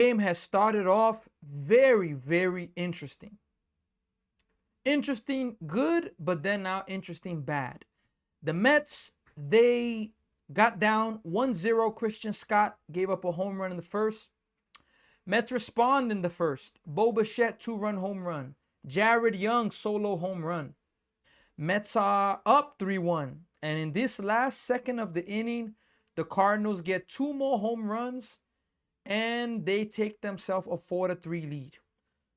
Game has started off very, very interesting. Interesting, good, but then now interesting, bad. The Mets, they got down 1-0. Christian Scott gave up a home run in the first. Mets respond in the first. Bo Bichette, 2-run home run. Jared Young, solo home run. Mets are up 3-1. And in this last second of the inning, the Cardinals get 2 more home runs and they take themselves a 4-3 lead.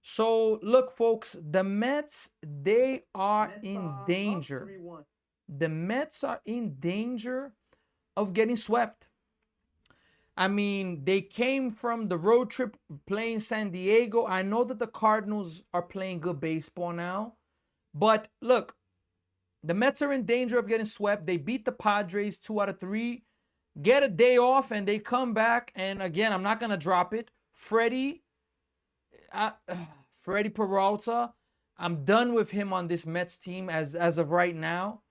So look, folks, the Mets, they are in danger. The Mets are in danger of getting swept. I mean, they came from the road trip playing San Diego. I know that the Cardinals are playing good baseball now. But look, the Mets are in danger of getting swept. They beat the Padres 2 out of 3. Get a day off and they come back. And again, I'm not going to drop it. Freddie Peralta, I'm done with him on this Mets team as of right now.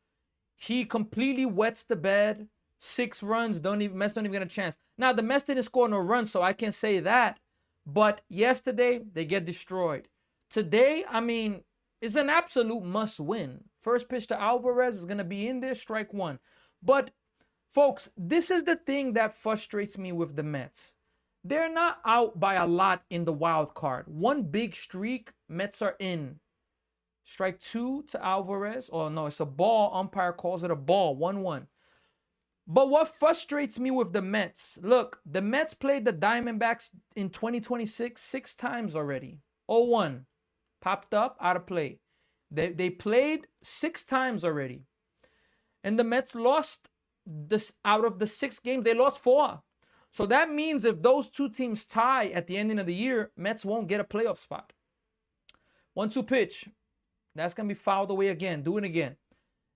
He completely wets the bed. 6 runs, Mets don't even get a chance. Now, the Mets didn't score no runs, so I can say that. But yesterday, they get destroyed. Today, I mean, it's an absolute must win. First pitch to Alvarez is going to be in there, strike 1. But, folks, this is the thing that frustrates me with the Mets. They're not out by a lot in the wild card. One big streak, Mets are in. Strike 2 to Alvarez. Oh, no, it's a ball. Umpire calls it a ball. 1-1. But what frustrates me with the Mets, look, the Mets played the Diamondbacks in 2026 6 times already. 0-1. Popped up, out of play. They played 6 times already. And the Mets lost this out of the 6 games, they lost 4. So that means if those 2 teams tie at the ending of the year, Mets won't get a playoff spot. 1-2 pitch. That's going to be fouled away again. Do it again.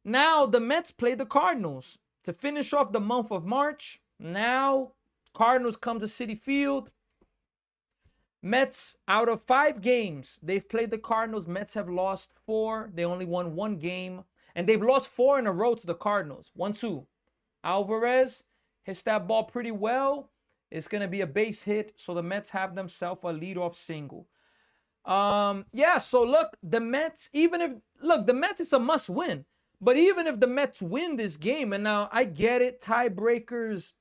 Now the Mets play the Cardinals to finish off the month of March. Now Cardinals come to Citi Field. Mets, out of 5 games, they've played the Cardinals. Mets have lost 4. They only won 1 game. And they've lost 4 in a row to the Cardinals. 1-2. Alvarez hits that ball pretty well. It's going to be a base hit. So the Mets have themselves a leadoff single. Yeah, so look, the Mets, the Mets is a must win. But even if the Mets win this game, and now I get it, tiebreakers,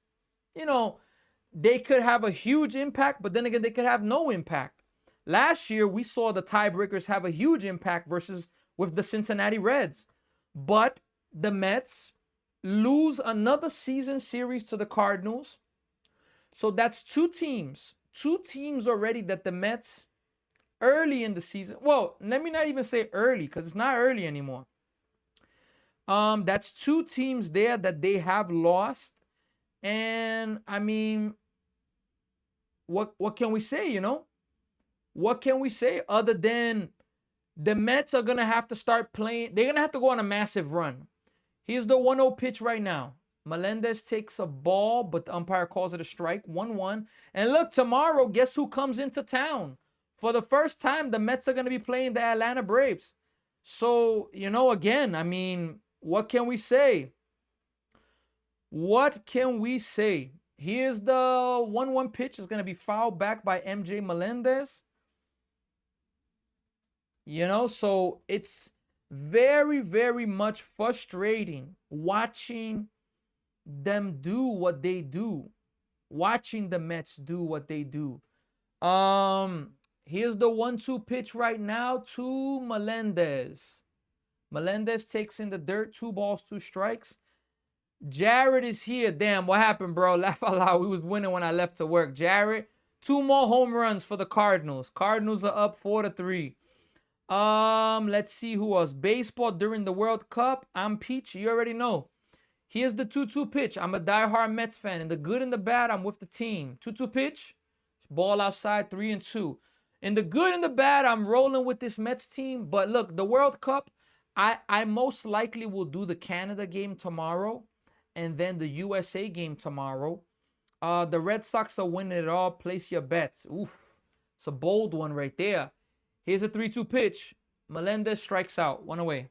they could have a huge impact, but then again, they could have no impact. Last year, we saw the tiebreakers have a huge impact with the Cincinnati Reds. But the Mets lose another season series to the Cardinals. So that's 2 teams. 2 teams already that the Mets early in the season. Well, let me not even say early because it's not early anymore. That's 2 teams there that they have lost. And I mean, what can we say, What can we say other than the Mets are going to have to start playing. They're going to have to go on a massive run. Here's the 1-0 pitch right now. Melendez takes a ball, but the umpire calls it a strike. 1-1. And look, tomorrow, guess who comes into town? For the first time, the Mets are going to be playing the Atlanta Braves. So, again, I mean, what can we say? What can we say? Here's the 1-1 pitch. It's going to be fouled back by MJ Melendez. So it's very, very much frustrating watching them do what they do. Watching the Mets do what they do. Here's the 1-2 pitch right now to Melendez. Melendez takes in the dirt. 2 balls, 2 strikes. Jared is here. Damn, what happened, bro? Laugh out loud. We was winning when I left to work. Jared, 2 more home runs for the Cardinals. Cardinals are up 4-3. Let's see who else. Baseball during the World Cup. I'm Peach. You already know. Here's the 2-2 pitch. I'm a diehard Mets fan. In the good and the bad, I'm with the team. 2-2 pitch. Ball outside, 3-2. In the good and the bad, I'm rolling with this Mets team. But look, the World Cup, I most likely will do the Canada game tomorrow and then the USA game tomorrow. The Red Sox are winning it all. Place your bets. Oof. It's a bold one right there. Here's a 3-2 pitch. Melendez strikes out. 1 away.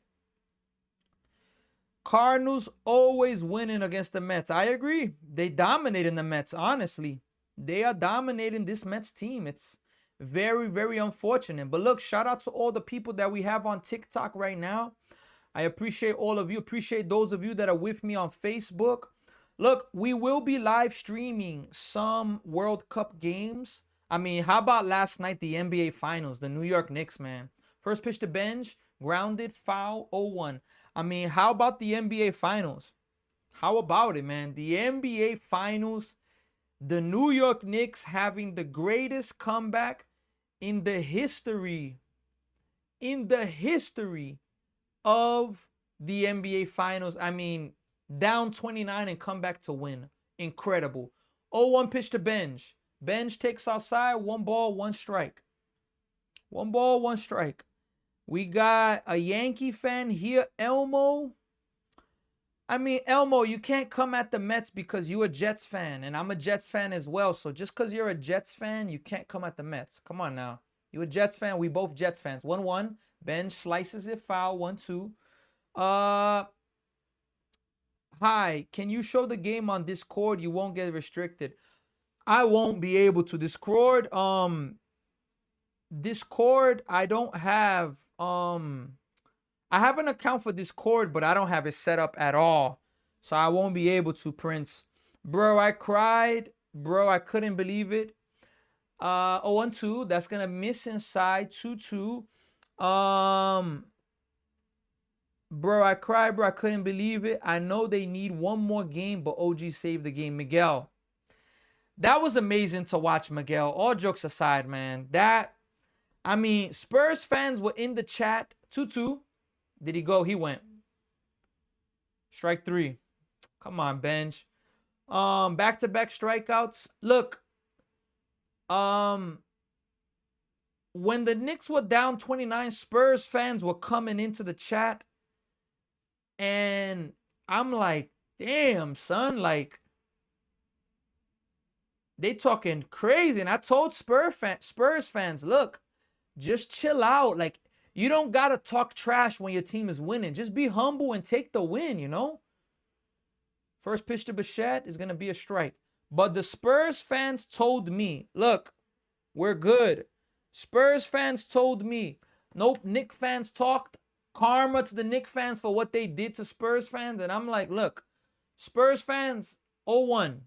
Cardinals always winning against the Mets. I agree. They dominated the Mets, honestly. They are dominating this Mets team. It's very, very unfortunate. But look, shout out to all the people that we have on TikTok right now. I appreciate all of you. Appreciate those of you that are with me on Facebook. Look, we will be live streaming some World Cup games. I mean, how about last night, the NBA Finals, the New York Knicks, man? First pitch to Benj, grounded, foul, 0-1. I mean, how about the NBA Finals? How about it, man? The NBA Finals, the New York Knicks having the greatest comeback in the history of the NBA Finals. I mean, down 29 and come back to win. Incredible. 0-1 pitch to Benj. Benj takes outside, 1 ball, 1 strike. 1 ball, 1 strike. We got a Yankee fan here, Elmo. I mean, Elmo, you can't come at the Mets because you're a Jets fan, and I'm a Jets fan as well. So just because you're a Jets fan, you can't come at the Mets. Come on now. You're a Jets fan. We both Jets fans. 1-1. Benj slices it, foul, 1-2. Hi, can you show the game on Discord? You won't get restricted. I won't be able to. Discord, I don't have, I have an account for Discord, but I don't have it set up at all. So I won't be able to, Prince. Bro, I cried. Bro, I couldn't believe it. 0-2. That's going to miss inside. 2-2. Bro, I cried, bro. I couldn't believe it. I know they need one more game, but OG saved the game. Miguel. That was amazing to watch, Miguel. All jokes aside, man. I mean, Spurs fans were in the chat. 2-2. Did he go? He went. Strike 3. Come on, Benj. Back-to-back strikeouts. Look. When the Knicks were down 29, Spurs fans were coming into the chat. And I'm like, damn, son. Like, they talking crazy. And I told Spurs fans, look, just chill out. Like, you don't got to talk trash when your team is winning. Just be humble and take the win, you know? First pitch to Bichette is going to be a strike. But the Spurs fans told me, look, we're good. Spurs fans told me, nope, Knicks fans talked karma to the Knicks fans for what they did to Spurs fans. And I'm like, look, Spurs fans, 0-1.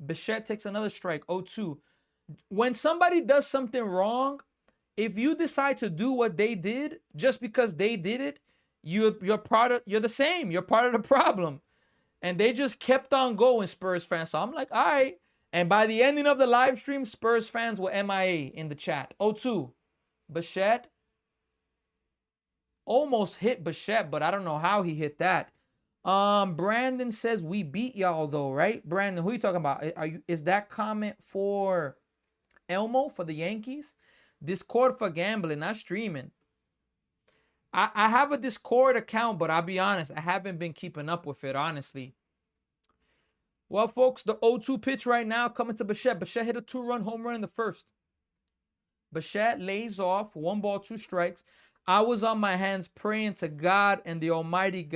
Bichette takes another strike, 0-2. When somebody does something wrong, if you decide to do what they did just because they did it, you're the same. You're part of the problem. And they just kept on going, Spurs fans. So I'm like, all right. And by the ending of the live stream, Spurs fans were MIA in the chat. 0-2. Bichette almost hit Bichette, but I don't know how he hit that. Brandon says we beat y'all though, right? Brandon, who are you talking about? Is that comment for Elmo for the Yankees? Discord for gambling, not streaming. I have a Discord account, but I'll be honest, I haven't been keeping up with it, honestly. Well, folks, the 0-2 pitch right now coming to Bichette. Bichette hit a 2-run home run in the first. Bichette lays off, 1 ball, 2 strikes. I was on my hands praying to God, and the Almighty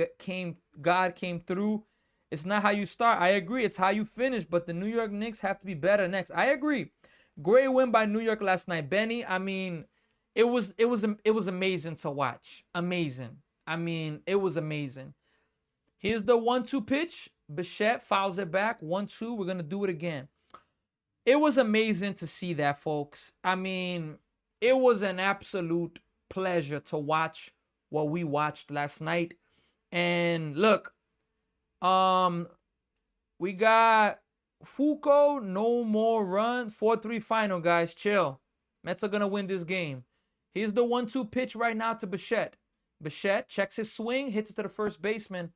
God came through. It's not how you start. I agree. It's how you finish, but the New York Knicks have to be better next. I agree. Great win by New York last night. Benny, I mean, it was amazing to watch. Amazing. I mean, it was amazing. Here's the 1-2 pitch. Bichette fouls it back. 1-2. We're going to do it again. It was amazing to see that, folks. I mean, it was an absolute pleasure to watch what we watched last night. And look, we got Foucault, no more run. 4-3 final, guys. Chill. Mets are going to win this game. Here's the 1-2 pitch right now to Bichette. Bichette checks his swing, hits it to the first baseman,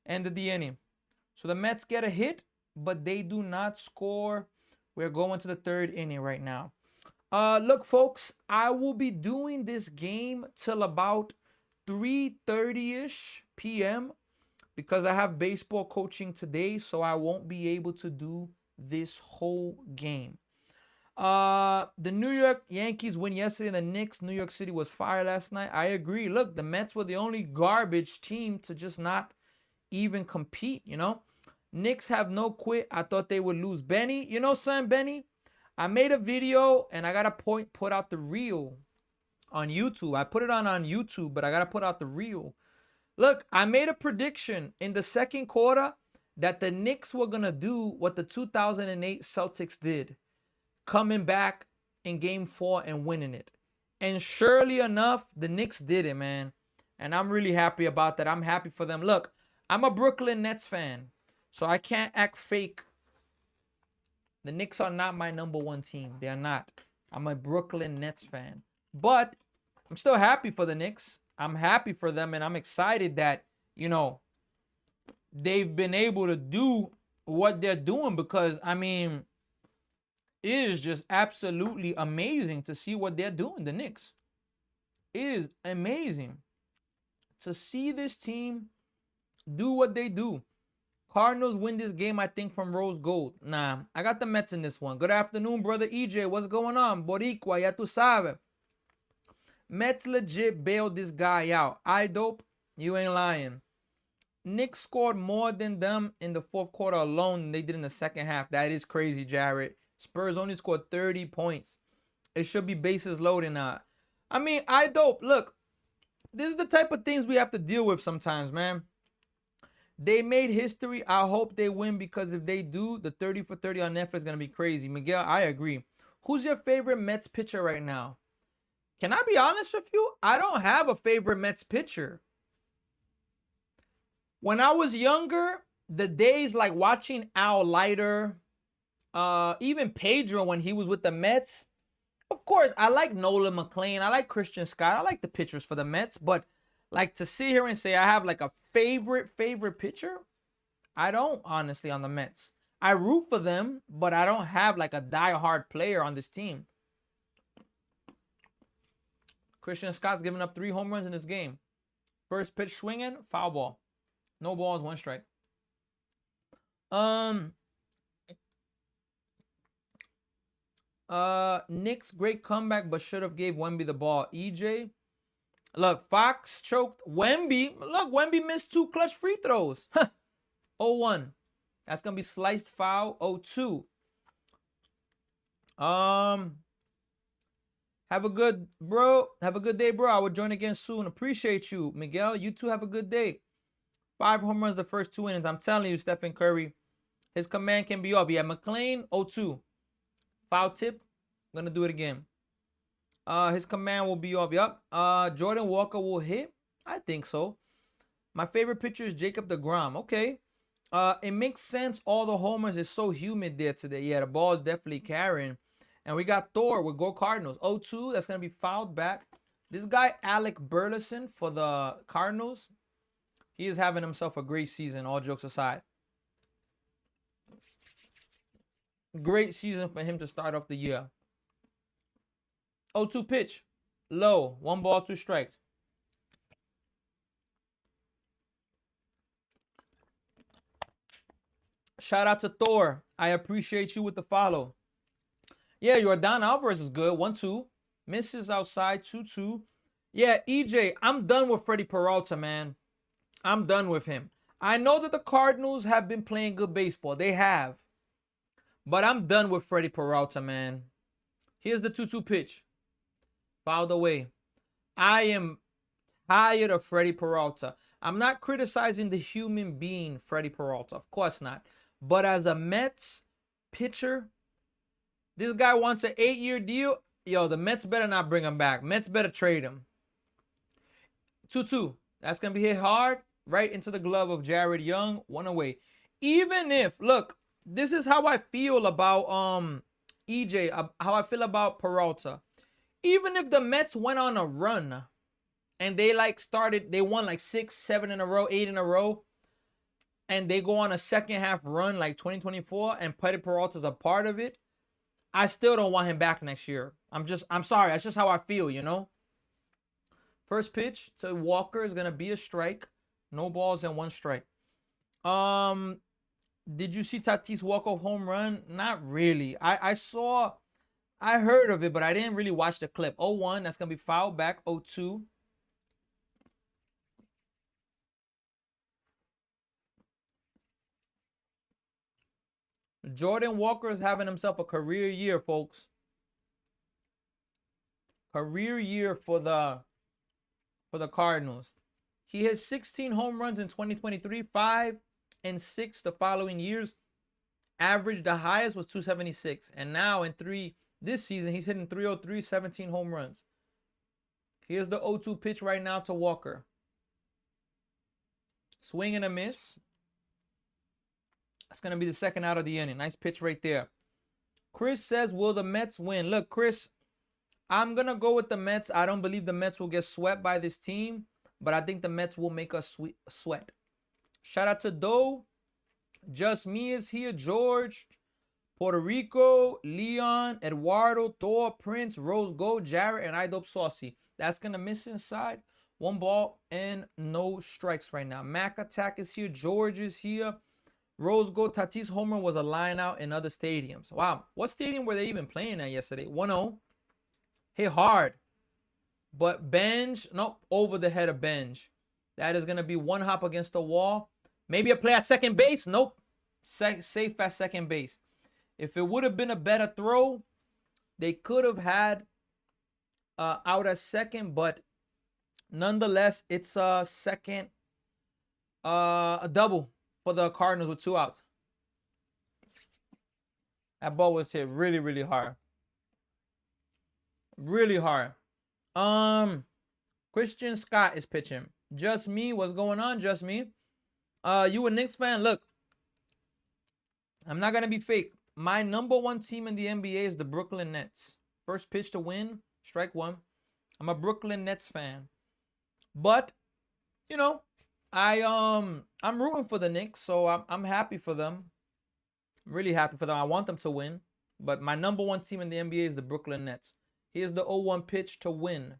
ended the inning. So the Mets get a hit, but they do not score. We're going to the 3rd inning right now. Look, folks, I will be doing this game till about 3:30-ish p.m. because I have baseball coaching today, so I won't be able to do this whole game. The New York Yankees win yesterday. The Knicks, New York City was fire last night. I agree. Look, the Mets were the only garbage team to just not even compete, you know. Knicks have no quit. I thought they would lose. Benny, you know, son, Benny, I made a video and I gotta put out the reel on YouTube. I put it on YouTube, but I gotta put out the reel. Look, I made a prediction in the second quarter that the Knicks were gonna do what the 2008 Celtics did, coming back in game 4 and winning it. And surely enough, the Knicks did it, man. And I'm really happy about that. I'm happy for them. Look, I'm a Brooklyn Nets fan, so I can't act fake. The Knicks are not my number one team. They are not. I'm a Brooklyn Nets fan. But I'm still happy for the Knicks. I'm happy for them, and I'm excited that, you know, they've been able to do what they're doing because, I mean, it is just absolutely amazing to see what they're doing, the Knicks. It is amazing to see this team do what they do. Cardinals win this game, I think, from rose gold. Nah, I got the Mets in this one. Good afternoon, brother EJ. What's going on? Boricua, ya tu sabes. Mets legit bailed this guy out. I dope, you ain't lying. Knicks scored more than them in the fourth quarter alone than they did in the second half. That is crazy, Jared. Spurs only scored 30 points. It should be bases loaded now. I mean, I dope. Look, this is the type of things we have to deal with sometimes, man. They made history. I hope they win because if they do, the 30 for 30 on Netflix is going to be crazy. Miguel, I agree. Who's your favorite Mets pitcher right now? Can I be honest with you? I don't have a favorite Mets pitcher. When I was younger, the days like watching Al Leiter, even Pedro when he was with the Mets. Of course, I like Nolan McLean. I like Christian Scott. I like the pitchers for the Mets. But like to sit here and say I have like a favorite pitcher, I don't, honestly, on the Mets. I root for them, but I don't have like a die-hard player on this team. Christian Scott's giving up 3 home runs in this game. First pitch swinging, foul ball. No balls, 1 strike. Knicks great comeback, but should have gave Wemby the ball. EJ, look, Fox choked Wemby. Look, Wemby missed 2 clutch free throws. 0-1. That's gonna be sliced foul. 0-2. Have a good day, bro. I will join again soon. Appreciate you, Miguel. You too. Have a good day. 5 home runs the first 2 innings. I'm telling you, Stephen Curry, his command can be off. Yeah, McLean 0-2. Foul tip. I'm gonna do it again. His command will be off. Yup. Jordan Walker will hit. I think so. My favorite pitcher is Jacob deGrom. Okay. It makes sense. All the homers is so humid there today. Yeah, the ball is definitely carrying. And we got Thor with Go Cardinals. 0-2. That's gonna be fouled back. This guy Alec Burleson for the Cardinals, he is having himself a great season. All jokes aside. Great season for him to start off the year. 0-2 pitch. Low. 1 ball, 2 strikes. Shout out to Thor. I appreciate you with the follow. Yeah, Yordan Alvarez is good. 1-2. Misses outside. 2-2. Yeah, EJ, I'm done with Freddie Peralta, man. I'm done with him. I know that the Cardinals have been playing good baseball. They have. But I'm done with Freddie Peralta, man. Here's the 2-2 pitch. Fouled away. I am tired of Freddie Peralta. I'm not criticizing the human being, Freddie Peralta. Of course not. But as a Mets pitcher, this guy wants an 8-year deal. Yo, the Mets better not bring him back. Mets better trade him. 2-2. That's going to be hit hard right into the glove of Jared Young. 1 away. Even if, look, this is how I feel about EJ, how I feel about Peralta. Even if the Mets went on a run and they they won 6, 7 in a row, 8 in a row, and they go on a second half run like 2024 and Freddie Peralta's a part of it, I still don't want him back next year. I'm sorry. That's just how I feel, you know? First pitch to Walker is going to be a strike. No balls and 1 strike. Did you see Tatis walk-off home run? Not really. I heard of it, but I didn't really watch the clip. 0-1, that's going to be fouled back. 0-2. Jordan Walker is having himself a career year, folks. Career year for the Cardinals. He has 16 home runs in 2023, 5 and 6 the following years. Average, the highest was 276. And now in this season, he's hitting 303, 17 home runs. Here's the 0-2 pitch right now to Walker. Swing and a miss. That's going to be the second out of the inning. Nice pitch right there. Chris says, will the Mets win? Look, Chris, I'm going to go with the Mets. I don't believe the Mets will get swept by this team, but I think the Mets will make us sweat. Shout out to Doe. Just Me is here. George, Puerto Rico, Leon, Eduardo, Thor, Prince, Rose Gold, Jarrett, and I Dope Saucy. That's going to miss inside. 1 ball and no strikes right now. Mac Attack is here. George is here. Rose Gold, Tatis homer was a line out in other stadiums. Wow. What stadium were they even playing at yesterday? 1-0. Hit hard. But Benj, nope, over the head of Benj. That is going to be 1 hop against the wall. Maybe a play at second base. Nope. Safe at second base. If it would have been a better throw, they could have had out at second, but nonetheless, it's a second, a double for the Cardinals with 2 outs. That ball was hit really, really hard. Really hard. Christian Scott is pitching. Just Me, what's going on? Just Me. You a Knicks fan? Look, I'm not gonna be fake. My number 1 team in the NBA is the Brooklyn Nets. First pitch to win, strike 1. I'm a Brooklyn Nets fan. But, you know, I'm rooting for the Knicks, so I'm happy for them. I'm really happy for them. I want them to win. But my number 1 team in the NBA is the Brooklyn Nets. Here's the 0-1 pitch to win.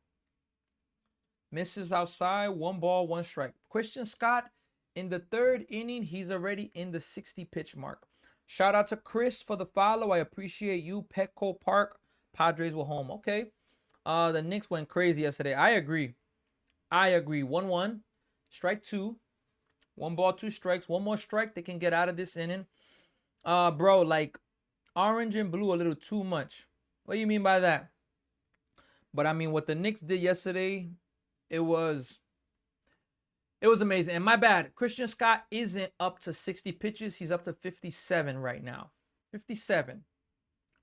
Misses outside, 1 ball, 1 strike. Christian Scott, in the 3rd inning, he's already in the 60 pitch mark. Shout out to Chris for the follow. I appreciate you. Petco Park, Padres were home. Okay. The Knicks went crazy yesterday. I agree. 1-1. Strike 2. 1 ball, 2 strikes. 1 more strike. They can get out of this inning. Bro, like orange and blue a little too much. What do you mean by that? But I mean, what the Knicks did yesterday, it was amazing. And my bad, Christian Scott isn't up to 60 pitches. He's up to 57 right now. 57.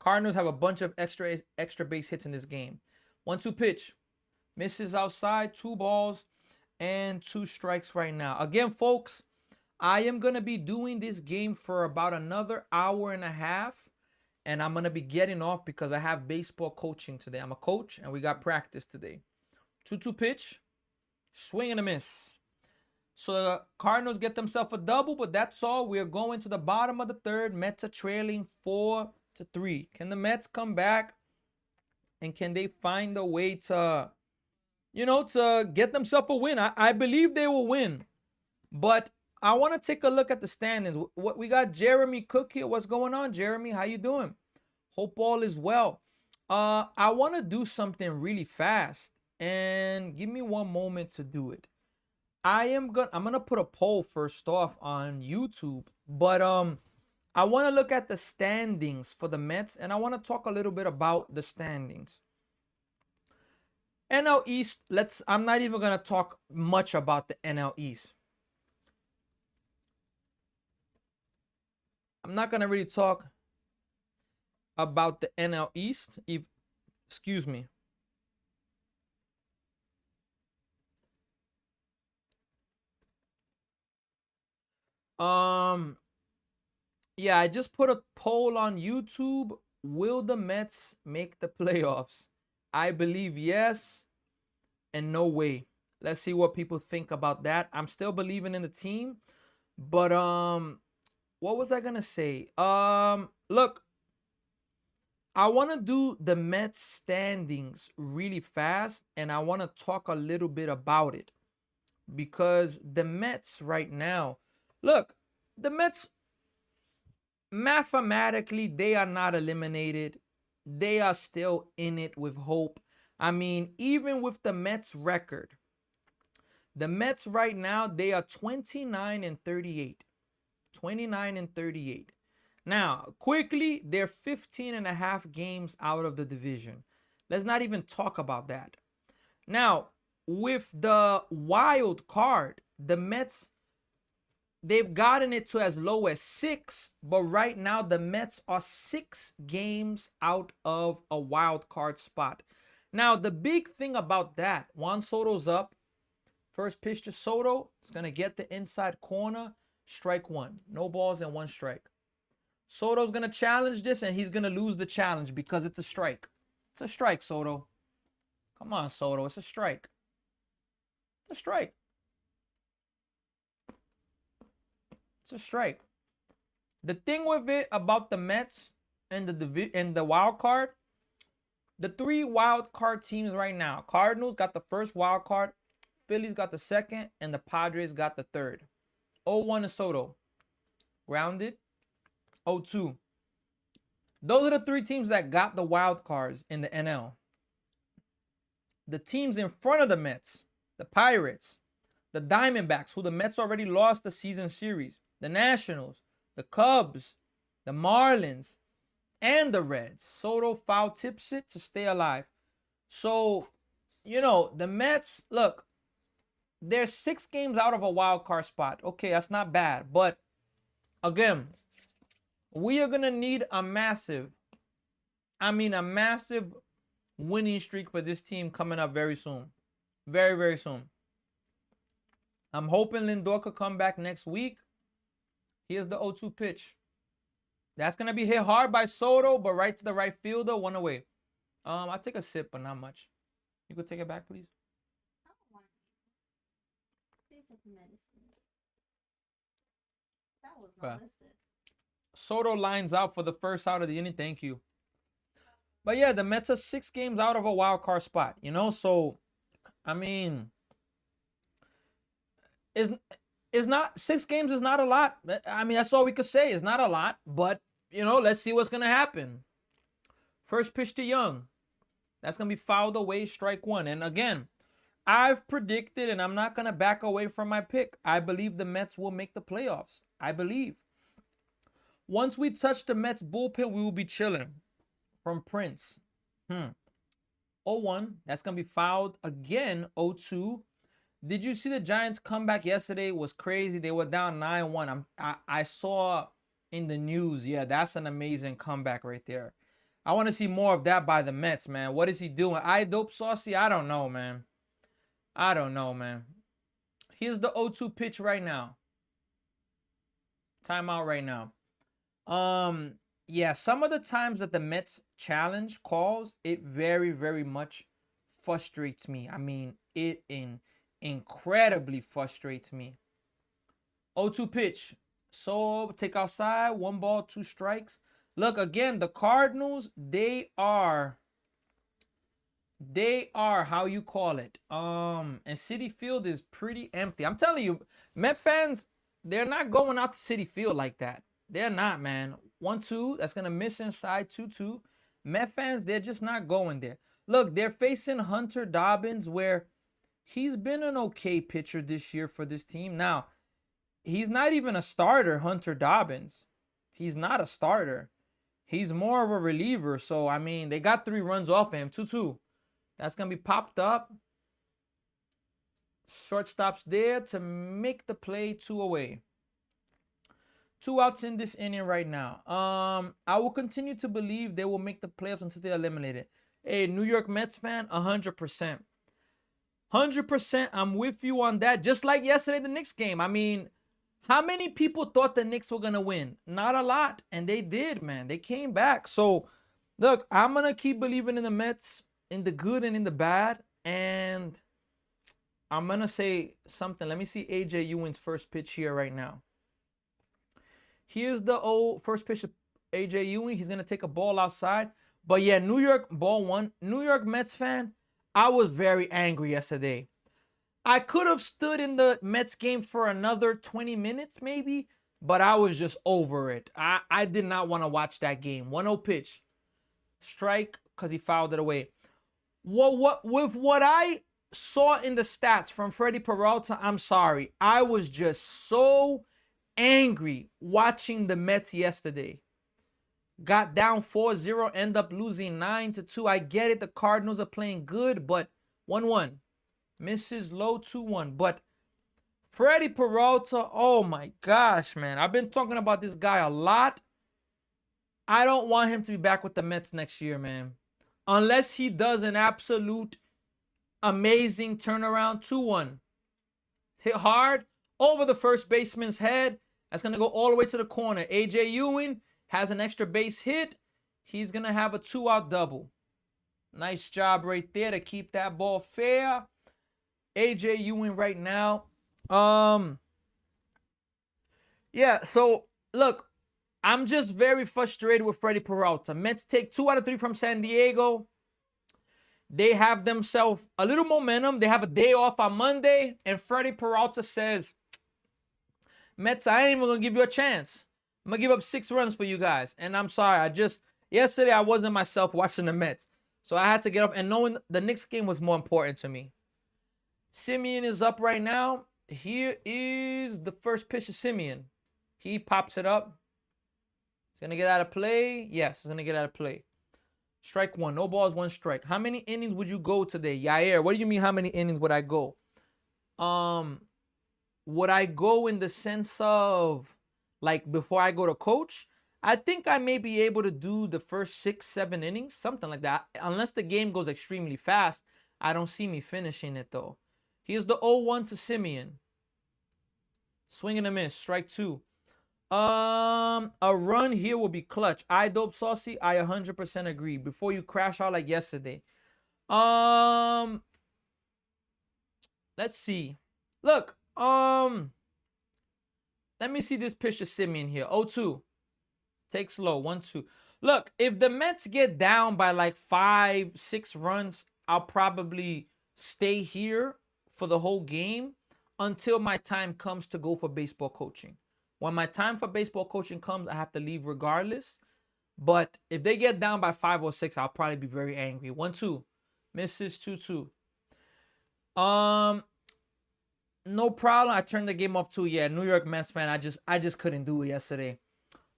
Cardinals have a bunch of extra base hits in this game. 1-2 pitch. Misses outside. 2 balls and 2 strikes right now. Again, folks, I am going to be doing this game for about another hour and a half. And I'm going to be getting off because I have baseball coaching today. I'm a coach and we got practice today. 2-2 pitch. Swing and a miss. So the Cardinals get themselves a double, but that's all. We're going to the bottom of the 3rd. Mets are trailing 4-3. Can the Mets come back? And can they find a way to, to get themselves a win? I believe they will win. But I want to take a look at the standings. What we got Jeremy Cook here. What's going on, Jeremy? How you doing? Hope all is well. I want to do something really fast. And give me one moment to do it. I'm gonna put a poll first off on YouTube, but I want to look at the standings for the Mets, and I want to talk a little bit about the standings. NL East, I'm not even gonna talk much about the NL East. I'm not gonna really talk about the NL East. Excuse me. Yeah, I just put a poll on YouTube. Will the Mets make the playoffs? I believe yes and no way. Let's see what people think about that. I'm still believing in the team, but what was I gonna say? Look, I want to do the Mets standings really fast, and I want to talk a little bit about it because the Mets right now, look, the Mets, mathematically, they are not eliminated. They are still in it with hope. I mean, even with the Mets record, the Mets right now, they are 29-38. 29-38. Now, quickly, they're 15 and a half games out of the division. Let's not even talk about that. Now, with the wild card, the Mets, they've gotten it to as low as 6, but right now the Mets are 6 games out of a wild card spot. Now, the big thing about that, Juan Soto's up. First pitch to Soto. It's going to get the inside corner. Strike one. No balls and 1 strike. Soto's going to challenge this, and he's going to lose the challenge because it's a strike. It's a strike, Soto. Come on, Soto. It's a strike. It's a strike. It's a strike. The thing with it about the Mets and the wild card, the 3 wild card teams right now. Cardinals got the first wild card. Phillies got the second, and the Padres got the third. 0-1 to Soto. Grounded. 0-2. Those are the 3 teams that got the wild cards in the NL. The teams in front of the Mets, the Pirates, the Diamondbacks, who the Mets already lost the season series, the Nationals, the Cubs, the Marlins, and the Reds. Soto foul tips it to stay alive. So, you know, the Mets, look, they're 6 games out of a wild card spot. Okay, that's not bad. But, again, we are going to need a massive winning streak for this team coming up very soon. Very, very soon. I'm hoping Lindor could come back next week. Here's the 0-2 pitch. That's going to be hit hard by Soto, but right to the right fielder, 1 away. I'll take a sip, but not much. You could take it back, please. I don't want it. Basic medicine. That was not a sip. Soto lines out for the first out of the inning. Thank you. But yeah, the Mets are 6 games out of a wild card spot, you know? So, I mean, it's not 6 games is not a lot. I mean, that's all we could say. It's not a lot, but you know, let's see what's gonna happen. First pitch to Young. That's gonna be fouled away, strike 1. And again, I've predicted, and I'm not gonna back away from my pick. I believe the Mets will make the playoffs. I believe. Once we touch the Mets bullpen, we will be chilling. From Prince. 0-1. That's gonna be fouled again. 0-2. Did you see the Giants comeback yesterday? Was crazy. They were down 9-1. I saw in the news. Yeah, that's an amazing comeback right there. I want to see more of that by the Mets, man. What is he doing? I dope saucy? I don't know, man. I don't know, man. Here's the 0-2 pitch right now. Timeout right now. Yeah, some of the times that the Mets challenge calls, it very, very much frustrates me. I mean, it incredibly frustrates me. 0-2 pitch. So take outside, 1 ball, 2 strikes. Look, again, the Cardinals, they are how you call it. And Citi Field is pretty empty. I'm telling you, Met fans, they're not going out to Citi Field like that. They're not, man. 1-2, that's going to miss inside. 2-2. Met fans, they're just not going there. Look, they're facing Hunter Dobbins, where he's been an okay pitcher this year for this team. Now, he's not even a starter, Hunter Dobbins. He's not a starter. He's more of a reliever. So, I mean, they got 3 runs off of him. 2-2. That's going to be popped up. Shortstop's there to make the play. 2 away. 2 outs in this inning right now. I will continue to believe they will make the playoffs until they're eliminated. Hey, New York Mets fan, 100%. 100%, I'm with you on that. Just like yesterday, the Knicks game. I mean, how many people thought the Knicks were going to win? Not a lot. And they did, man. They came back. So, look, I'm going to keep believing in the Mets, in the good and in the bad. And I'm going to say something. Let me see AJ Ewing's first pitch here right now. Here's the first pitch of AJ Ewing. He's going to take a ball outside. But yeah, New York, ball 1. New York Mets fan, I was very angry yesterday. I could have stood in the Mets game for another 20 minutes maybe, but I was just over it. I did not want to watch that game. 1-0 pitch. Strike because he fouled it away. With what I saw in the stats from Freddie Peralta, I'm sorry. I was just so angry watching the Mets yesterday. got down 4-0, end up losing 9-2. I get it. The Cardinals are playing good, but 1-1. Misses low 2-1. But Freddie Peralta, oh my gosh, man. I've been talking about this guy a lot. I don't want him to be back with the Mets next year, man. Unless he does an absolute amazing turnaround. 2-1. Hit hard over the first baseman's head. That's going to go all the way to the corner. A.J. Ewing has an extra base hit. He's going to have a 2-out double. Nice job right there to keep that ball fair. A.J. Ewing right now. Yeah, so look, I'm just very frustrated with Freddie Peralta. Mets take 2 out of 3 from San Diego. They have themselves a little momentum. They have a day off on Monday, and Freddie Peralta says, Mets, I ain't even going to give you a chance. I'm going to give up 6 runs for you guys. And I'm sorry. Yesterday I wasn't myself watching the Mets. So I had to get off, and knowing the Knicks game was more important to me. Simeon is up right now. Here is the first pitch of Simeon. He pops it up. It's going to get out of play. Yes, it's going to get out of play. Strike 1. No balls, 1 strike. How many innings would you go today? Yair, what do you mean how many innings would I go? Would I go in the sense of, like, before I go to coach? I think I may be able to do the first 6, 7 innings, something like that. Unless the game goes extremely fast, I don't see me finishing it, though. Here's the 0-1 to Simeon. Swing and a miss. Strike 2. A run here will be clutch. I dope saucy. I 100% agree. Before you crash out like yesterday. Let's see. Look. Let me see this pitch to Simeon here. 0-2. Take slow. 1-2. Look, if the Mets get down by like 5, 6 runs, I'll probably stay here for the whole game until my time comes to go for baseball coaching. When my time for baseball coaching comes, I have to leave regardless. But if they get down by 5 or 6, I'll probably be very angry. 1-2. Misses 2-2. No problem. I turned the game off too. Yeah, New York Mets fan. I just couldn't do it yesterday.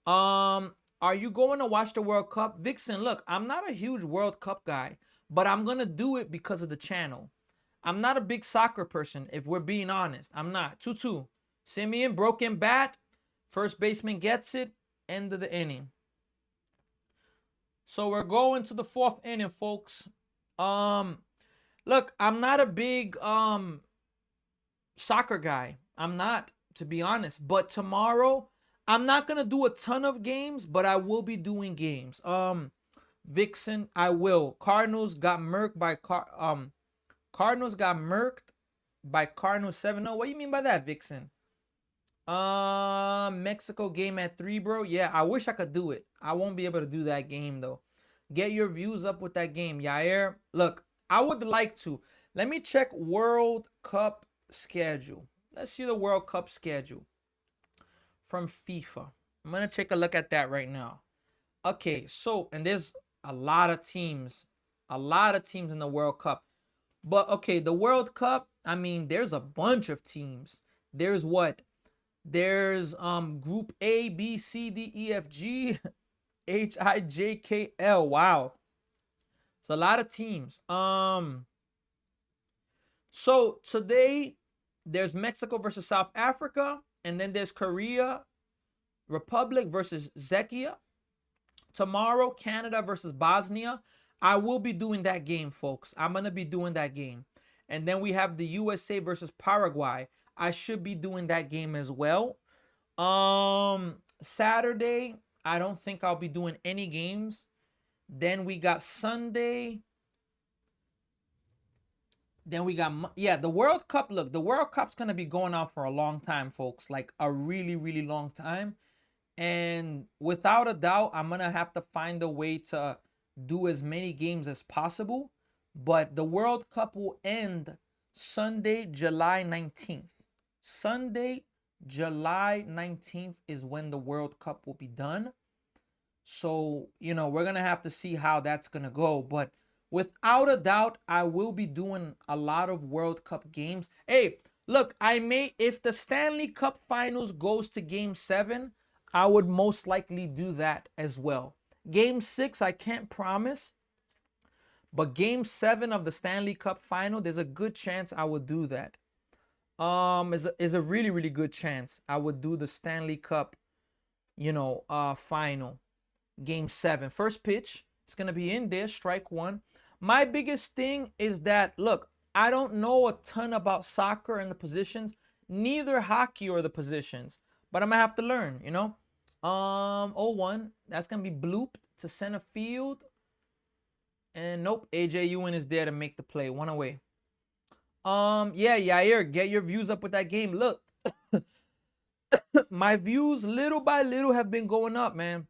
Are you going to watch the World Cup? Vixen, look, I'm not a huge World Cup guy, but I'm going to do it because of the channel. I'm not a big soccer person, if we're being honest. I'm not. 2-2. Simeon, broken bat. First baseman gets it. End of the inning. So we're going to the 4th inning, folks. Look, I'm not a big soccer guy. I'm not, to be honest. But tomorrow, I'm not going to do a ton of games, but I will be doing games. Vixen, I will. Cardinals got murked by Cardinals 7-0. What do you mean by that, Vixen? Mexico game at 3, bro. Yeah, I wish I could do it. I won't be able to do that game, though. Get your views up with that game, Yair. Look, I would like to. Let me check World Cup schedule. Let's see the World Cup schedule from FIFA. I'm going to take a look at that right now. Okay, so, and there's a lot of teams. A lot of teams in the World Cup. But, okay, the World Cup, I mean, there's a bunch of teams. There's what? There's Group A, B, C, D, E, F, G, H, I, J, K, L. Wow. It's a lot of teams. So today there's Mexico versus South Africa, and then there's Korea Republic versus Czechia. Tomorrow, Canada versus Bosnia. I will be doing that game, folks. I'm going to be doing that game. And then we have the USA versus Paraguay. I should be doing that game as well. Saturday, I don't think I'll be doing any games. Then we got Sunday. Then we got, the World Cup. Look, the World Cup's going to be going on for a long time, folks. Like a really, really long time. And without a doubt, I'm going to have to find a way to do as many games as possible. But the World Cup will end Sunday, July 19th. Sunday, July 19th is when the World Cup will be done. So, we're going to have to see how that's going to go. But without a doubt, I will be doing a lot of World Cup games. Hey, look, if the Stanley Cup Finals goes to Game 7, I would most likely do that as well. Game 6, I can't promise. But game 7 of the Stanley Cup final, there's a good chance I would do that. Is a really, really good chance I would do the Stanley Cup, final. Game 7. First pitch. It's going to be in there, strike one. My biggest thing is that, look, I don't know a ton about soccer and the positions, neither hockey or the positions, but I'm going to have to learn, 0-1. That's going to be blooped to center field. And nope, AJ Ewan is there to make the play. One away. Yeah, Yair, get your views up with that game. Look, my views little by little have been going up, man.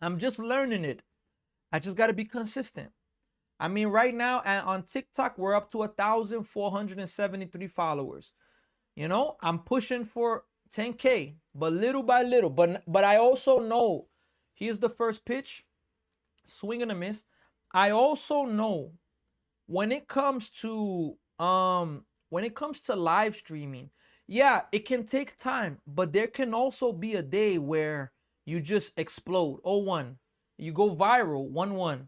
I'm just learning it. I just got to be consistent. I mean, right now on TikTok, we're up to 1,473 followers. I'm pushing for 10K, but little by little. But I also know, here's the first pitch, swing and a miss. I also know when it comes to live streaming, yeah, it can take time, but there can also be a day where you just explode. 0-1. You go viral. 1-1.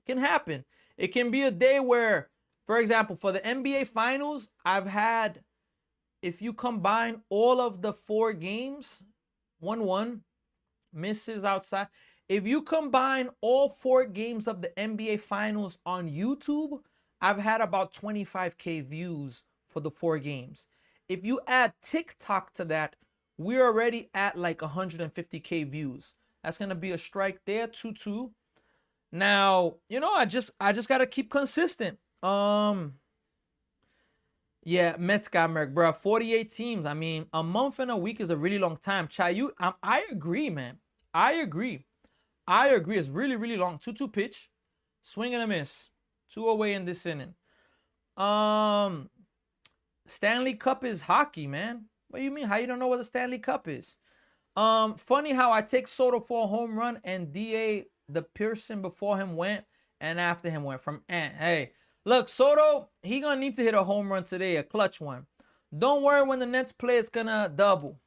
Can happen. It can be a day where, for example, for the NBA finals, I've had, if you combine all of the 4 games, 1-1, misses outside. If you combine all 4 games of the NBA finals on YouTube, I've had about 25K views for the 4 games. If you add TikTok to that, we're already at like 150K views. That's going to be a strike there, 2-2. Now, I just got to keep consistent. Yeah, Mets got Merc, bro. 48 teams. I mean, a month and a week is a really long time. I agree, man. I agree. It's really, really long. 2-2 pitch. Swing and a miss. 2 away in this inning. Stanley Cup is hockey, man. What do you mean? How you don't know what the Stanley Cup is? Funny how I take Soto for a home run and DA the Pearson before him went and after him went from Ant. Hey, look, Soto, he gonna need to hit a home run today, a clutch one. Don't worry, when the Nets play, it's gonna double.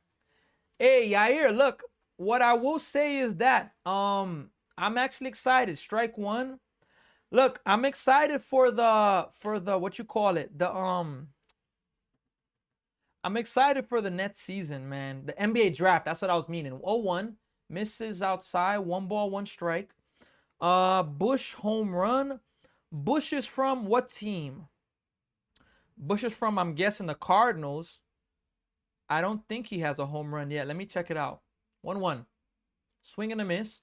Hey, Yair, look, what I will say is that I'm actually excited. Strike one. Look, I'm excited for the what you call it? I'm excited for the Nets season, man. The NBA draft, that's what I was meaning. 0-1, misses outside, 1 ball, 1 strike. Bush home run. Bush is from what team? Bush is from, I'm guessing, the Cardinals. I don't think he has a home run yet. Let me check it out. 1-1. Swing and a miss.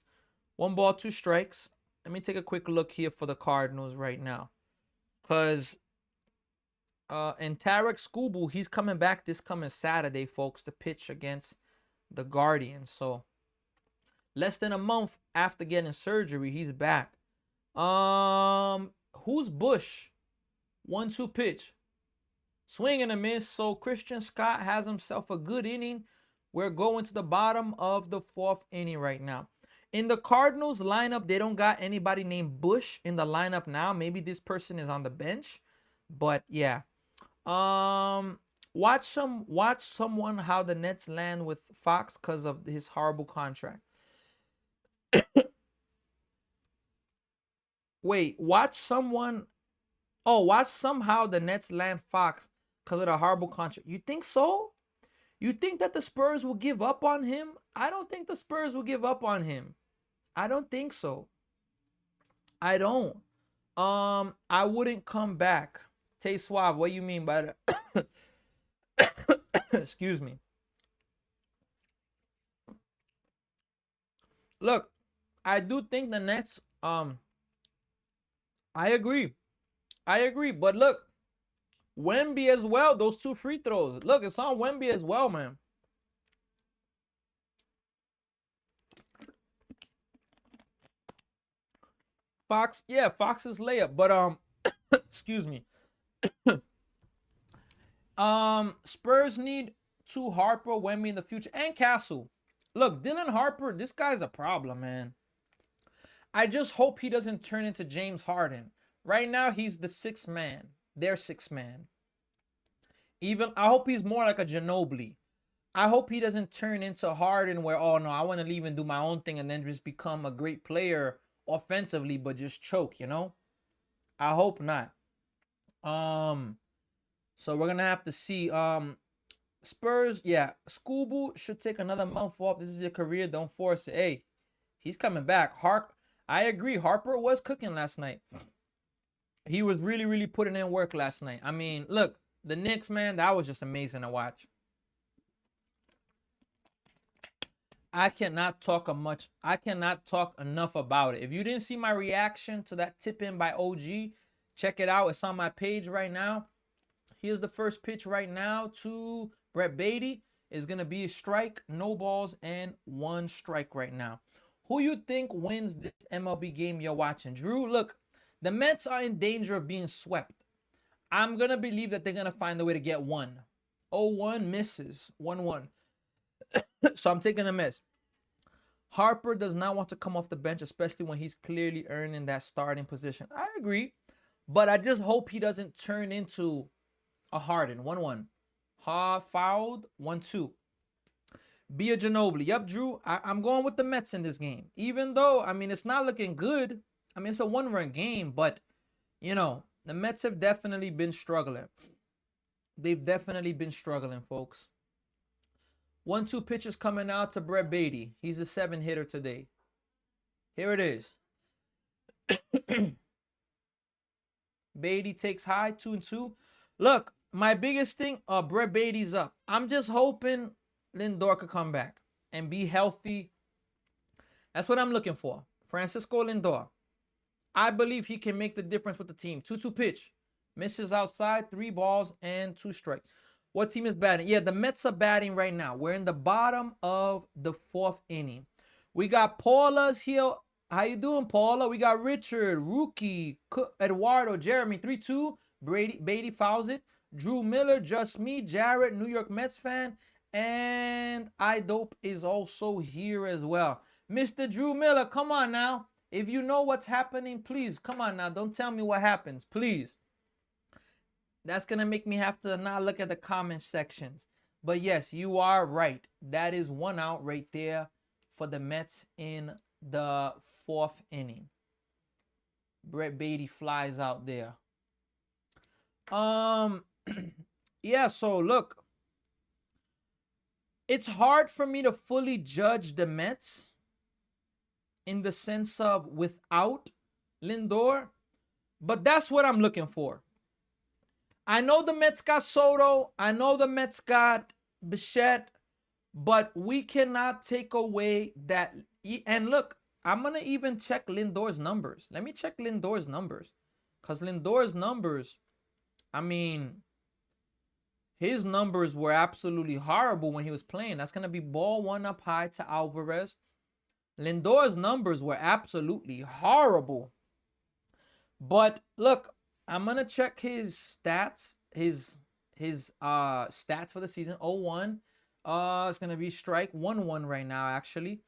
1 ball, 2 strikes. Let me take a quick look here for the Cardinals right now. Because and Tarek Skubal, he's coming back this coming Saturday, folks, to pitch against the Guardians. So less than a month after getting surgery, he's back. Who's Bush? 1-2 pitch. Swing and a miss. So Christian Scott has himself a good inning. We're going to the bottom of the 4th inning right now. In the Cardinals lineup, they don't got anybody named Bush in the lineup now. Maybe this person is on the bench. But yeah. Watch someone how the Nets land with Fox because of his horrible contract. Wait, watch somehow the Nets land Fox because of the horrible contract. You think so? You think that the Spurs will give up on him? I don't think the Spurs will give up on him. I don't think so. I don't. I wouldn't come back. Tay Suave, what do you mean by that? Excuse me. Look, I do think the Nets, I agree. But look, Wemby as well, those 2 free throws. Look, it's on Wemby as well, man. Fox's layup, but excuse me. Spurs need 2 Harper, Wemby in the future, and Castle. Look, Dylan Harper, this guy's a problem, man. I just hope he doesn't turn into James Harden. Right now, he's the 6th man. Their 6th man. I hope he's more like a Ginobili. I hope he doesn't turn into Harden where, oh no, I want to leave and do my own thing and then just become a great player offensively but just choke, you know? I hope not. So we're gonna have to see. Spurs, yeah, Scooble should take another month off. This is your career. Don't force it. Hey, he's coming back. I agree. Harper was cooking last night. He was really, really putting in work last night. I mean, look, the Knicks, man, that was just amazing to watch. I cannot talk enough about it. If you didn't see my reaction to that tip in by OG, check it out. It's on my page right now. Here's the first pitch right now to Brett Beatty. Is going to be a strike, no balls, and 1 strike right now. Who you think wins this MLB game you're watching? Drew, look, the Mets are in danger of being swept. I'm going to believe that they're going to find a way to get 1. 0-1 misses, 1-1. So I'm taking the Mets. Harper does not want to come off the bench, especially when he's clearly earning that starting position. I agree, but I just hope he doesn't turn into a Harden. 1-1. Fouled. 1-2. Be a Ginobili. Yep, Drew. I'm going with the Mets in this game. Even though, I mean, it's not looking good. I mean, it's a 1-run game, but, you know, the Mets have definitely been struggling. They've definitely been struggling, folks. 1-2 pitches coming out to Brett Beatty. He's a 7-hitter today. Here it is. Beatty takes high, 2-2. Look, my biggest thing, Brett Beatty's up. I'm just hoping Lindor could come back and be healthy. That's what I'm looking for. Francisco Lindor. I believe he can make the difference with the team. 2-2 pitch. Misses outside, 3 balls and 2 strikes. What team is batting? Yeah, the Mets are batting right now. We're in the bottom of the 4th inning. We got Paula's here. How you doing, Paula? We got Richard, Rookie, Eduardo, Jeremy, 3-2. Beatty fouls it. Drew Miller, Just Me, Jared, New York Mets fan, and iDope is also here as well. Mr. Drew Miller, come on now. If you know what's happening, please, come on now. Don't tell me what happens, please. That's going to make me have to not look at the comment sections. But yes, you are right. That is 1 out right there for the Mets in the 4th inning. Brett Beatty flies out there. Yeah, so look. It's hard for me to fully judge the Mets in the sense of without Lindor, but that's what I'm looking for. I know the Mets got Soto. I know the Mets got Bichette, but we cannot take away that. And look, I'm going to even check Lindor's numbers. Let me check Lindor's numbers. Because Lindor's numbers, I mean, his numbers were absolutely horrible when he was playing. That's going to be ball 1 up high to Alvarez. Lindor's numbers were absolutely horrible. But look, I'm going to check his stats, his stats for the season. 0-1. It's going to be strike 1-1 right now, actually.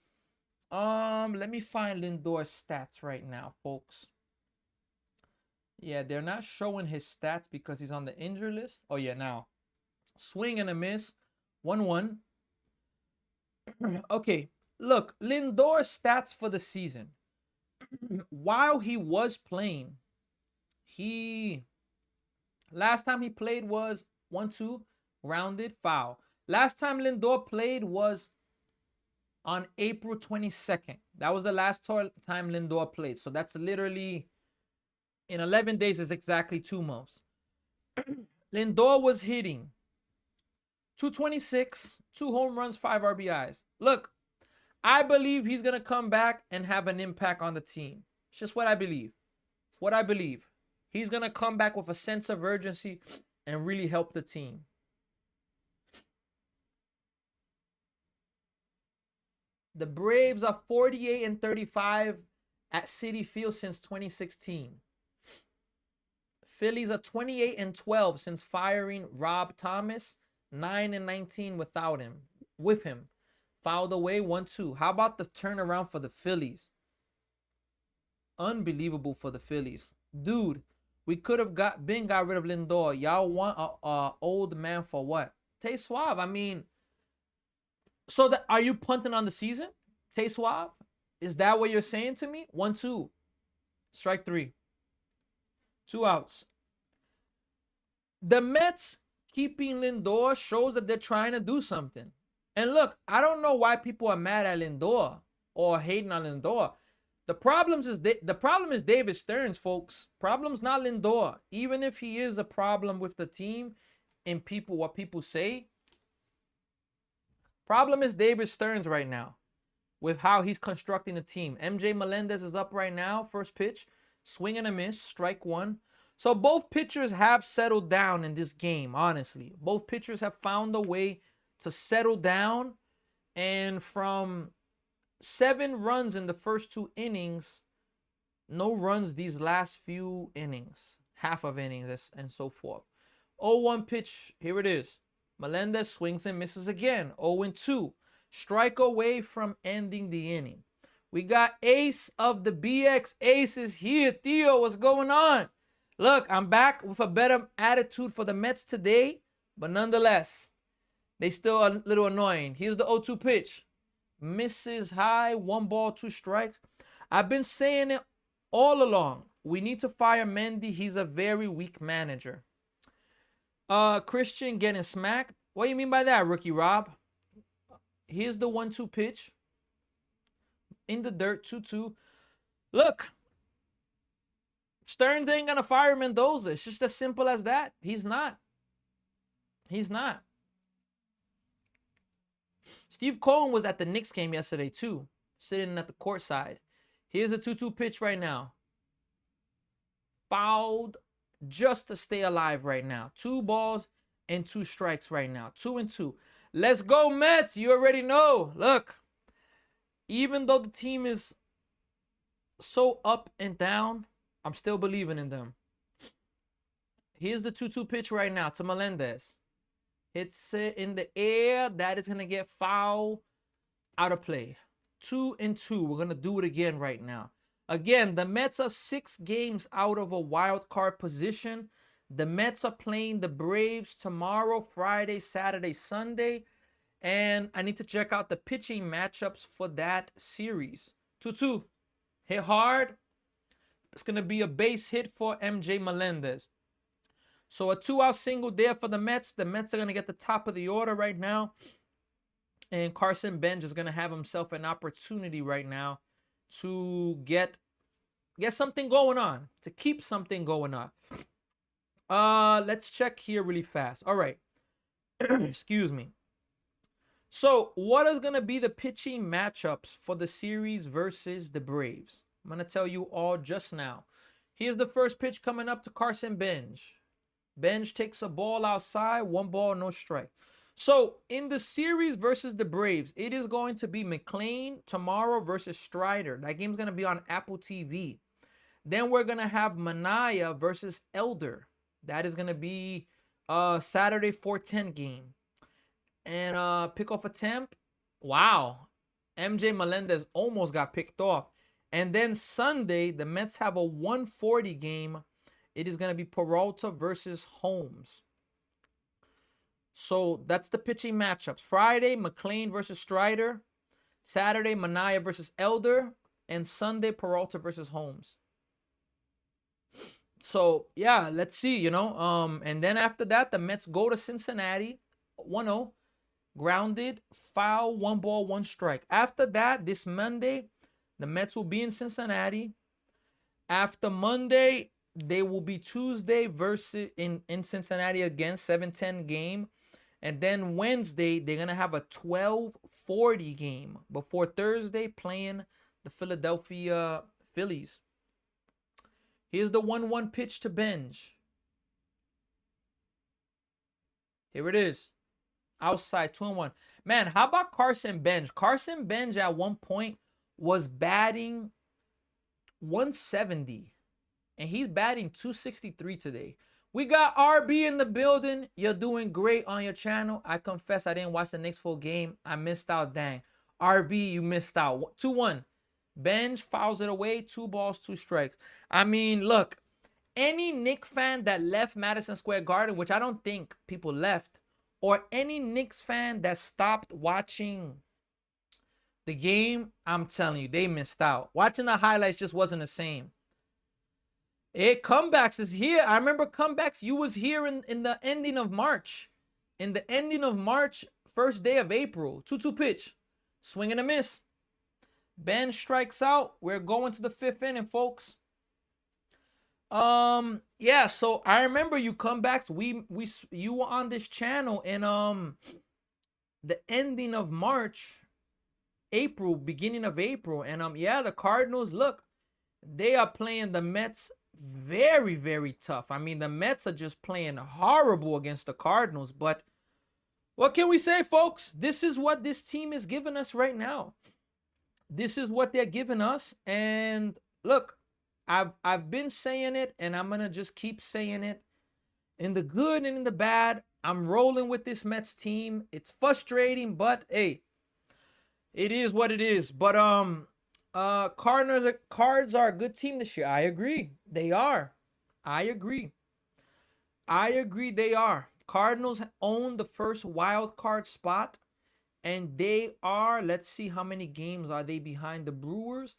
Let me find Lindor's stats right now, folks. Yeah, they're not showing his stats because he's on the injury list. Oh, yeah, now. Swing and a miss. 1-1. Okay, look, Lindor's stats for the season. While he was playing, last time he played was 1-2, rounded, foul. Last time Lindor played was on April 22nd. That was the last time Lindor played. So that's literally, in 11 days is exactly 2 months. Lindor was hitting 226, 2 home runs, 5 RBIs. Look, I believe he's going to come back and have an impact on the team. It's just what I believe. It's what I believe. He's going to come back with a sense of urgency and really help the team. The Braves are 48-35 at Citi Field since 2016. Phillies are 28-12 since firing Rob Thomas. 9-19 without him. With him. Fouled away 1-2. How about the turnaround for the Phillies? Unbelievable for the Phillies. Dude, we could have got rid of Lindor. Y'all want a old man for what? Tay Suave. I mean, So are you punting on the season? Tay Suave? Is that what you're saying to me? 1-2. Strike 3. 2 outs. The Mets keeping Lindor shows that they're trying to do something. And look, I don't know why people are mad at Lindor or hating on Lindor. The problem is David Stearns, folks. Problem's not Lindor. Even if he is a problem with the team and what people say, problem is David Stearns right now with how he's constructing the team. MJ Melendez is up right now, first pitch, swing and a miss, strike 1. So both pitchers have settled down in this game, honestly. Both pitchers have found a way to settle down. And from 7 runs in the first 2 innings, no runs these last few innings, half of innings, and so forth. 0-1 pitch, here it is. Melendez swings and misses again. 0-2. Strike away from ending the inning. We got Ace of the BX. Ace is here. Theo, what's going on? Look, I'm back with a better attitude for the Mets today, but nonetheless, they still a little annoying. Here's the 0-2 pitch. Misses high, 1 ball, 2 strikes. I've been saying it all along. We need to fire Mendy. He's a very weak manager. Christian getting smacked. What do you mean by that, Rookie Rob? Here's the 1-2 pitch. In the dirt, 2-2. Look, Stearns ain't going to fire Mendoza. It's just as simple as that. He's not. He's not. Steve Cohen was at the Knicks game yesterday, too, sitting at the court side. Here's a 2-2 pitch right now. Fouled just to stay alive right now. 2 balls and 2 strikes right now. 2-2. Let's go, Mets. You already know. Look, even though the team is so up and down, I'm still believing in them. Here's the 2-2 pitch right now to Melendez. Hits it in the air. That is going to get foul, out of play. 2-2. We're going to do it again right now. Again, the Mets are 6 games out of a wild card position. The Mets are playing the Braves tomorrow, Friday, Saturday, Sunday. And I need to check out the pitching matchups for that series. 2-2. Hit hard. It's going to be a base hit for MJ Melendez. So a 2-out single there for the Mets. The Mets are going to get the top of the order right now. And Carson Bench is going to have himself an opportunity right now to get something going on, to keep something going on. Let's check here really fast. All right. Excuse me. So what is going to be the pitching matchups for the series versus the Braves? I'm going to tell you all just now. Here's the first pitch coming up to Carson Bench. Bench takes a ball outside, 1 ball, no strike. So in the series versus the Braves, it is going to be McLean tomorrow versus Strider. That game's going to be on Apple TV. Then we're going to have Manaea versus Elder. That is going to be Saturday 4:10 game. And pickoff attempt. Wow. MJ Melendez almost got picked off. And then Sunday, the Mets have a 1:40 game. It is going to be Peralta versus Holmes. So that's the pitching matchups. Friday, McLean versus Strider. Saturday, Manaea versus Elder. And Sunday, Peralta versus Holmes. So, yeah, let's see, And then after that, the Mets go to Cincinnati. 1-0. Grounded. Foul. 1 ball, 1 strike. After that, this Monday, the Mets will be in Cincinnati. After Monday, they will be Tuesday versus in Cincinnati again, 7:10 game. And then Wednesday, they're going to have a 12:40 game before Thursday playing the Philadelphia Phillies. Here's the 1-1 pitch to Bench. Here it is. Outside, 2-1. Man, how about Carson Bench? Carson Bench at one point was batting 170. And he's batting 263 today. We got RB in the building. You're doing great on your channel. I confess I didn't watch the Knicks full game. I missed out, dang. RB, you missed out. 2-1. Bench fouls it away. 2 balls, 2 strikes. I mean, look. Any Knicks fan that left Madison Square Garden, which I don't think people left, or any Knicks fan that stopped watching the game, I'm telling you, they missed out. Watching the highlights just wasn't the same. Comebacks is here. I remember comebacks. You was here in the ending of March. In the ending of March, first day of April. 2-2 pitch. Swing and a miss. Ben strikes out. We're going to the 5th inning, folks. Yeah, so I remember you comebacks. You were on this channel in the ending of March, April, beginning of April. And yeah, the Cardinals, look, they are playing the Mets very, very tough. I mean, the Mets are just playing horrible against the Cardinals. But what can we say, folks? This is what this team is giving us right now. This is what they're giving us. And look, I've been saying it, and I'm gonna just keep saying it. In the good and in the bad, I'm rolling with this Mets team. It's frustrating, but hey, it is what it is. But Cards are a good team this year. I agree. They are. I agree they are. Cardinals own the first wild card spot, and they are, let's see, how many games are they behind the Brewers?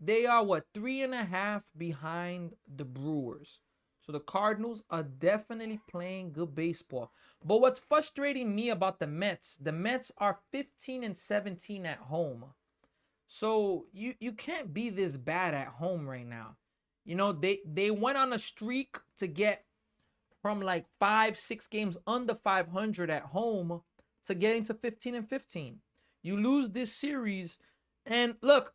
They are 3.5 behind the Brewers. So the Cardinals are definitely playing good baseball. But what's frustrating me about the Mets are 15-17 at home. So you can't be this bad at home right now. You know, they went on a streak to get from like 5-6 games under 500 at home to getting to 15-15. You lose this series, and look,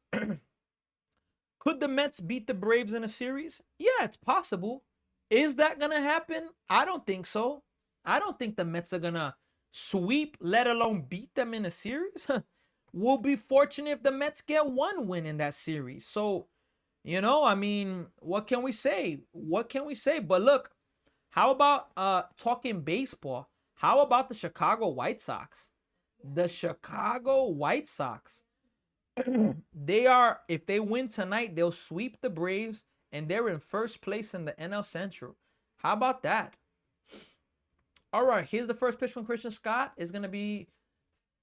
could the Mets beat the Braves in a series? Yeah, it's possible. Is that gonna happen? I don't think so. I don't think the Mets are gonna sweep, let alone beat them in a series. We'll be fortunate if the Mets get one win in that series. So, you know, I mean, what can we say? What can we say? But look, how about talking baseball? How about the Chicago White Sox? The Chicago White Sox. They are, if they win tonight, they'll sweep the Braves, and they're in first place in the NL Central. How about that? All right, here's the first pitch from Christian Scott. It's going to be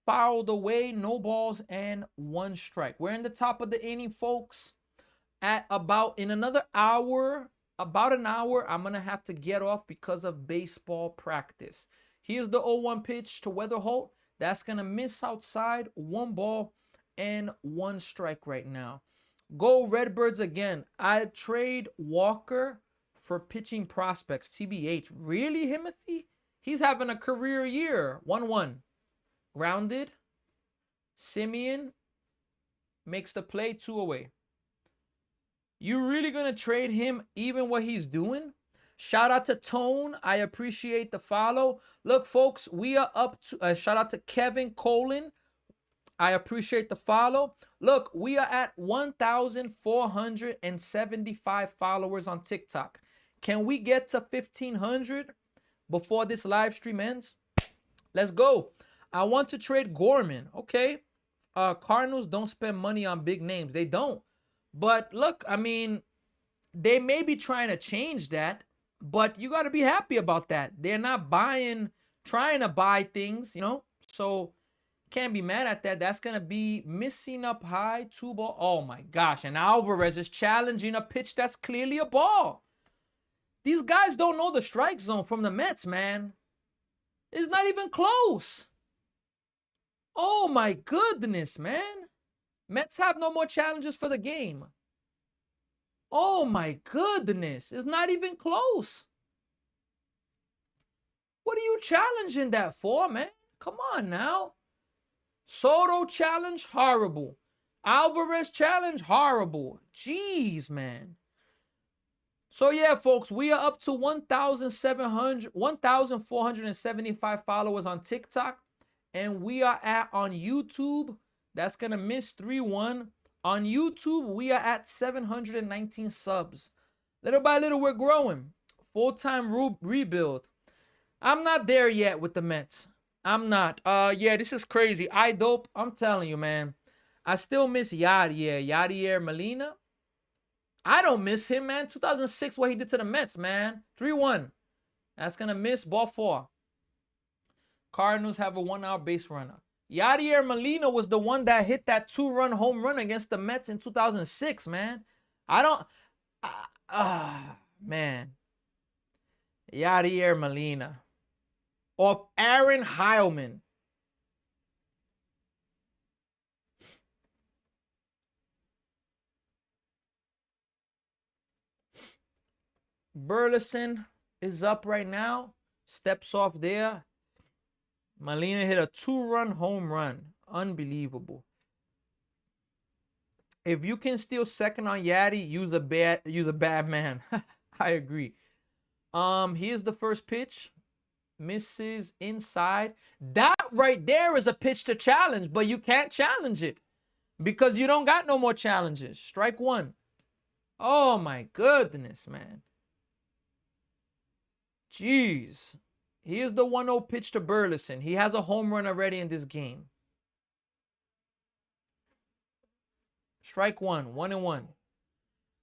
fouled away, no balls, and 1 strike. We're in the top of the inning, folks. At about, in another hour, about an hour, I'm going to have to get off because of baseball practice. Here's the 0-1 pitch to Weatherholt. That's going to miss outside, 1 ball and 1 strike right now. Go Redbirds again. I trade Walker for pitching prospects. TBH. Really, Himothy? He's having a career year. 1-1. Grounded. Simeon makes the play, 2 away. You really going to trade him even what he's doing? Shout out to Tone. I appreciate the follow. Look, folks, we are up to... shout out to Kevin Colin. I appreciate the follow. Look, we are at 1,475 followers on TikTok. Can we get to 1,500 before this live stream ends? Let's go. I want to trade Gorman. Okay. Cardinals don't spend money on big names. They don't. But look, I mean, they may be trying to change that, but you got to be happy about that. They're not trying to buy things, you know? So can't be mad at that. That's going to be missing up high, 2 ball. Oh my gosh. And Alvarez is challenging a pitch that's clearly a ball. These guys don't know the strike zone from the Mets, man. It's not even close. Oh my goodness, man. Mets have no more challenges for the game. Oh my goodness. It's not even close. What are you challenging that for, man? Come on now. Soto challenge, horrible. Alvarez challenge, horrible. Jeez, man. So yeah, folks, we are up to 1,475 followers on TikTok. And we are at, on YouTube, that's going to miss 3-1. On YouTube, we are at 719 subs. Little by little, we're growing. Full-time rebuild. I'm not there yet with the Mets. I'm not. Yeah, this is crazy. Dope. I'm telling you, man. I still miss Yadier Molina. I don't miss him, man. 2006, what he did to the Mets, man. 3-1. That's going to miss ball 4. Cardinals have a 1-out base runner. Yadier Molina was the one that hit that 2-run home run against the Mets in 2006, man. Man. Yadier Molina. Off Aaron Heilman. Burleson is up right now. Steps off there. Molina hit a 2-run home run. Unbelievable. If you can steal second on Yadi, use a bad man. I agree. Here's the first pitch. Misses inside. That right there is a pitch to challenge, but you can't challenge it because you don't got no more challenges. Strike one. Oh my goodness, man. Jeez. Here's the 1-0 pitch to Burleson. He has a home run already in this game. Strike one. 1-1.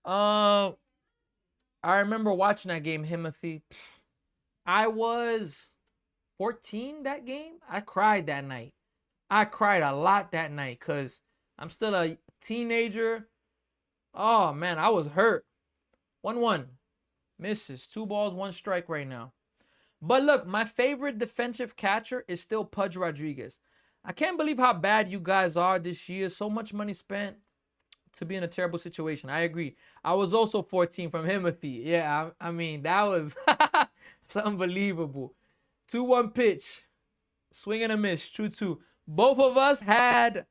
I remember watching that game, Himothy. I was 14 that game. I cried that night. I cried a lot that night because I'm still a teenager. Oh, man, I was hurt. 1-1. Misses. 2 balls, 1 strike right now. But look, my favorite defensive catcher is still Pudge Rodriguez. I can't believe how bad you guys are this year. So much money spent to be in a terrible situation. I agree. I was also 14 from Himothy. Yeah, I mean, that was it's unbelievable. 2-1 pitch. Swing and a miss. 2-2. Both of us had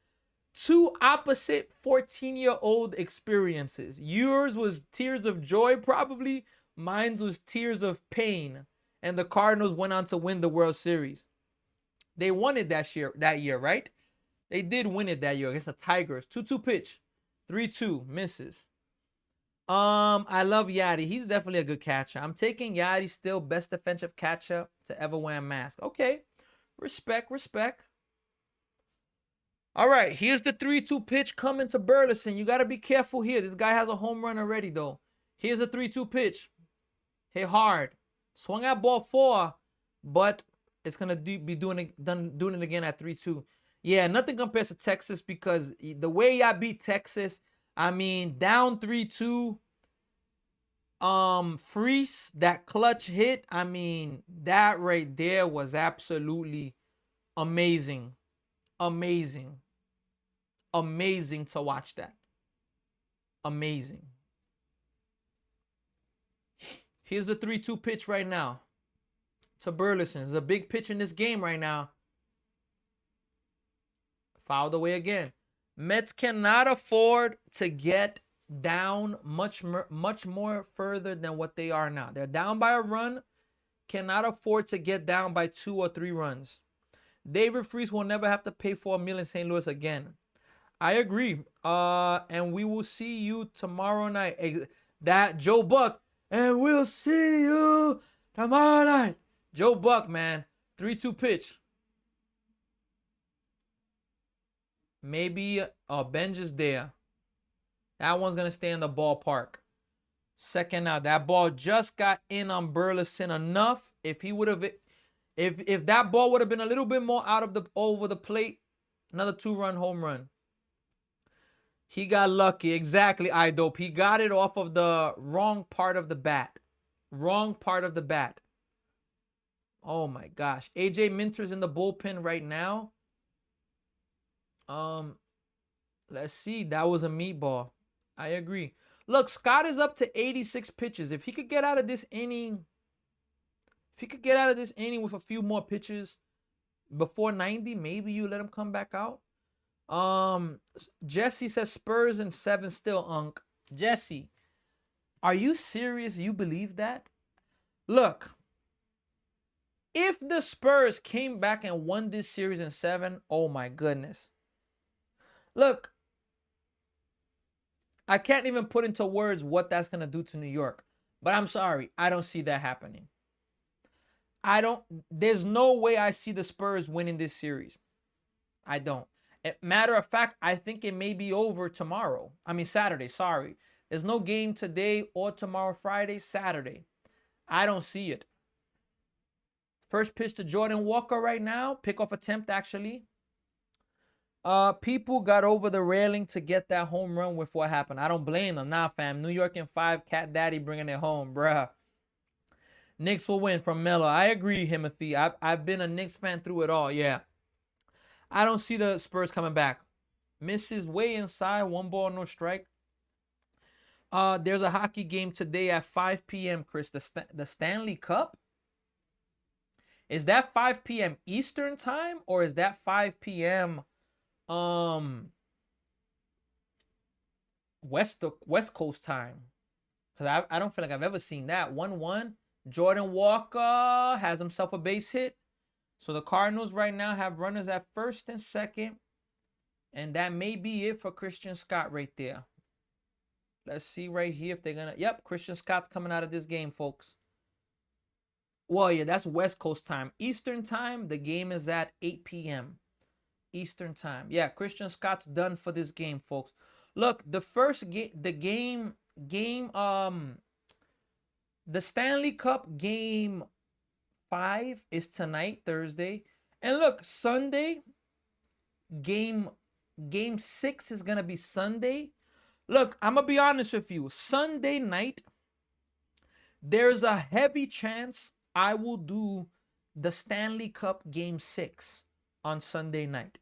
2 opposite 14-year-old experiences. Yours was tears of joy, probably. Mine was tears of pain. And the Cardinals went on to win the World Series. They won it that year, right? They did win it that year against the Tigers. 2-2 pitch. 3-2. Misses. I love Yadi. He's definitely a good catcher. I'm taking Yadi still best defensive catcher to ever wear a mask. Okay. Respect. All right. Here's the 3-2 pitch coming to Burleson. You got to be careful here. This guy has a home run already, though. Here's a 3-2 pitch. Hit hard. Swung at ball 4, but it's going to be doing it again at 3-2. Yeah, nothing compares to Texas because the way y'all beat Texas, I mean, down 3-2, Freese, that clutch hit, I mean, that right there was absolutely amazing. Amazing to watch that. Amazing. Here's the 3-2 pitch right now to Burleson. It's a big pitch in this game right now. Fouled away again. Mets cannot afford to get down much more further than what they are now. They're down by a run. Cannot afford to get down by 2 or 3 runs. David Freese will never have to pay for a meal in St. Louis again. I agree. And we will see you tomorrow night. That Joe Buck. And we'll see you tomorrow night. Joe Buck, man. 3-2 pitch. Maybe Benj is there. That one's going to stay in the ballpark. Second out. That ball just got in on Burleson enough. If he would have, if that ball would have been a little bit more over the plate, another 2-run home run. He got lucky. Exactly, iDope. He got it off of the wrong part of the bat. Wrong part of the bat. Oh, my gosh. AJ Minter's in the bullpen right now. Let's see. That was a meatball. I agree. Look, Scott is up to 86 pitches. If he could get out of this inning, with a few more pitches before 90, maybe you let him come back out. Jesse says Spurs in 7 still, Unc. Jesse, are you serious? You believe that? Look, if the Spurs came back and won this series in 7, oh my goodness. Look, I can't even put into words what that's going to do to New York. But I'm sorry, I don't see that happening. There's no way I see the Spurs winning this series. I don't. Matter of fact, I think it may be over tomorrow. Saturday, sorry. There's no game today or tomorrow, Friday, Saturday. I don't see it. First pitch to Jordan Walker right now. Pickoff attempt, actually. People got over the railing to get that home run with what happened. I don't blame them. Nah, fam. New York in 5, Cat Daddy bringing it home, bruh. Knicks will win from Melo. I agree, Timothy. I've been a Knicks fan through it all. Yeah. I don't see the Spurs coming back. Misses way inside. 1 ball, no strike. There's a hockey game today at 5 p.m., Chris. The Stanley Cup? Is that 5 p.m. Eastern time or is that 5 p.m. West Coast time? Because I don't feel like I've ever seen that. 1-1. Jordan Walker has himself a base hit. So the Cardinals right now have runners at first and second. And that may be it for Christian Scott right there. Let's see right here if they're going to... Yep, Christian Scott's coming out of this game, folks. Well, yeah, that's West Coast time. Eastern time, the game is at 8 p.m. Eastern time. Yeah, Christian Scott's done for this game, folks. Look, the first game, the Stanley Cup game 5 is tonight, Thursday. And look, Sunday, game 6 is going to be Sunday. Look, I'm going to be honest with you. Sunday night, there's a heavy chance I will do the Stanley Cup game 6 on Sunday night.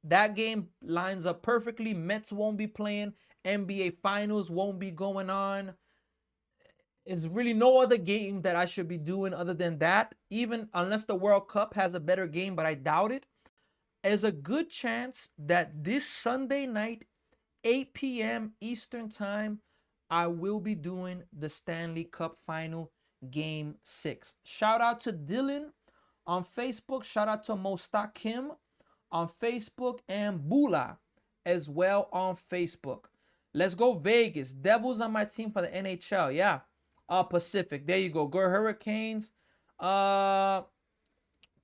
That game lines up perfectly. Mets won't be playing. NBA Finals won't be going on. There's really no other game that I should be doing other than that, even unless the World Cup has a better game, but I doubt it. There's a good chance that this Sunday night, 8 p.m. Eastern time, I will be doing the Stanley Cup final game 6. Shout out to Dylan on Facebook. Shout out to Mostak Kim on Facebook and Bula as well on Facebook. Let's go Vegas. Devils on my team for the NHL. Yeah. Pacific. There you go. Go Hurricanes.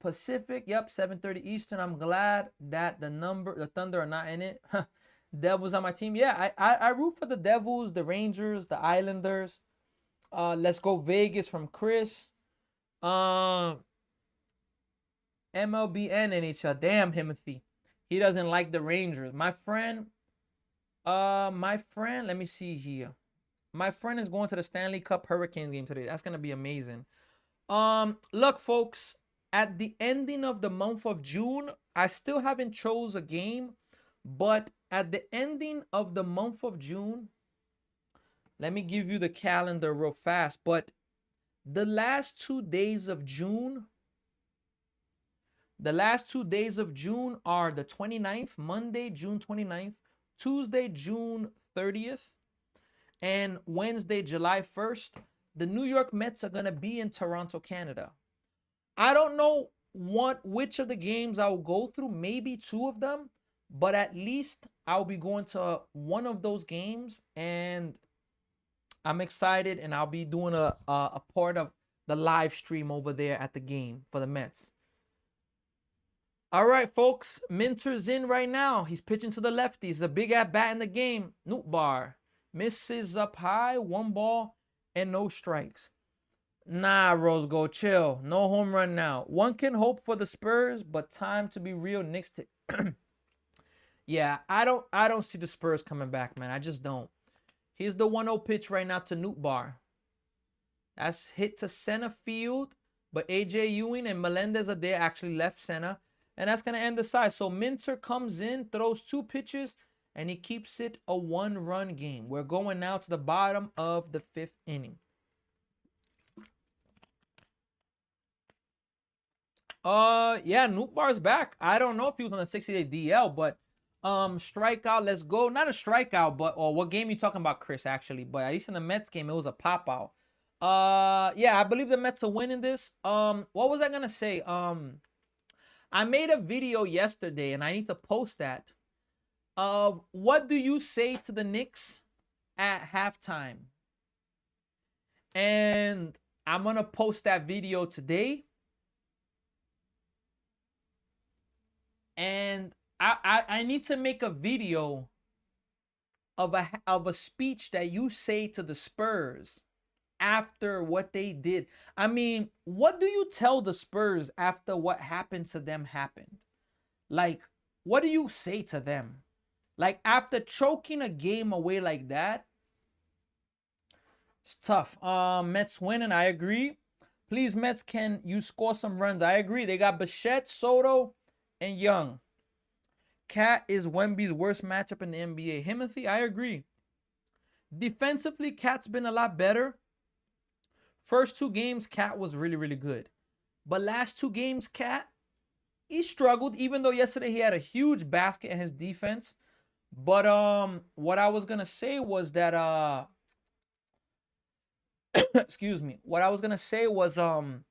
Pacific. Yep. 7:30 Eastern. I'm glad that the Thunder are not in it. Devils on my team. Yeah. I root for the Devils, the Rangers, the Islanders. Let's go Vegas from Chris. MLB and NHL. Damn, Timothy. He doesn't like the Rangers. My friend, let me see here. My friend is going to the Stanley Cup Hurricanes game today. That's going to be amazing. Look, folks, at the ending of the month of June, I still haven't chose a game, but at the ending of the month of June, let me give you the calendar real fast, but the last 2 days of June, are the 29th, Monday, June 29th, Tuesday, June 30th, and Wednesday, July 1st. The New York Mets are going to be in Toronto, Canada. I don't know which of the games I will go through, maybe 2 of them, but at least I'll be going to one of those games, and I'm excited, and I'll be doing a part of the live stream over there at the game for the Mets. All right, folks. Minter's in right now. He's pitching to the lefty. He's a big at bat in the game. Nootbaar misses up high, 1 ball, and no strikes. Nah, Rose Gold, chill. No home run now. One can hope for the Spurs, but time to be real. Knicks to yeah, I don't see the Spurs coming back, man. I just don't. Here's the 1-0 pitch right now to Nootbaar. That's hit to center field, but AJ Ewing and Melendez are there, actually left center. And that's going to end the side. So Minter comes in, throws 2 pitches, and he keeps it a 1-run game. We're going now to the bottom of the 5th inning. Yeah, Nootbaar's back. I don't know if he was on a 60-day DL, but strikeout, let's go. Not a strikeout, but what game you talking about, Chris, actually? But at least in the Mets game, it was a pop-out. Yeah, I believe the Mets are winning this. What was I gonna say? I made a video yesterday, and I need to post that. What do you say to the Knicks at halftime? And I'm going to post that video today. And I need to make a video of a speech that you say to the Spurs after what they did. I mean, what do you tell the Spurs after what happened to them happened? Like, what do you say to them? Like, after choking a game away like that, it's tough. Mets winning, I agree. Please, Mets, can you score some runs? I agree. They got Bichette, Soto, and Young. Cat is Wemby's worst matchup in the NBA. Himothy, I agree. Defensively, Cat's been a lot better. First 2 games, Cat was really, really good. But last 2 games, Cat, he struggled, even though yesterday he had a huge basket in his defense. But what I was gonna say was that excuse me. What I was gonna say was I'm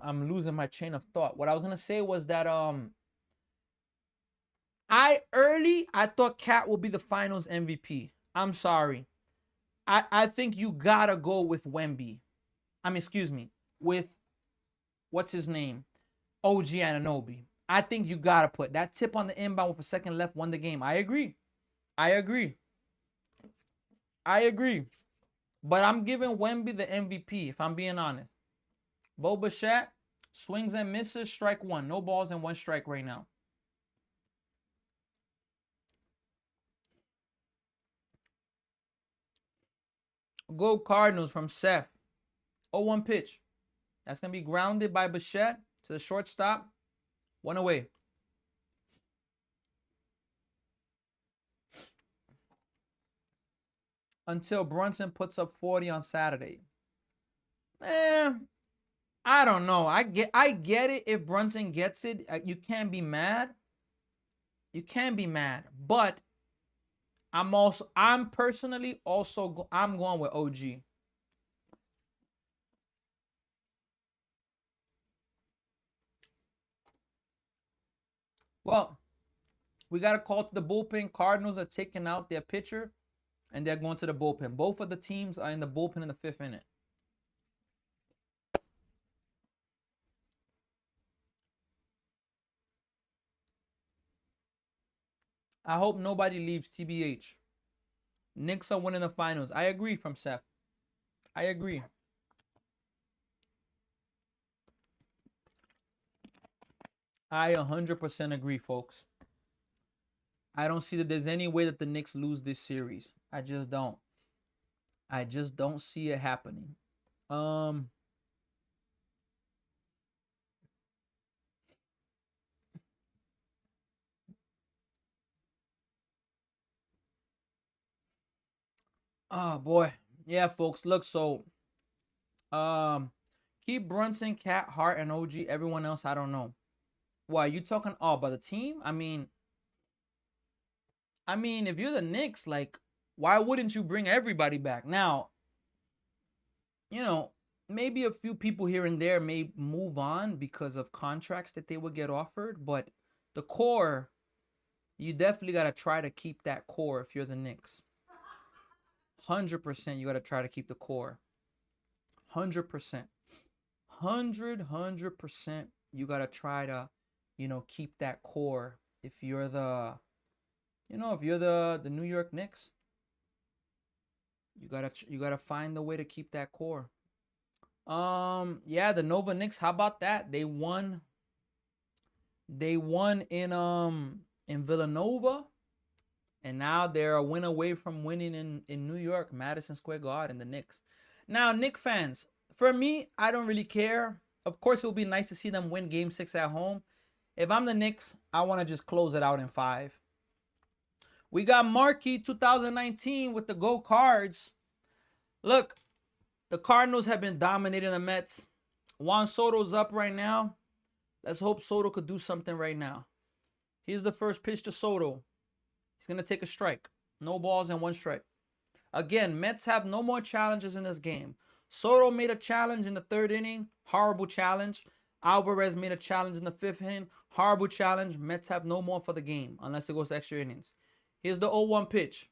losing my chain of thought. What I was gonna say was that I thought Cat will be the finals MVP. I'm sorry. I think you gotta go with Wemby. I mean, excuse me, with what's his name? OG Anunoby. I think you gotta put that tip on the inbound with a second left, won the game. I agree. I agree. I agree. But I'm giving Wemby the MVP, if I'm being honest. Bo Bichette, swings and misses, strike one. No balls and 1 strike right now. Go Cardinals from Seth. 0-1 pitch. That's going to be grounded by Bichette to the shortstop. 1 away. Until Brunson puts up 40 on Saturday. I don't know. I get it if Brunson gets it. You can't be mad. You can't be mad. But I'm personally also I'm going with OG. Well, we got a call to the bullpen. Cardinals are taking out their pitcher, and they're going to the bullpen. Both of the teams are in the bullpen in the 5th inning. I hope nobody leaves, TBH. Knicks are winning the finals. I agree from Seth. I agree. I 100% agree, folks. I don't see that there's any way that the Knicks lose this series. I just don't. I just don't see it happening. Oh boy. Yeah, folks. Look, so keep Brunson, Cat, Hart, and OG. Everyone else, I don't know. Why you talking about the team? I mean, if you're the Knicks, like, why wouldn't you bring everybody back? Now, maybe a few people here and there may move on because of contracts that they would get offered, but the core, you definitely got to try to keep that core if you're the Knicks. 100% you got to try to keep the core. 100%. 100% you got to try to, keep that core if you're the New York Knicks. You gotta find the way to keep that core. Yeah, the Nova Knicks, how about that? They won in Villanova, and now they're a win away from winning in New York, Madison Square Garden, the Knicks. Now, Knicks fans, for me, I don't really care. Of course, it would be nice to see them win Game 6 at home. If I'm the Knicks, I want to just close it out in 5. We got Marquee 2019 with the Go Cards. Look, the Cardinals have been dominating the Mets. Juan Soto's up right now. Let's hope Soto could do something right now. Here's the first pitch to Soto. He's going to take a strike. No balls and 1 strike. Again, Mets have no more challenges in this game. Soto made a challenge in the 3rd inning. Horrible challenge. Alvarez made a challenge in the 5th inning. Horrible challenge. Mets have no more for the game unless it goes to extra innings. Here's the 0-1 pitch.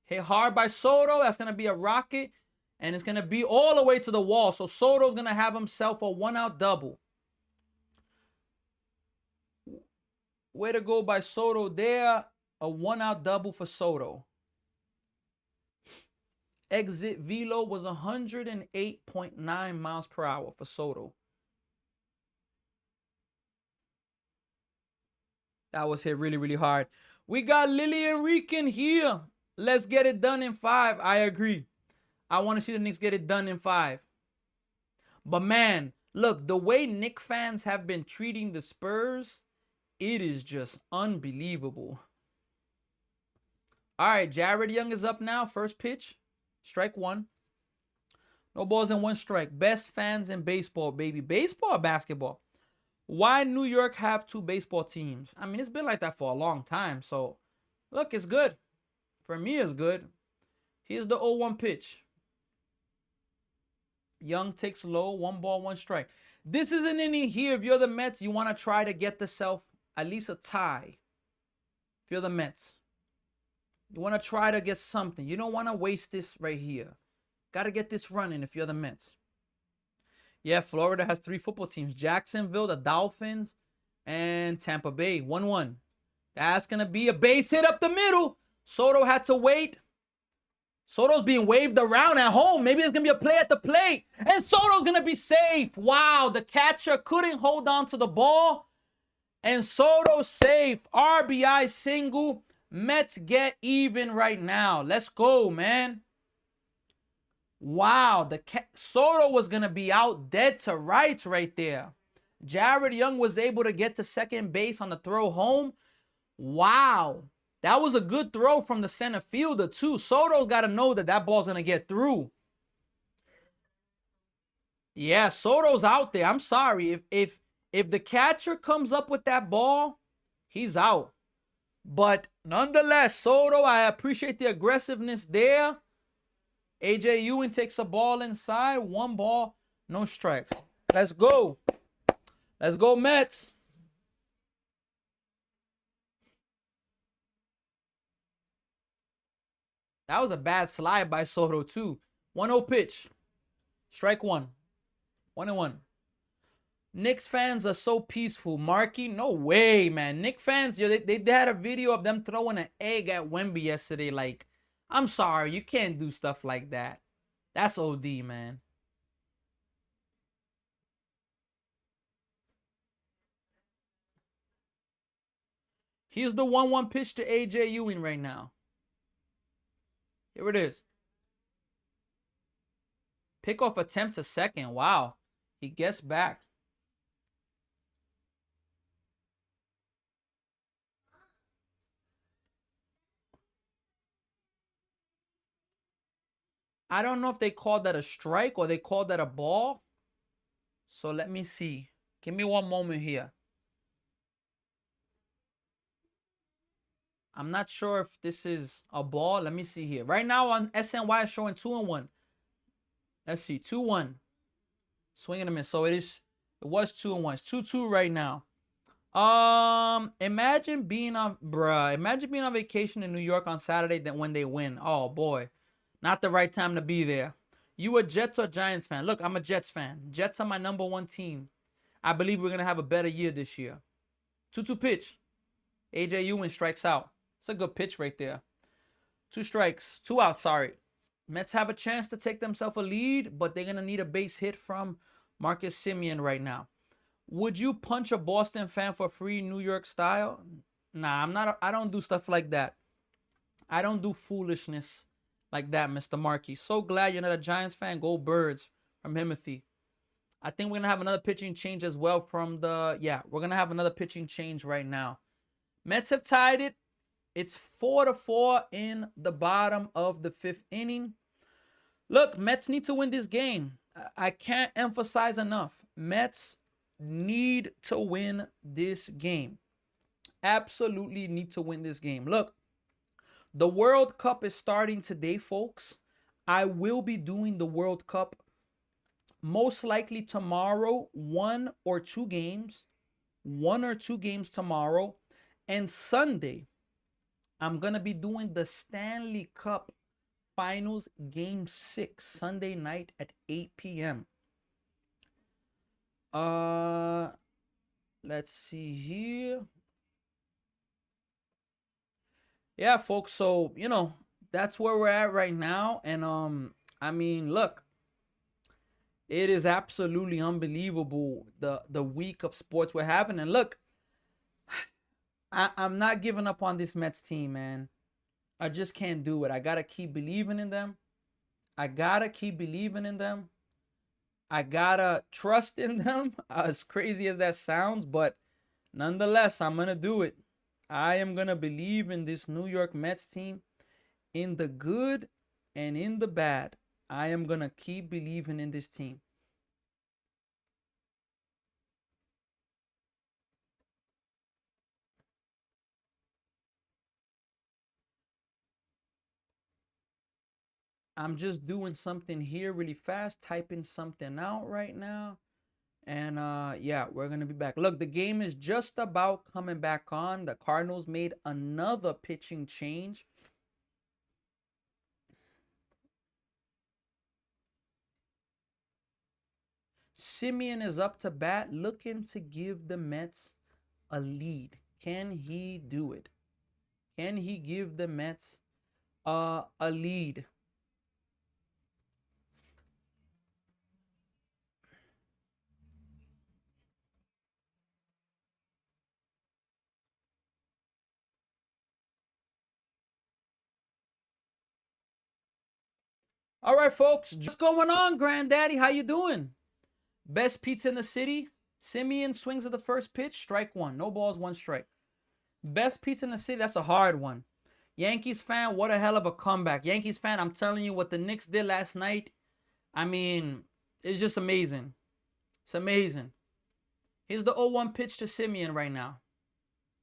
Hit hard by Soto. That's going to be a rocket. And it's going to be all the way to the wall. So Soto's going to have himself a 1-out double. Way to go by Soto there. A 1-out double for Soto. Exit velo was 108.9 miles per hour for Soto. That was hit really, really hard. We got Lillian Rican here. Let's get it done in 5. I agree. I want to see the Knicks get it done in 5. But man, look, the way Knicks fans have been treating the Spurs, it is just unbelievable. All right, Jared Young is up now. First pitch. Strike 1. No balls and 1 strike. Best fans in baseball, baby. Baseball or basketball? Why New York have 2 baseball teams? I mean, it's been like that for a long time. So, look, it's good. For me, it's good. Here's the 0-1 pitch. Young takes low. 1 ball, 1 strike. This is an inning here. If you're the Mets, you want to try to get yourself at least a tie. If you're the Mets. You want to try to get something. You don't want to waste this right here. Got to get this running if you're the Mets. Yeah, Florida has 3 football teams. Jacksonville, the Dolphins, and Tampa Bay. 1-1. That's going to be a base hit up the middle. Soto had to wait. Soto's being waved around at home. Maybe there's going to be a play at the plate. And Soto's going to be safe. Wow, the catcher couldn't hold on to the ball. And Soto's safe. RBI single. Mets get even right now. Let's go, man. Wow, Soto was going to be out dead to rights right there. Jared Young was able to get to second base on the throw home. Wow. That was a good throw from the center fielder, too. Soto's got to know that that ball's going to get through. Yeah, Soto's out there. I'm sorry. If the catcher comes up with that ball, he's out. But nonetheless, Soto, I appreciate the aggressiveness there. AJ Ewing takes a ball inside. 1 ball, no strikes. Let's go. Let's go, Mets. That was a bad slide by Soto, too. 1-0 pitch. Strike 1. 1-1. Knicks fans are so peaceful. Marky, no way, man. Knicks fans, they had a video of them throwing an egg at Wemby yesterday. Like, I'm sorry, you can't do stuff like that. That's OD, man. Here's the 1-1 pitch to AJ Ewing right now. Here it is. Pickoff attempt to second. Wow. He gets back. I don't know if they called that a strike or they called that a ball. So let me see. Give me one moment here. I'm not sure if this is a ball. Let me see here. Right now on SNY it's showing 2-1. Let's see. 2-1. Swing and a miss. So it was 2-1. It's 2-2 right now. Imagine being on vacation in New York on Saturday when they win. Oh boy. Not the right time to be there. You a Jets or Giants fan? Look, I'm a Jets fan. Jets are my #1 team. I believe we're going to have a better year this year. 2-2 pitch. AJ Ewing strikes out. It's a good pitch right there. 2 strikes. 2 outs, sorry. Mets have a chance to take themselves a lead, but they're going to need a base hit from Marcus Semien right now. Would you punch a Boston fan for free New York style? Nah, I don't do stuff like that. I don't do foolishness like that, Mr. Markey. So glad you're not a Giants fan. Go Birds from Himothy. I think we're going to have another pitching change as well from we're going to have another pitching change right now. Mets have tied it. It's 4-4 in the bottom of the 5th inning. Look, Mets need to win this game. I can't emphasize enough. Mets need to win this game. Absolutely need to win this game. Look, the World Cup is starting today, folks. I will be doing the World Cup most likely tomorrow, 1 or 2 games. 1 or 2 games tomorrow. And Sunday, I'm going to be doing the Stanley Cup Finals Game 6, Sunday night at 8 p.m. Let's see here. Yeah, folks, so, that's where we're at right now. And I mean, look, it is absolutely unbelievable the week of sports we're having. And look, I'm not giving up on this Mets team, man. I just can't do it. I gotta keep believing in them. I gotta keep believing in them. I gotta trust in them. As crazy as that sounds, but nonetheless, I'm gonna do it. I am gonna believe in this New York Mets team, in the good and in the bad. I am gonna keep believing in this team. I'm just doing something here really fast, typing something out right now. And yeah, we're gonna be back. Look, the game is just about coming back on. The Cardinals made another pitching change. Simeon is up to bat, looking to give the Mets a lead. Can he do it? Can he give the Mets a lead? All right, folks, just going on, Granddaddy. How you doing? Best pizza in the city. Simeon swings at the first pitch, strike one. No balls, one strike. Best pizza in the city. That's a hard one. Yankees fan, what a hell of a comeback. Yankees fan, I'm telling you what the Knicks did last night. I mean, it's just amazing. It's amazing. Here's the 0-1 pitch to Simeon right now.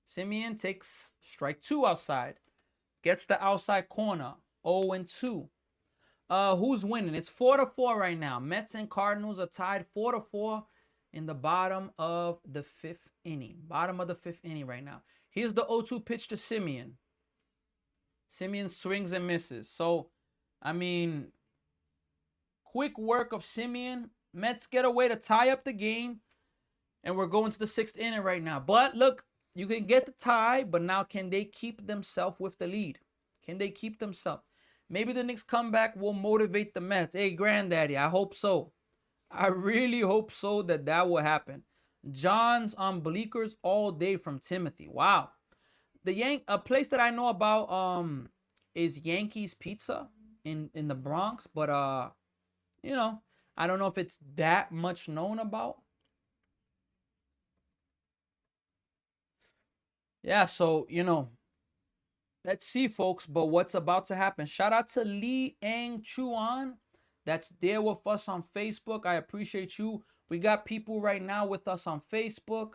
Simeon takes strike two outside. Gets the outside corner. 0-2. Who's winning? It's 4-4 right now. Mets and Cardinals are tied 4-4 in the bottom of the fifth inning. Bottom of the fifth inning right now. Here's the 0-2 pitch to Simeon. Simeon swings and misses. So, I mean, quick work of Simeon. Mets get a way to tie up the game. And we're going to the sixth inning right now. But look, you can get the tie, but now can they keep themselves with the lead? Can they keep themselves? Maybe the next comeback will motivate the Mets. Hey, Granddaddy, I hope so. I really hope so that will happen. John's on Bleakers all day from Timothy. Wow. A place that I know about is Yankees Pizza in the Bronx, but you know, I don't know if it's that much known about. Yeah, so let's see, folks. But what's about to happen? Shout out to Lee Ang Chuan. That's there with us on Facebook. I appreciate you. We got people right now with us on Facebook,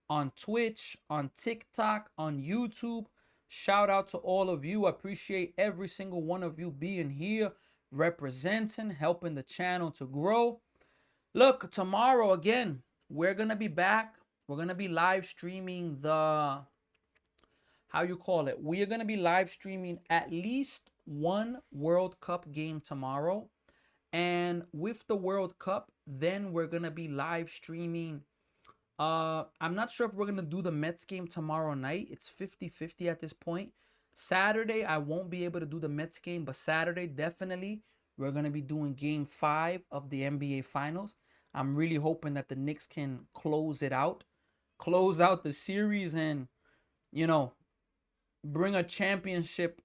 on Twitch, on TikTok, on YouTube. Shout out to all of you. I appreciate every single one of you being here, representing, helping the channel to grow. Look, tomorrow again, we're going to be back. We're going to be live streaming we are going to be live streaming at least one World Cup game tomorrow. And with the World Cup, then we're going to be live streaming. I'm not sure if we're going to do the Mets game tomorrow night. It's 50-50 at this point. Saturday, I won't be able to do the Mets game, but Saturday, definitely, we're going to be doing game 5 of the NBA Finals. I'm really hoping that the Knicks can close out the series and, bring a championship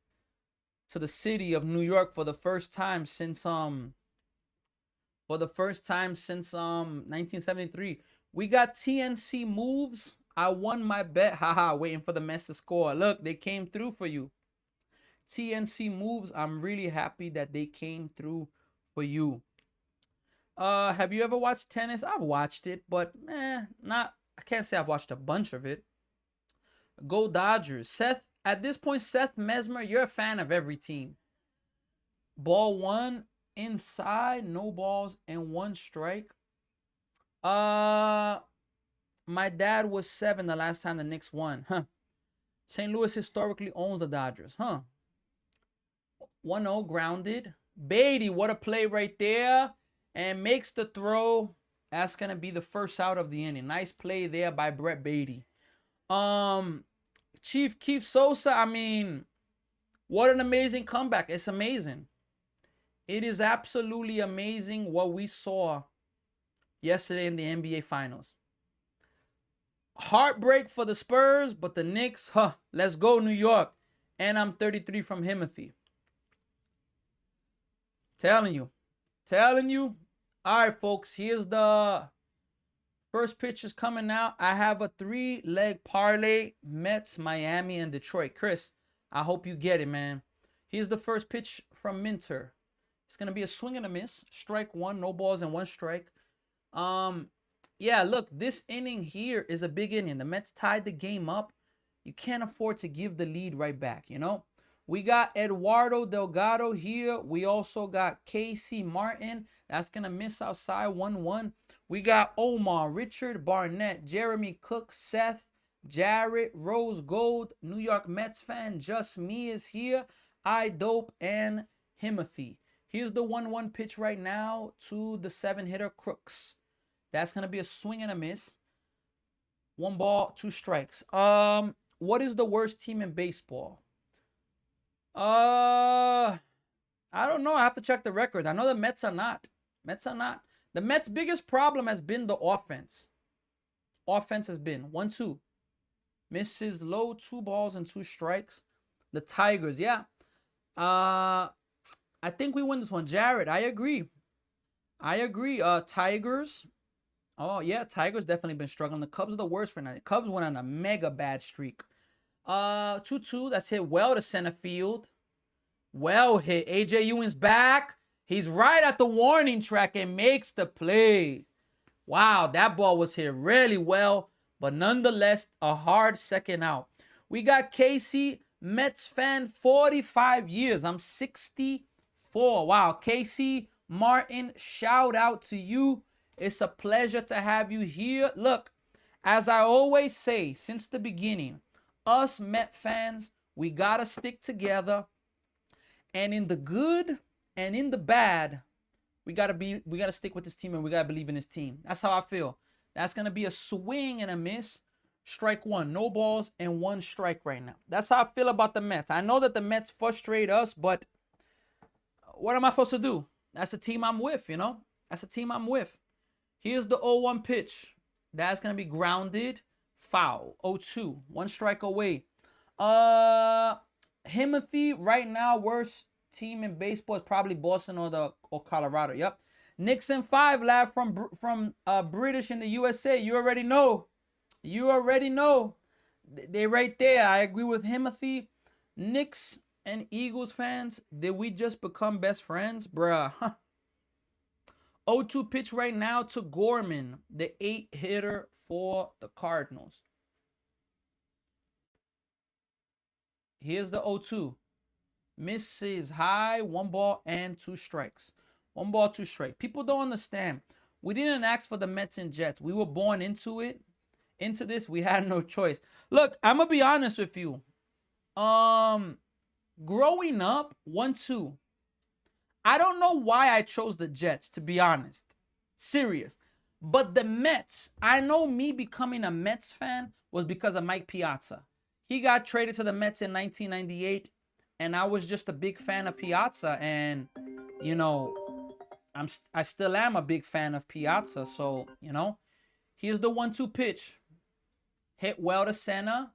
to the city of New York for the first time since 1973. We got TNC moves. I won my bet. Haha, waiting for the Mets to score. Look, they came through for you. TNC moves. I'm really happy that they came through for you. Have you ever watched tennis? I've watched it, but I can't say I've watched a bunch of it. Go Dodgers. At this point, Seth Mesmer, you're a fan of every team. Ball one, inside, no balls, and one strike. My dad was 7 the last time the Knicks won. Huh. St. Louis historically owns the Dodgers. Huh. 1-0 grounded. Beatty, what a play right there. And makes the throw. That's going to be the first out of the inning. Nice play there by Brett Beatty. Chief Keith Sosa, I mean, What an amazing comeback. It's amazing. It is absolutely amazing what we saw yesterday in the NBA Finals. Heartbreak for the Spurs, but the Knicks, let's go New York. And I'm 33 from Himothy. Telling you. All right, folks, here's the first pitch is coming out. I have a 3-leg parlay, Mets, Miami, and Detroit. Chris, I hope you get it, man. Here's the first pitch from Minter. It's going to be a swing and a miss. Strike one, no balls and 1 strike. Yeah, look, this inning here is a big inning. The Mets tied the game up. You can't afford to give the lead right back, you know? We got Eduardo Delgado here. We also got Casey Martin. That's going to miss outside 1-1. We got Omar, Richard Barnett, Jeremy Cook, Seth, Jarrett, Rose Gold, New York Mets fan, Just Me is here, I Dope, and Himothy. Here's the 1-1 pitch right now to the 7-hitter Crooks. That's going to be a swing and a miss. 1 ball, 2 strikes. What is the worst team in baseball? I don't know. I have to check the record. I know the Mets are not. The Mets' biggest problem has been the offense. Offense has been 1-2. Misses low, 2 balls and 2 strikes. The Tigers, yeah. I think we win this one. Jared, I agree. Tigers. Oh, yeah, Tigers definitely been struggling. The Cubs are the worst for now. The Cubs went on a mega bad streak. 2-2. That's hit well to center field. Well hit. AJ Ewing's back. He's right at the warning track and makes the play. Wow, that ball was hit really well, but nonetheless, a hard second out. We got Casey, Mets fan, 45 years. I'm 64. Wow, Casey Martin, shout out to you. It's a pleasure to have you here. Look, as I always say since the beginning, us Met fans, we got to stick together. And in the good and in the bad, we got to stick with this team and we got to believe in this team. That's how I feel. That's going to be a swing and a miss. Strike 1. No balls and 1 strike right now. That's how I feel about the Mets. I know that the Mets frustrate us, but what am I supposed to do? That's the team I'm with, you know? That's the team I'm with. Here's the 0-1 pitch. That's going to be grounded. Foul. 0-2. 1 strike away. Himothy, right now, worst team in baseball is probably Boston or Colorado. Yep. Nixon 5, lad from British in the USA. You already know. They right there. I agree with Himothy. Knicks and Eagles fans, did we just become best friends? Bruh. 0-2 pitch right now to Gorman, the 8-hitter for the Cardinals. Here's the 0-2. Misses high, 1 ball and 2 strikes. 1 ball, 2 strikes. People don't understand. We didn't ask for the Mets and Jets. We were born into it. Into this, we had no choice. Look, I'm going to be honest with you. Growing up, 1-2. I don't know why I chose the Jets, to be honest. Serious. But the Mets, I know me becoming a Mets fan was because of Mike Piazza. He got traded to the Mets in 1998, and I was just a big fan of Piazza. And, you know, I still am a big fan of Piazza. So, you know, here's the 1-2 pitch. Hit well to center.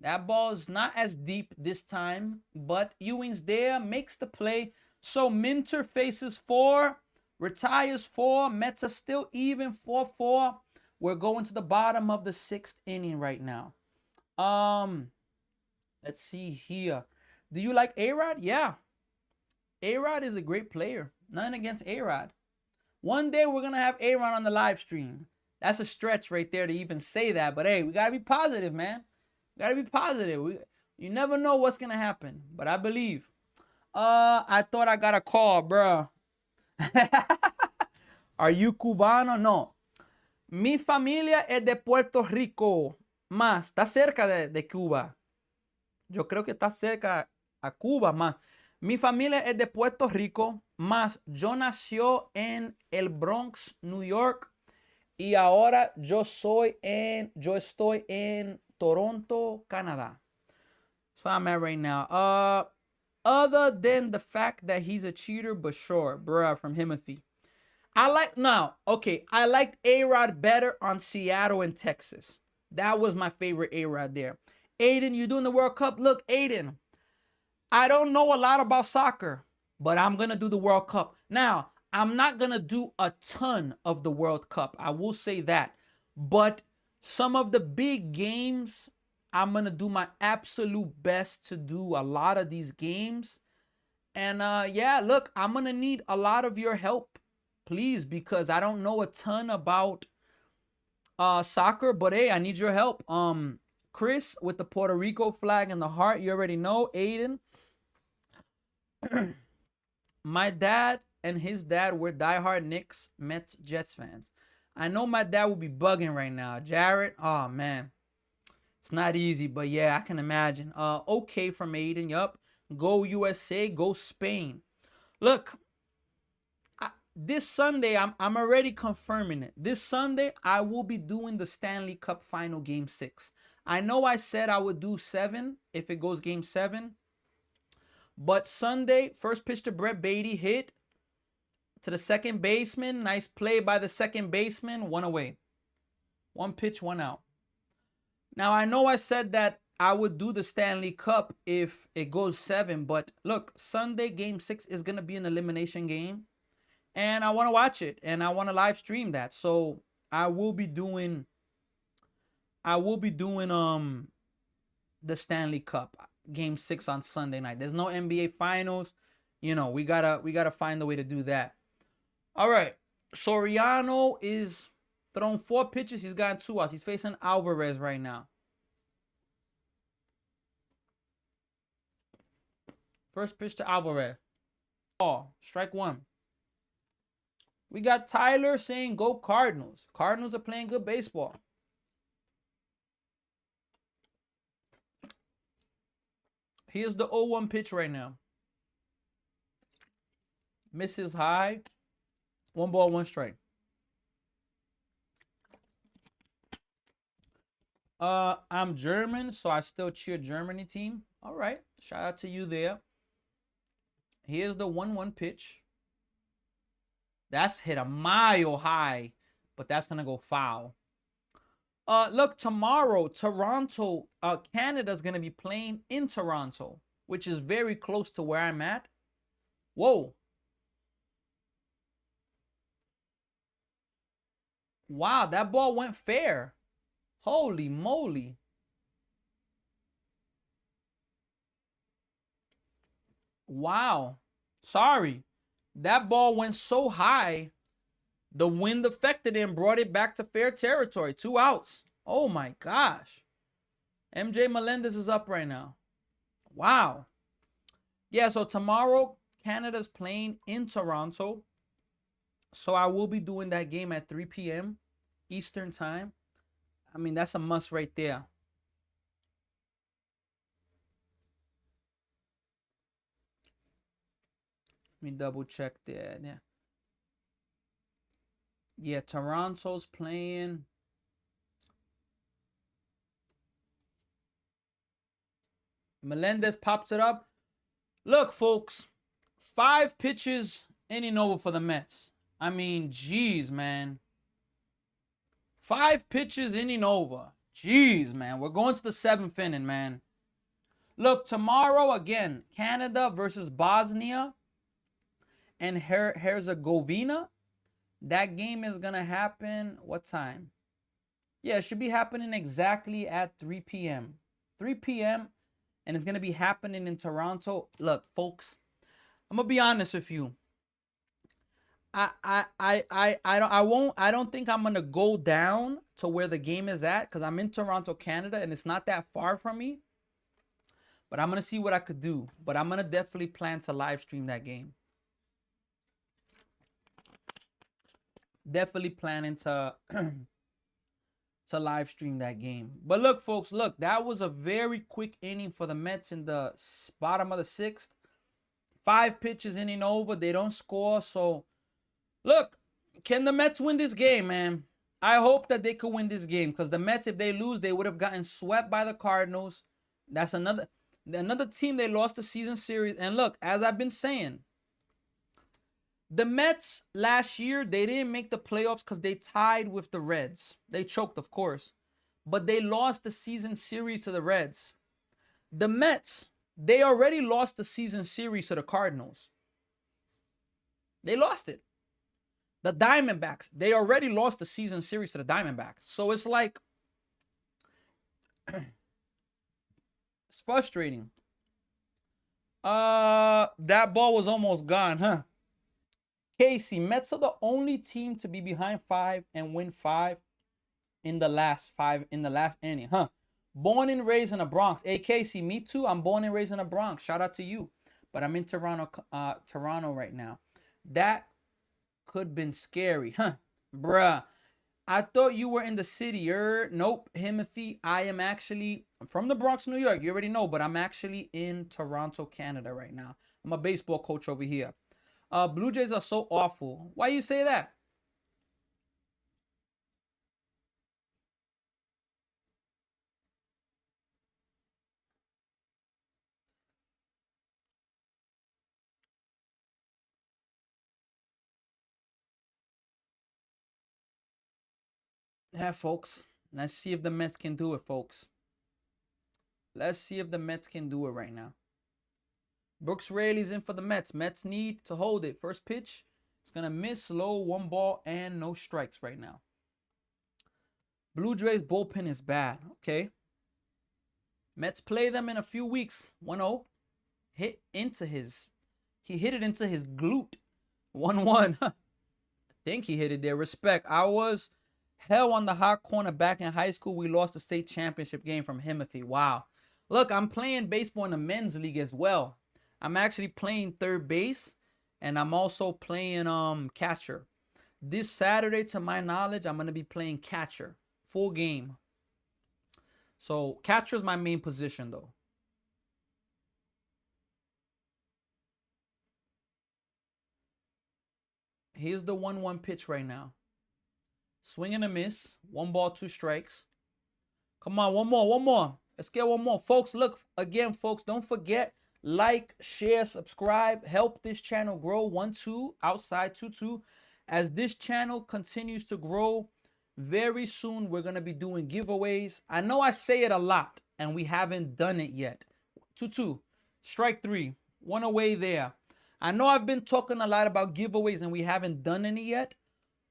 That ball is not as deep this time, but Ewing's there, makes the play. So Minter faces 4, retires 4. Mets are still even 4-4. We're going to the bottom of the 6th inning right now. Let's see here. Do you like A-Rod? Yeah. A-Rod is a great player. Nothing against A-Rod. One day we're going to have A-Rod on the live stream. That's a stretch right there to even say that. But hey, we got to be positive, man. We got to be positive. You never know what's going to happen. But I believe. I thought I got a call, bro. Are you cubano? No. Mi familia es de Puerto Rico. Más, está cerca de Cuba. Yo creo que está cerca a Cuba más. Mi familia es de Puerto Rico, más yo nació en el Bronx, New York, y ahora yo estoy en Toronto, Canadá. That's where I'm at right now. Other than the fact that he's a cheater, but sure, bruh, from Himothy. I liked A-Rod better on Seattle and Texas. That was my favorite A-Rod there. Aiden, you doing the World Cup? Look, Aiden, I don't know a lot about soccer, but I'm going to do the World Cup. Now, I'm not going to do a ton of the World Cup. I will say that. But some of the big games, I'm going to do my absolute best to do a lot of these games. And yeah, look, I'm going to need a lot of your help, please, because I don't know a ton about soccer, but hey, I need your help. Chris with the Puerto Rico flag and the heart, you already know. Aiden, my dad and his dad were diehard Knicks, Mets, Jets fans. I know my dad will be bugging right now. Jared, oh man, it's not easy, but yeah, I can imagine. Okay from Aiden, yup. Go USA, go Spain. Look, this Sunday, I'm already confirming it. This Sunday, I will be doing the Stanley Cup Final Game 6. I know I said I would do 7 if it goes Game 7. But Sunday, first pitch to Brett Beatty, hit to the second baseman. Nice play by the second baseman. 1 away. 1 pitch, 1 out. Now, I know I said that I would do the Stanley Cup if it goes 7. But look, Sunday, Game 6 is going to be an elimination game. And I want to watch it. And I want to live stream that. So I will be doing the Stanley Cup Game 6 on Sunday night. There's no NBA Finals. You know, we gotta find a way to do that. All right. Soriano is thrown 4 pitches. He's gotten 2 outs. He's facing Alvarez right now. First pitch to Alvarez. Oh, strike 1. We got Tyler saying go Cardinals. Cardinals are playing good baseball. Here's the 0-1 pitch right now. Misses high. 1 ball, 1 strike. I'm German, so I still cheer Germany team. All right. Shout out to you there. Here's the 1-1 pitch. That's hit a mile high, but that's going to go foul. Look, tomorrow, Toronto, Canada's going to be playing in Toronto, which is very close to where I'm at. Whoa. Wow, that ball went fair. Holy moly. Wow. Sorry. That ball went so high, the wind affected it and brought it back to fair territory. 2 outs. Oh my gosh. MJ Melendez is up right now. Wow. Yeah, so tomorrow, Canada's playing in Toronto. So I will be doing that game at 3 p.m. Eastern time. I mean, that's a must right there. Let me double check there. Yeah, Toronto's playing. Melendez pops it up. Look, folks, 5 pitches inning over for the Mets. I mean, geez, man. 5 pitches inning over. Jeez, man. We're going to the 7th inning, man. Look, tomorrow, again, Canada versus Bosnia and Herzegovina. That game is going to happen, what time? Yeah, it should be happening exactly at 3 p.m. 3 p.m. And it's going to be happening in Toronto. Look, folks, I'm going to be honest with you. I don't think I'm going to go down to where the game is at because I'm in Toronto, Canada, and it's not that far from me. But I'm going to see what I could do. But I'm going to definitely plan to live stream that game. Definitely planning to live stream that game. But look, folks, look, that was a very quick inning for the Mets in the bottom of the 6th. 5 pitches inning over. They don't score. So, look, can the Mets win this game, man? I hope that they could win this game because the Mets, if they lose, they would have gotten swept by the Cardinals. That's another. Another team they lost the season series. And look, as I've been saying, the Mets last year, they didn't make the playoffs because they tied with the Reds. They choked, of course, but they lost the season series to the Reds. The Mets, they already lost the season series to the Cardinals. They lost it. The Diamondbacks, they already lost the season series to the Diamondbacks. So it's like, it's frustrating. That ball was almost gone, huh? Casey, Mets are the only team to be behind 5 and win 5 in the last inning, huh? Born and raised in the Bronx. Hey, Casey, me too. I'm born and raised in the Bronx. Shout out to you. But I'm in Toronto right now. That could been scary, huh? Bruh. I thought you were in the city. Nope, Timothy. I'm from the Bronx, New York. You already know, but I'm actually in Toronto, Canada right now. I'm a baseball coach over here. Blue Jays are so awful. Why you say that? Yeah, folks. Let's see if the Mets can do it, folks. Let's see if the Mets can do it right now. Brooks Raley's in for the Mets. Mets need to hold it. First pitch. It's going to miss low, 1 ball, and no strikes right now. Blue Jays bullpen is bad. Okay. Mets play them in a few weeks. 1-0. He hit it into his glute. 1-1. I think he hit it there. Respect. I was hell on the hot corner back in high school. We lost the state championship game from Timothy. Wow. Look, I'm playing baseball in the men's league as well. I'm actually playing third base, and I'm also playing catcher. This Saturday, to my knowledge, I'm going to be playing catcher. Full game. So catcher is my main position, though. Here's the 1-1 pitch right now. Swing and a miss. 1 ball, 2 strikes. Come on, one more. Let's get one more. Folks, look, again, folks, don't forget, like, share, subscribe. Help this channel grow. 1-2, outside 2-2. As this channel continues to grow, very soon we're going to be doing giveaways. I know I say it a lot, and we haven't done it yet. 2-2, strike 3, 1 away there. I know I've been talking a lot about giveaways, and we haven't done any yet.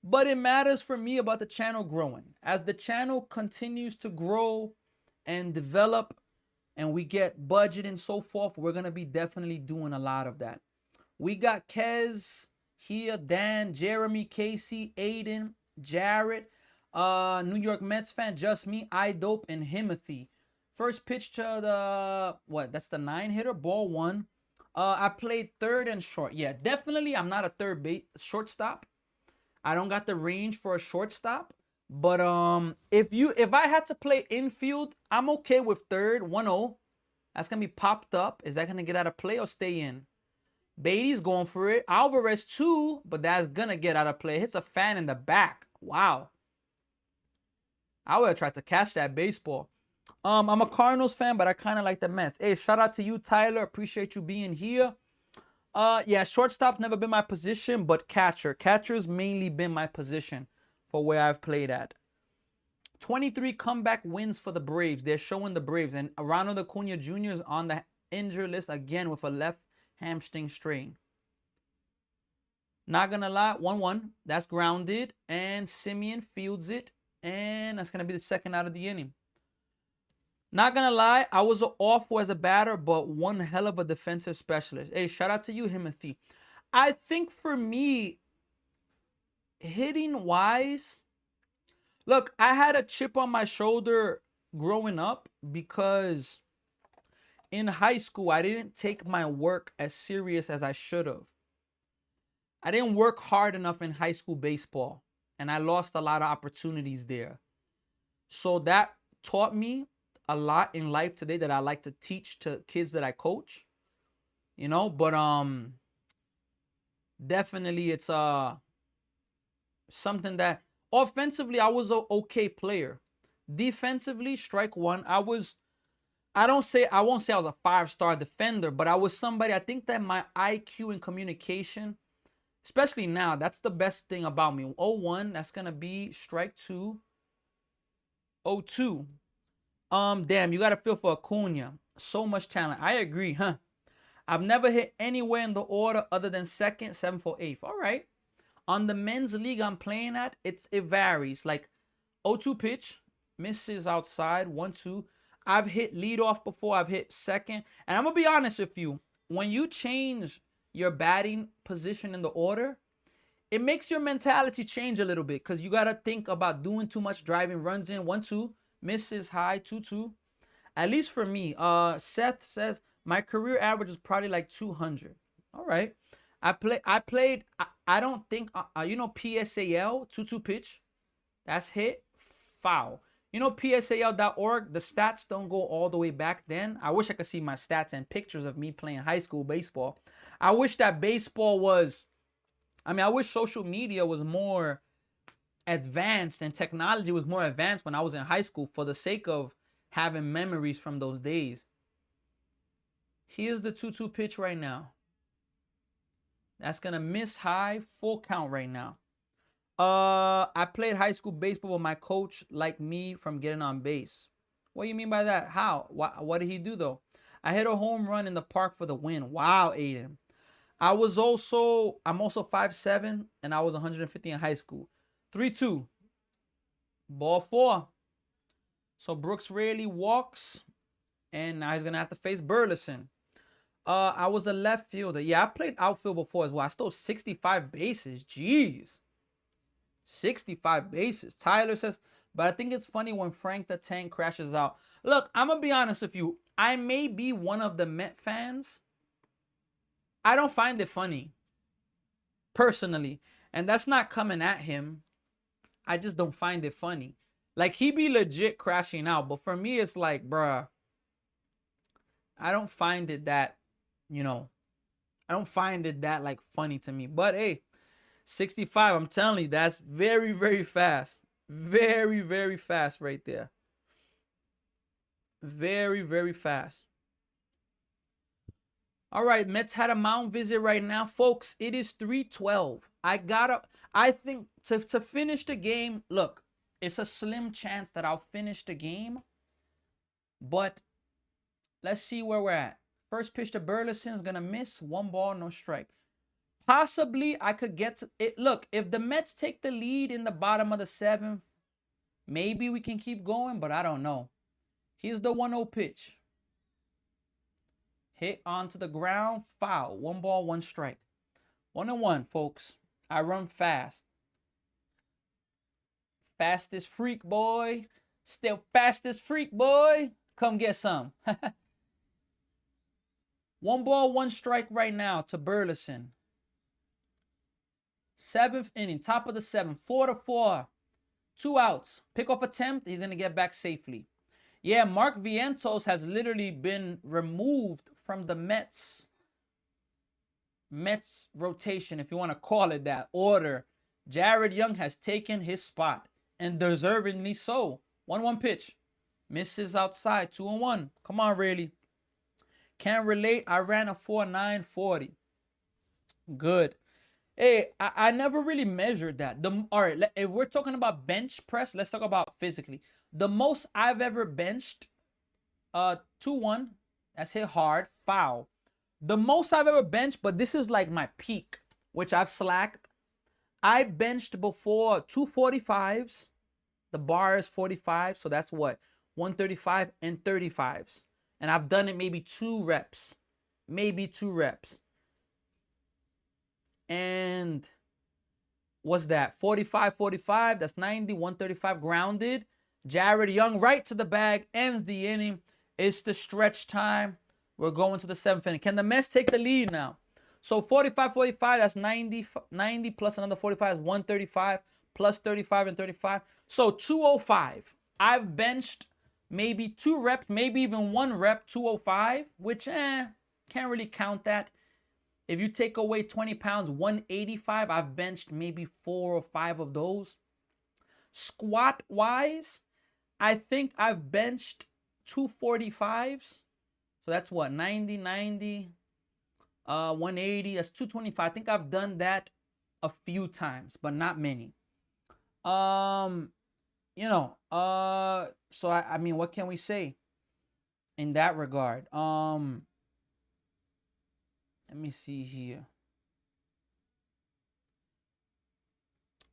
But it matters for me about the channel growing. As the channel continues to grow and develop and we get budget and so forth, we're going to be definitely doing a lot of that. We got Kez here, Dan, Jeremy, Casey, Aiden, Jared, New York Mets fan, just me, iDope, and Timothy. First pitch to the, that's the 9-hitter, ball 1. I played third and short. Yeah, definitely I'm not a third base shortstop. I don't got the range for a shortstop. But if I had to play infield, I'm okay with third. 1-0. That's gonna be popped up. Is that gonna get out of play or stay in? Beatty's going for it. Alvarez too, but that's gonna get out of play. Hits a fan in the back. Wow. I would have tried to catch that baseball. I'm a Cardinals fan, but I kind of like the Mets. Hey, shout out to you, Tyler. Appreciate you being here. Yeah, shortstop's never been my position, but catcher. Catcher's mainly been my position for where I've played at. 23 comeback wins for the Braves. They're showing the Braves. And Ronald Acuna Jr. is on the injury list again with a left hamstring strain. Not going to lie, 1-1. That's grounded. And Simeon fields it. And that's going to be the second out of the inning. Not going to lie, I was awful as a batter, but one hell of a defensive specialist. Hey, shout out to you, Timothy. I think for me, hitting wise, look, I had a chip on my shoulder growing up because in high school, I didn't take my work as serious as I should have. I didn't work hard enough in high school baseball, and I lost a lot of opportunities there. So that taught me a lot in life today that I like to teach to kids that I coach, you know, but definitely it's something that offensively I was an okay player. Defensively, strike 1, I was I won't say I was a 5-star defender, but I was somebody. I think that my IQ and communication, especially now, that's the best thing about me. 0-1, that's gonna be strike 2. 0-2. Damn, you gotta feel for Acuna. So much talent. I agree, huh? I've never hit anywhere in the order other than second, 7th, or 8th. All right. On the men's league I'm playing at, it varies. Like 0-2 pitch, misses outside, 1-2. I've hit leadoff before, I've hit second. And I'm gonna be honest with you, when you change your batting position in the order, it makes your mentality change a little bit because you gotta think about doing too much driving runs in. 1-2, misses high, 2-2. At least for me. Seth says my career average is probably like 200. All right. I don't think PSAL 2-2 pitch. That's hit, foul. PSAL.org, the stats don't go all the way back then. I wish I could see my stats and pictures of me playing high school baseball. I wish that baseball was, I wish social media was more advanced and technology was more advanced when I was in high school for the sake of having memories from those days. Here's the 2-2 pitch right now. That's going to miss high, full count right now. I played high school baseball, but my coach liked me from getting on base. What do you mean by that? How? What did he do, though? I hit a home run in the park for the win. Wow, Aiden. I'm also 5'7", and I was 150 in high school. 3-2. Ball 4. So Brooks Raley walks, and now he's going to have to face Burleson. I was a left fielder. Yeah, I played outfield before as well. I stole 65 bases. Jeez. 65 bases. Tyler says, but I think it's funny when Frank the Tank crashes out. Look, I'm going to be honest with you. I may be one of the Met fans. I don't find it funny. Personally. And that's not coming at him. I just don't find it funny. Like, he be legit crashing out. But for me, it's like, bruh, I don't find it that, I don't find it that, like, funny to me. But, hey, 65, I'm telling you, that's very, very fast. Very, very fast right there. Very, very fast. All right, Mets had a mound visit right now. Folks, it is 3:12. I think to finish the game, look, it's a slim chance that I'll finish the game. But let's see where we're at. First pitch to Burleson is going to miss. 1 ball, no strike. Possibly I could get to it. Look, if the Mets take the lead in the bottom of the 7th, maybe we can keep going, but I don't know. Here's the 1-0 pitch. Hit onto the ground, foul. 1 ball, 1 strike. 1-1, folks. I run fast. Fastest freak, boy. Still fastest freak, boy. Come get some. 1 ball, 1 strike right now to Burleson. 7th inning, top of the 7th, 4-4. 2 outs. Pickoff attempt. He's going to get back safely. Yeah, Mark Vientos has literally been removed from the Mets rotation, if you want to call it that, order. Jared Young has taken his spot, and deservingly so. 1-1 pitch. Misses outside, 2-1. Come on, Rayleigh. Can't relate. I ran a 4.9 40. Good. Hey, I never really measured that. All right, if we're talking about bench press, let's talk about physically. The most I've ever benched, 2-1. That's hit hard. Foul. The most I've ever benched, but this is like my peak, which I've slacked. I benched before 245s. The bar is 45, so that's what? 135 and 35s. And I've done it maybe 2 reps. Maybe 2 reps. And what's that? 45, 45. That's 90, 135 grounded. Jared Young right to the bag. Ends the inning. It's the stretch time. We're going to the 7th inning. Can the Mets take the lead now? So 45, 45, that's 90 plus another 45 is 135 plus 35 and 35. So 205. I've benched maybe 2 reps, maybe even 1 rep, 205, which can't really count that. If you take away 20 pounds, 185, I've benched maybe 4 or 5 of those. Squat wise, I think I've benched 245s. So that's what, 90, 90, 180. That's 225. I think I've done that a few times, but not many. You know, so I mean, what can we say in that regard? Let me see here.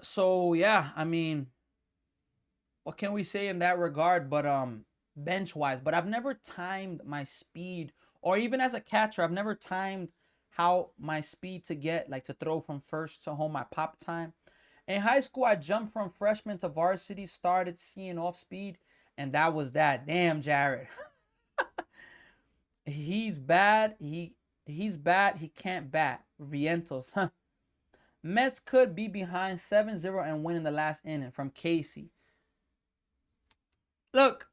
So yeah, I mean, what can we say in that regard? But bench wise, but I've never timed my speed, or even as a catcher, I've never timed how my speed to get, like, to throw from first to home, my pop time. In high school, I jumped from freshman to varsity, started seeing off speed, and that was that. Damn, Jared. He's bad. He's bad. He can't bat. Vientos, huh? Mets could be behind 7-0 and win in the last inning, from Casey. Look,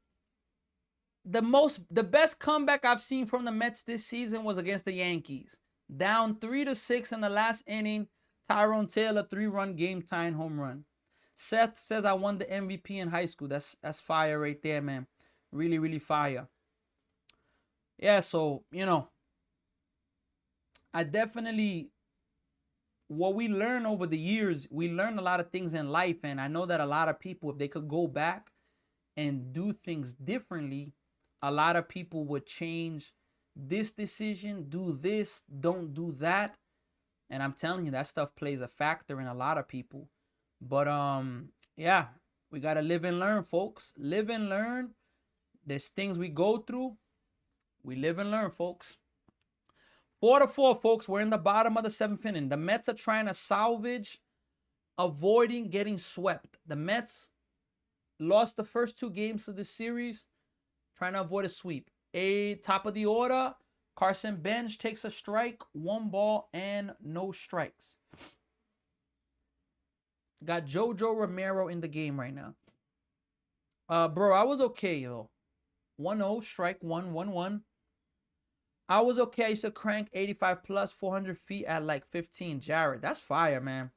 the best comeback I've seen from the Mets this season was against the Yankees. Down 3-6 in the last inning. Tyrone Taylor 3-run game tying home run. Seth says I won the MVP in high school. That's fire right there, man. Really, really fire. Yeah, so, you know, I definitely, what we learn over the years, we learn a lot of things in life, and I know that a lot of people, if they could go back and do things differently, a lot of people would change this decision, do this, don't do that. And I'm telling you, that stuff plays a factor in a lot of people. But yeah, we gotta live and learn, folks. Live and learn. There's things we go through. We live and learn, folks. 4-4, folks. We're in the bottom of the 7th inning. The Mets are trying to salvage, avoiding getting swept. The Mets lost the first 2 games of the series, trying to avoid a sweep. Top of the order, Carson Bench takes a strike, 1 ball and no strikes. Got Jojo Romero in the game right now. Bro, I was okay, though. 1-0, strike 1, 1-1. I was okay. I used to crank 85 plus, 400 feet at like 15. Jared, that's fire, man.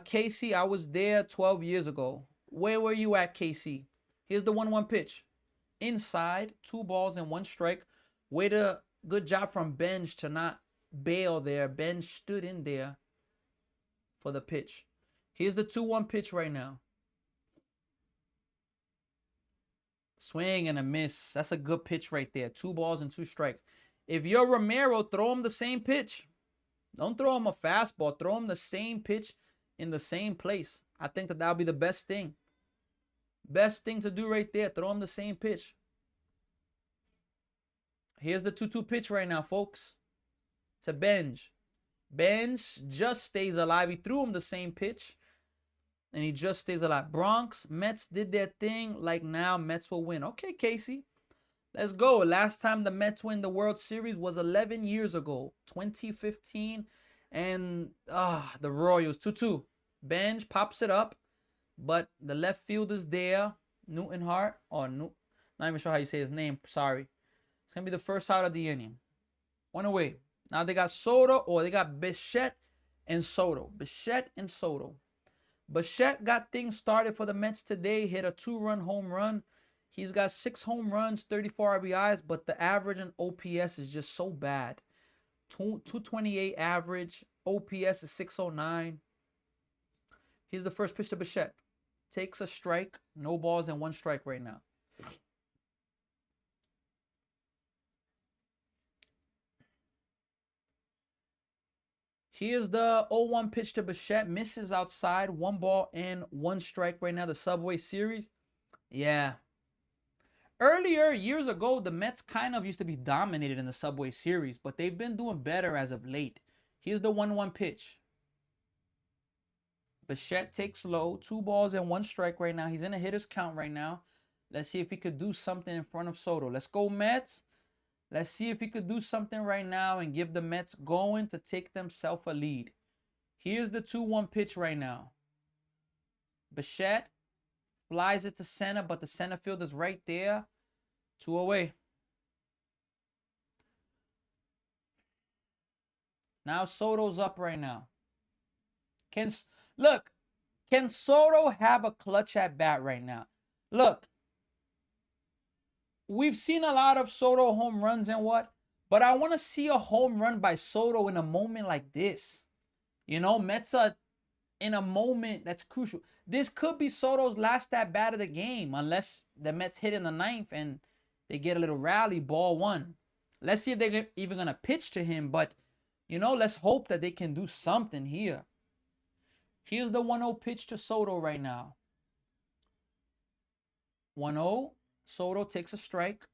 Casey, I was there 12 years ago. Where were you at, Casey? Here's the 1-1 pitch. Inside, 2 balls and 1 strike. Good job from Bench to not bail there. Bench stood in there for the pitch. Here's the 2-1 pitch right now. Swing and a miss. That's a good pitch right there. 2 balls and 2 strikes. If you're Romero, throw him the same pitch. Don't throw him a fastball. Throw him the same pitch in the same place. I think that would be the best thing. Best thing to do right there. Throw him the same pitch. Here's the 2-2 pitch right now, folks. To Bench. Bench just stays alive. He threw him the same pitch, and he just stays alive. Bronx, Mets did their thing. Like now, Mets will win. Okay, Casey. Let's go. Last time the Mets win the World Series was 11 years ago. 2015. And the Royals. 2-2. Bench pops it up. But the left field is there. Newton Hart. Not even sure how you say his name. Sorry. It's going to be the first out of the inning. 1 away. Now they got Soto, or they got Bichette and Soto. Bichette and Soto. Bichette got things started for the Mets today. Hit a 2-run home run. He's got 6 home runs, 34 RBIs, but the average in OPS is just so bad. 228 average. OPS is 609. Here's the first pitch to Bichette. Takes a strike. No balls and 1 strike right now. Here's the 0-1 pitch to Bichette. Misses outside. 1 ball and 1 strike right now. The Subway Series. Yeah. Earlier, years ago, the Mets kind of used to be dominated in the Subway Series, but they've been doing better as of late. Here's the 1-1 pitch. Bichette takes low. 2 balls and 1 strike right now. He's in a hitter's count right now. Let's see if he could do something in front of Soto. Let's go, Mets. Let's see if he could do something right now and give the Mets going to take themselves a lead. Here's the 2-1 pitch right now. Bichette flies it to center, but the center field is right there. 2 away. Now Soto's up right now. Can Soto have a clutch at bat right now? Look, we've seen a lot of Soto home runs and what, but I want to see a home run by Soto in a moment like this. You know, Mets are in a moment that's crucial. This could be Soto's last at bat of the game, unless the Mets hit in the ninth and they get a little rally, ball one. Let's see if they're even going to pitch to him, but, you know, let's hope that they can do something here. Here's the 1-0 pitch to Soto right now. 1-0. Soto takes a strike.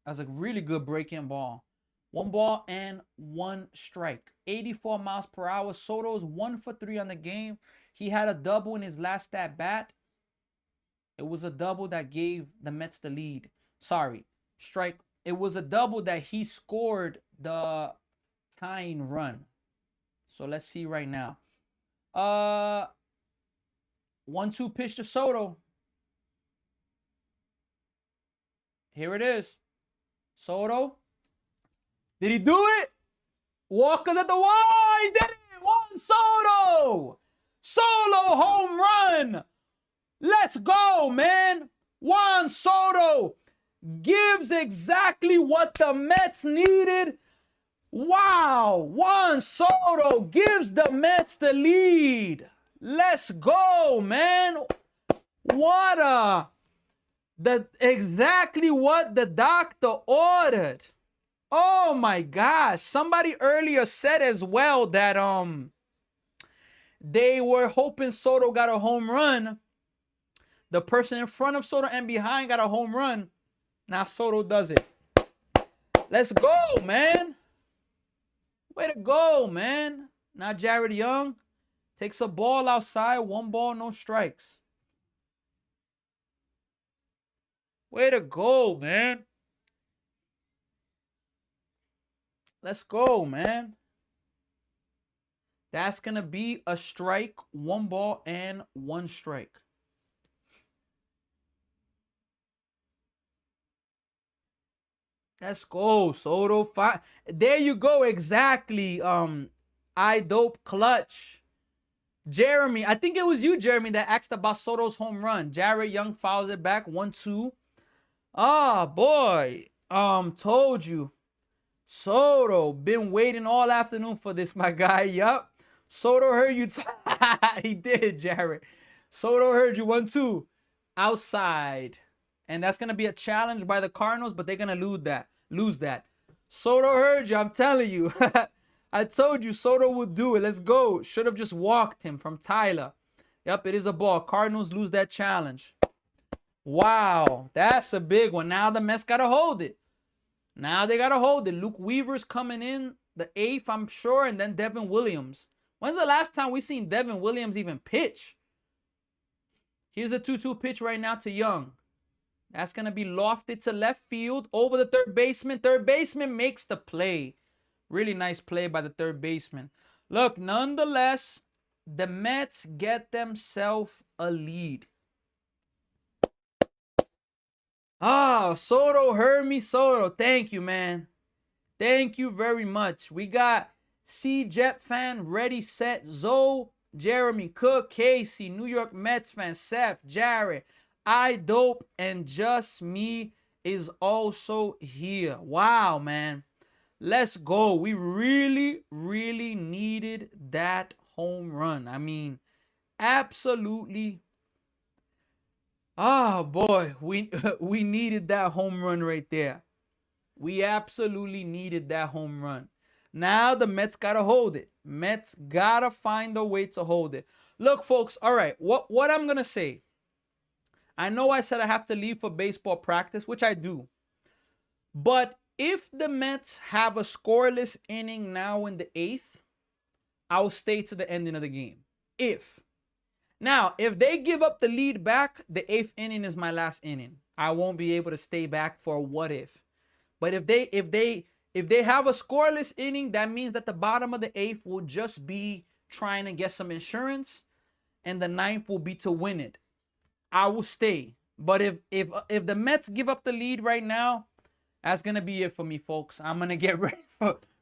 That's a really good breaking ball. 1 ball and 1 strike. 84 miles per hour. Soto's 1 for 3 on the game. He had a double in his last at bat. It was a double that gave the Mets the lead. Sorry, strike. It was a double that he scored the tying run. So let's see right now. 1-2 pitch to Soto. Here it is. Soto. Did he do it? Walker's at the wall. He did it. Juan Soto. Solo home run. Let's go, man. Juan Soto gives exactly what the Mets needed. Wow. Juan Soto gives the Mets the lead. Let's go, man. Exactly what the doctor ordered. Oh my gosh. Somebody earlier said as well that they were hoping Soto got a home run. The person in front of Soto and behind got a home run. Now Soto does it. Let's go, man. Way to go, man. Now Jared Young takes a ball outside. 1 ball, no strikes. Way to go, man. Let's go, man. That's going to be a strike, 1 ball, and 1 strike. Let's go, Soto. There you go, exactly. I dope clutch. Jeremy, I think it was you, Jeremy, that asked about Soto's home run. Jared Young fouls it back, 1-2. Ah, boy. Told you. Soto, been waiting all afternoon for this, my guy. Yup. Soto heard you. He did, Jared. Soto heard you. 1-2. Outside. And that's going to be a challenge by the Cardinals, but they're going to lose that. Soto heard you. I'm telling you. I told you Soto would do it. Let's go. Should have just walked him from Tyler. Yep, it is a ball. Cardinals lose that challenge. Wow. That's a big one. Now the Mets got to hold it. Now they got to hold it. Luke Weaver's coming in the 8th, I'm sure, and then Devin Williams. When's the last time we seen Devin Williams even pitch? Here's a 2-2 pitch right now to Young. That's going to be lofted to left field over the third baseman. Third baseman makes the play. Really nice play by the third baseman. Look, nonetheless, the Mets get themselves a lead. Oh, Soto heard me. Soto, thank you, man. Thank you very much. We got C Jet fan, ready, set, Zoe, Jeremy, Cook, Casey, New York Mets fan, Seth, Jared, I Dope, and Just Me is also here. Wow, man. Let's go. We really, really needed that home run. I mean, absolutely. Oh, boy. We needed that home run right there. We absolutely needed that home run. Now the Mets got to hold it. Mets got to find a way to hold it. Look, folks, all right, what I'm going to say. I know I said I have to leave for baseball practice, which I do. But if the Mets have a scoreless inning now in the 8th, I'll stay to the ending of the game. Now, if they give up the lead back, the 8th inning is my last inning. I won't be able to stay back for a what if. But if they have a scoreless inning, that means that the bottom of the 8th will just be trying to get some insurance, and the 9th will be to win it. I will stay. But if the Mets give up the lead right now, that's gonna be it for me, folks. I'm gonna get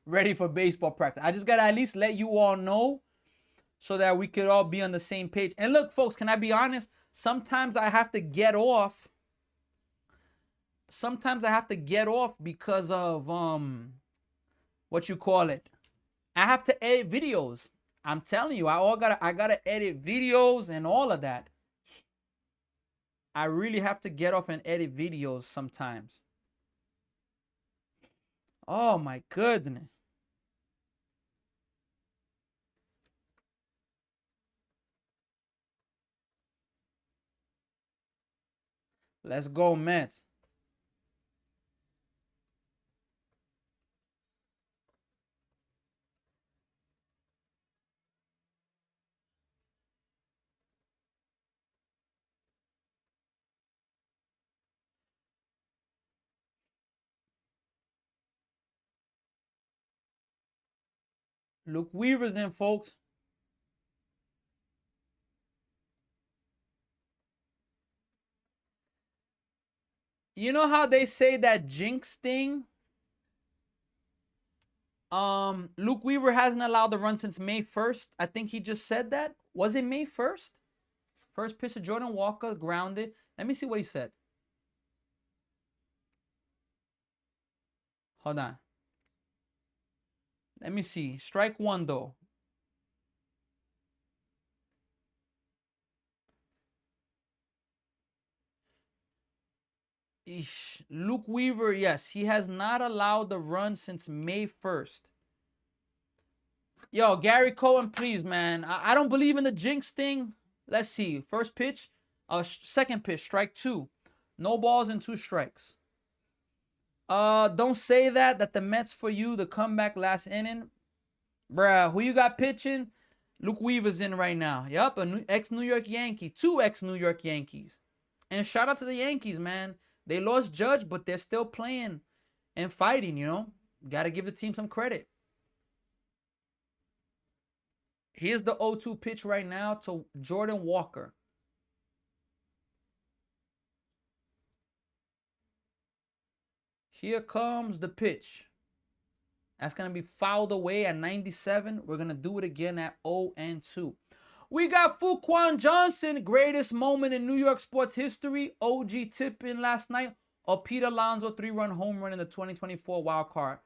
ready for baseball practice. I just gotta at least let you all know so that we could all be on the same page. And look, folks, can I be honest? Sometimes I have to get off sometimes I have to get off because of what you call it. I have to edit videos. I'm telling you, I gotta edit videos and all of that. I really have to get off and edit videos sometimes. Oh my goodness. Let's go, Mets. Luke Weaver's in, folks. You know how they say that jinx thing? Luke Weaver hasn't allowed the run since May 1st. I think he just said that. Was it May 1st? First pitch to Jordan Walker, grounded. Let me see what he said. Hold on. Let me see. Strike one, though. Eesh. Luke Weaver, yes, he has not allowed the run since May 1st. Yo, Gary Cohen, please, man. I don't believe in the jinx thing. Let's see. First pitch, second pitch, strike two. No balls and two strikes. Don't say that the Mets for you, the comeback last inning. Bruh, who you got pitching? Luke Weaver's in right now. Yup, an ex-New York Yankee. Two ex-New York Yankees. And shout out to the Yankees, man. They lost Judge, but they're still playing and fighting, you know. Got to give the team some credit. Here's the 0-2 pitch right now to Jordan Walker. Here comes the pitch. That's going to be fouled away at 97. We're going to do it again at 0-2. We got Fuquan Johnson, greatest moment in New York sports history. OG tip-in last night. Or Pete Alonso 3-run home run in the 2024 wild card.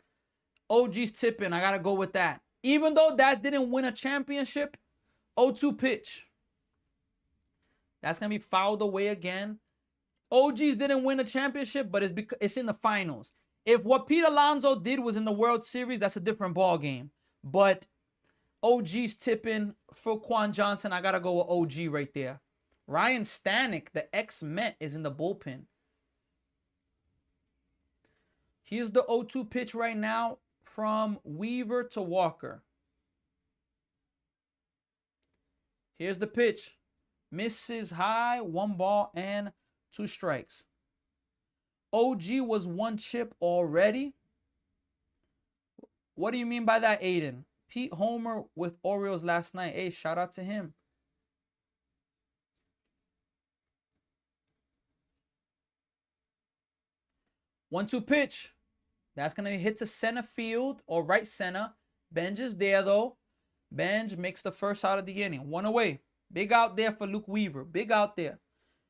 OG's tip-in. I got to go with that. Even though that didn't win a championship, 0-2 pitch. That's going to be fouled away again. OGs didn't win a championship, but it's in the finals. If what Pete Alonso did was in the World Series, that's a different ball game. But OG's tipping for Quan Johnson. I got to go with OG right there. Ryan Stanek, the ex-Met, is in the bullpen. Here's the 0-2 pitch right now from Weaver to Walker. Here's the pitch. Misses high, 1 ball and 2 strikes. OG was 1 chip already. What do you mean by that, Aiden? Pete Homer with Orioles last night. Hey, shout out to him. One-two pitch. That's going to hit to center field or right center. Benj is there, though. Benj makes the first out of the inning. 1 away. Big out there for Luke Weaver. Big out there.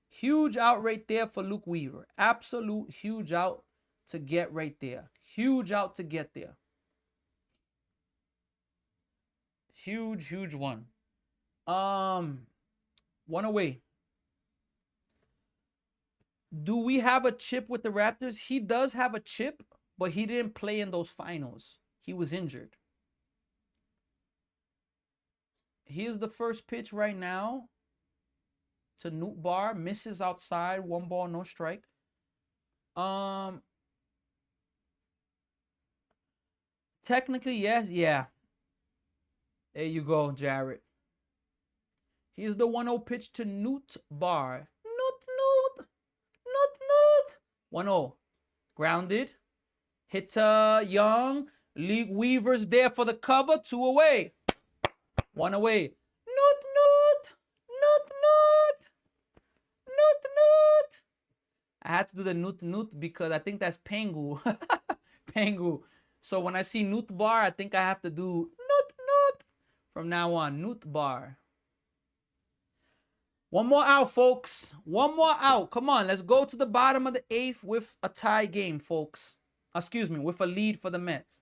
Huge out right there for Luke Weaver. Absolute huge out to get right there. Huge out to get there. Huge, huge one. 1 away. Do we have a chip with the Raptors? He does have a chip, but he didn't play in those finals. He was injured. Here's the first pitch right now to Newt Bar. Misses outside. 1 ball, no strike. Technically, yes. Yeah. There you go, Jarrett. Here's the 1-0 pitch to Newt Bar. Newt. 1-0. Grounded. Hit to Young. Luke Weaver's there for the cover. 2 away. 1 away. Newt. I had to do the Newt because I think that's Pengu. Pengu. So when I see Newt Bar, I think I have to do Newt from now on. Newt Bar. One more out, folks. One more out. Come on, let's go to the bottom of the 8th with a tie game, folks. Excuse me, with a lead for the Mets.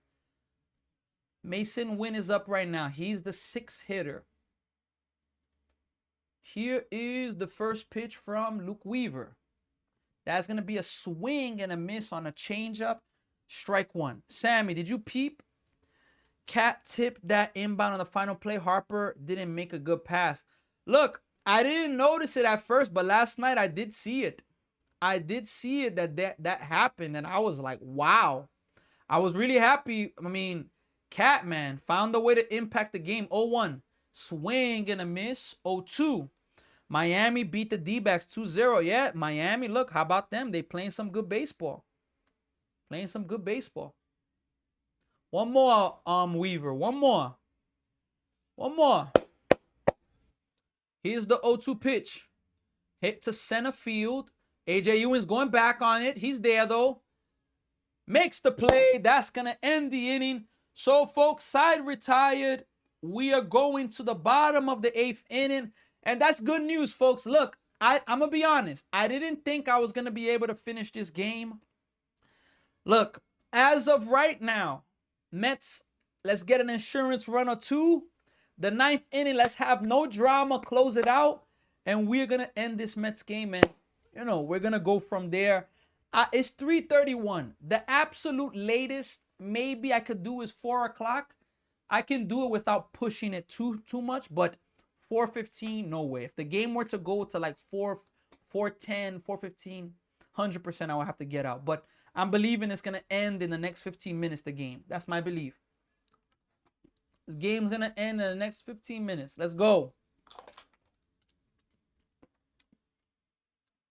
Mason Wynn is up right now. He's the 6th hitter. Here is the first pitch from Luke Weaver. That's going to be a swing and a miss on a changeup. Strike one. Sammy, did you peep? Cat tipped that inbound on the final play. Harper didn't make a good pass. Look, I didn't notice it at first, but last night I did see it. I did see it that happened, and I was like, wow. I was really happy. I mean, Cat, man, found a way to impact the game. 0-1. Swing and a miss. 0-2. Miami beat the D-backs 2-0. Yeah, Miami, look, how about them? They playing some good baseball. Playing some good baseball. One more, Weaver. One more. One more. Here's the 0-2 pitch. Hit to center field. AJ Ewing's going back on it. He's there, though. Makes the play. That's going to end the inning. So, folks, side retired. We are going to the bottom of the 8th inning. And that's good news, folks. Look, I'm going to be honest. I didn't think I was going to be able to finish this game. Look, as of right now, Mets, let's get an insurance run or two. The 9th inning, let's have no drama, close it out. And we're going to end this Mets game. And, you know, we're going to go from there. It's 3:31. The absolute latest maybe I could do is 4 o'clock. I can do it without pushing it too much, but 4:15, no way. If the game were to go to like 4:10, 4:15, 100% I will have to get out. But I'm believing it's going to end in the next 15 minutes, the game. That's my belief. This game's going to end in the next 15 minutes. Let's go.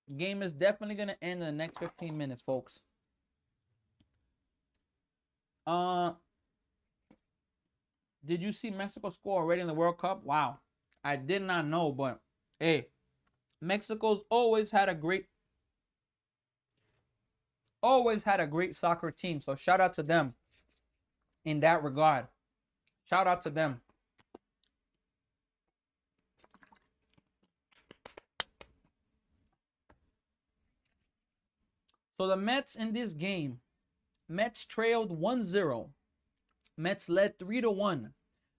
The game is definitely going to end in the next 15 minutes, folks. Did you see Mexico score already in the World Cup? Wow. I did not know, but hey, Mexico's always had a great soccer team. So shout out to them in that regard. Shout out to them. So the Mets in this game, Mets trailed 1-0. Mets led 3-1.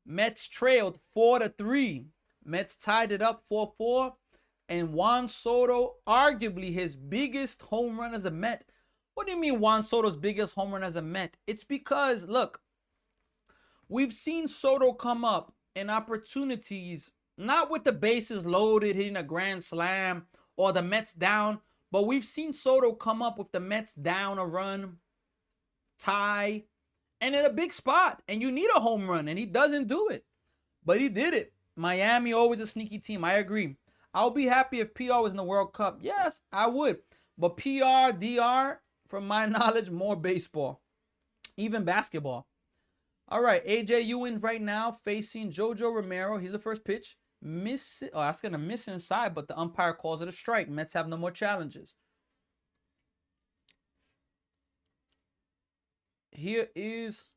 Mets trailed 4-3. Mets tied it up 4-4. And Juan Soto, arguably his biggest home run as a Met. What do you mean Juan Soto's biggest home run as a Met? It's because, look, we've seen Soto come up in opportunities, not with the bases loaded, hitting a grand slam, or the Mets down, but we've seen Soto come up with the Mets down a run, tie, and in a big spot. And you need a home run, and he doesn't do it. But he did it. Miami, always a sneaky team. I agree. I'll be happy if PR was in the World Cup. Yes, I would. But PR, DR, from my knowledge, more baseball. Even basketball. All right, AJ Ewing right now facing Jojo Romero. Here's the first pitch. That's going to miss inside, but the umpire calls it a strike. Mets have no more challenges. Here is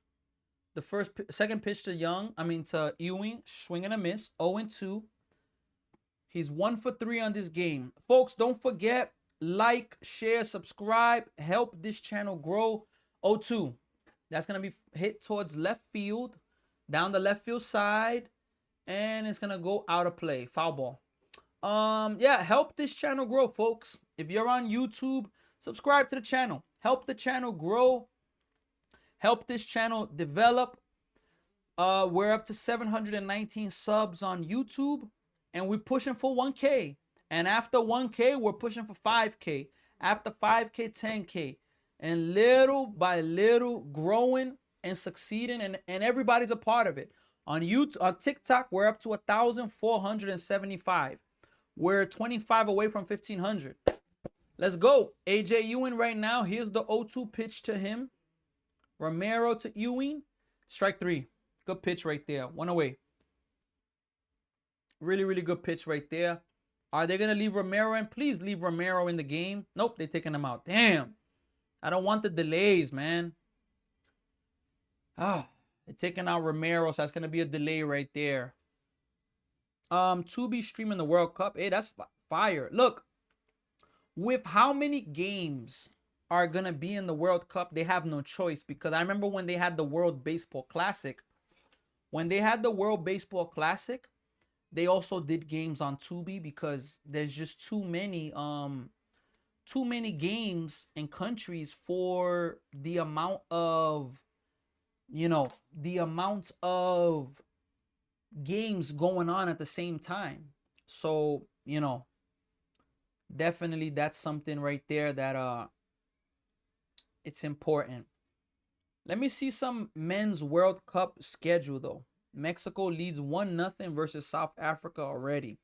the second pitch to Ewing. Swing and a miss. 0-2. He's 1 for 3 on this game. Folks, don't forget, like, share, subscribe. Help this channel grow. 0-2. That's going to be hit towards left field. Down the left field side. And it's going to go out of play. Foul ball. Yeah, help this channel grow, folks. If you're on YouTube, subscribe to the channel. Help the channel grow. Help this channel develop. We're up to 719 subs on YouTube. And we're pushing for 1K. And after 1K, we're pushing for 5K. After 5K, 10K. And little by little, growing and succeeding. And everybody's a part of it. On TikTok, we're up to 1,475. We're 25 away from 1,500. Let's go. AJ Ewing right now. Here's the 0-2 pitch to him. Romero to Ewing. Strike 3. Good pitch right there. 1 away. Really, really good pitch right there. Are they going to leave Romero in? Please leave Romero in the game. Nope, they're taking him out. Damn. I don't want the delays, man. They're taking out Romero, so that's going to be a delay right there. To be streaming the World Cup. Hey, that's fire. Look, with how many games are gonna be in the World Cup, they have no choice. Because I remember when they had the World Baseball Classic. When they had the World Baseball Classic, they also did games on Tubi because there's just too many games and countries for the amount of the amount of games going on at the same time. So, definitely that's something right there that it's important. Let me see some men's World Cup schedule though. Mexico leads 1-0 versus South Africa already.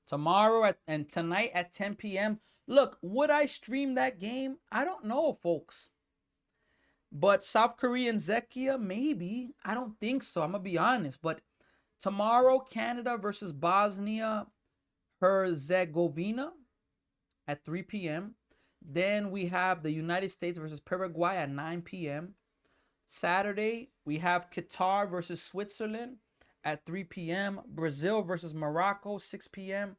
Tomorrow and tonight at 10 p.m. Look, would I stream that game? I don't know, folks. But South Korea and Czechia, maybe. I don't think so. I'm going to be honest. But tomorrow, Canada versus Bosnia Herzegovina at 3 p.m. Then we have the United States versus Paraguay at 9 p.m. Saturday, we have Qatar versus Switzerland at 3 p.m. Brazil versus Morocco, 6 p.m.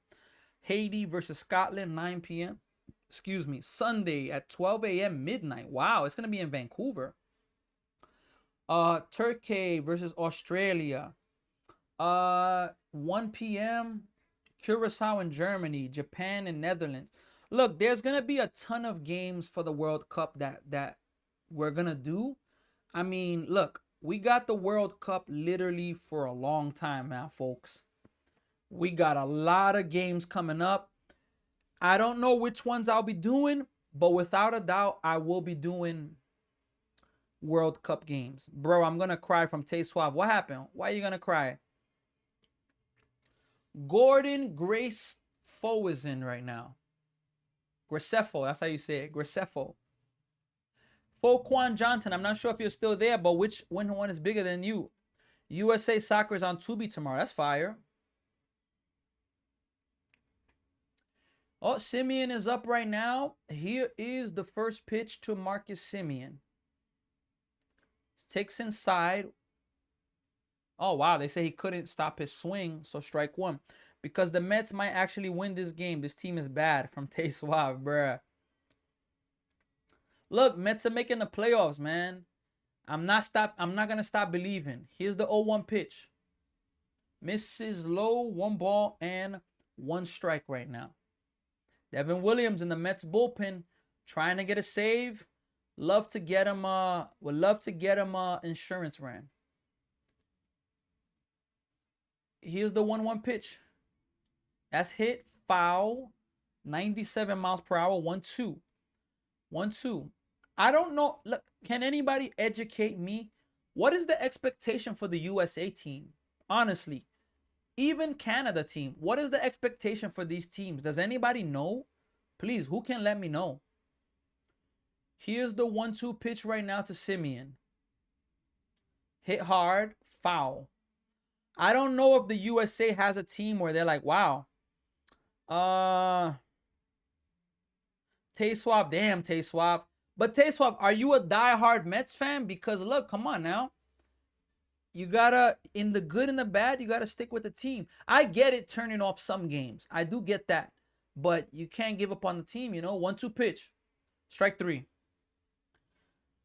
Haiti versus Scotland, 9 p.m. Excuse me. Sunday at 12 a.m. midnight. Wow, it's going to be in Vancouver. Turkey versus Australia. 1 p.m. Curacao and Germany, Japan and Netherlands. Look, there's going to be a ton of games for the World Cup that we're going to do. I mean, look, we got the World Cup literally for a long time now, folks. We got a lot of games coming up. I don't know which ones I'll be doing, but without a doubt, I will be doing World Cup games. Bro, I'm going to cry from Tay Suave. What happened? Why are you going to cry? Gordon Gracefo is in right now. Gracefo, that's how you say it. Gracefo. Foquan Johnson, I'm not sure if you're still there, but which one is bigger than you? USA Soccer is on Tubi tomorrow. That's fire. Oh, Simeon is up right now. Here is the first pitch to Marcus Simeon. Takes inside. Oh, wow. They say he couldn't stop his swing, so strike one. Because the Mets might actually win this game. This team is bad. From Tay Suave, bruh. Look, Mets are making the playoffs, man. I'm not gonna stop believing. Here's the 0-1 pitch. Misses low, 1 ball and 1 strike right now. Devin Williams in the Mets bullpen trying to get a save. Would love to get him insurance ran. Here's the 1-1 pitch. That's hit, foul, 97 miles per hour, 1-2. 1-2. I don't know. Look, can anybody educate me? What is the expectation for the USA team? Honestly, even Canada team. What is the expectation for these teams? Does anybody know? Please, who can let me know? Here's the 1-2 pitch right now to Simeon. Hit hard, foul. I don't know if the USA has a team where they're like, wow. Tay Suave, damn Tay Suave. But Tay Suave, are you a diehard Mets fan? Because look, come on now. You gotta, in the good and the bad, you gotta stick with the team. I get it turning off some games. I do get that. But you can't give up on the team, 1-2 pitch. Strike 3.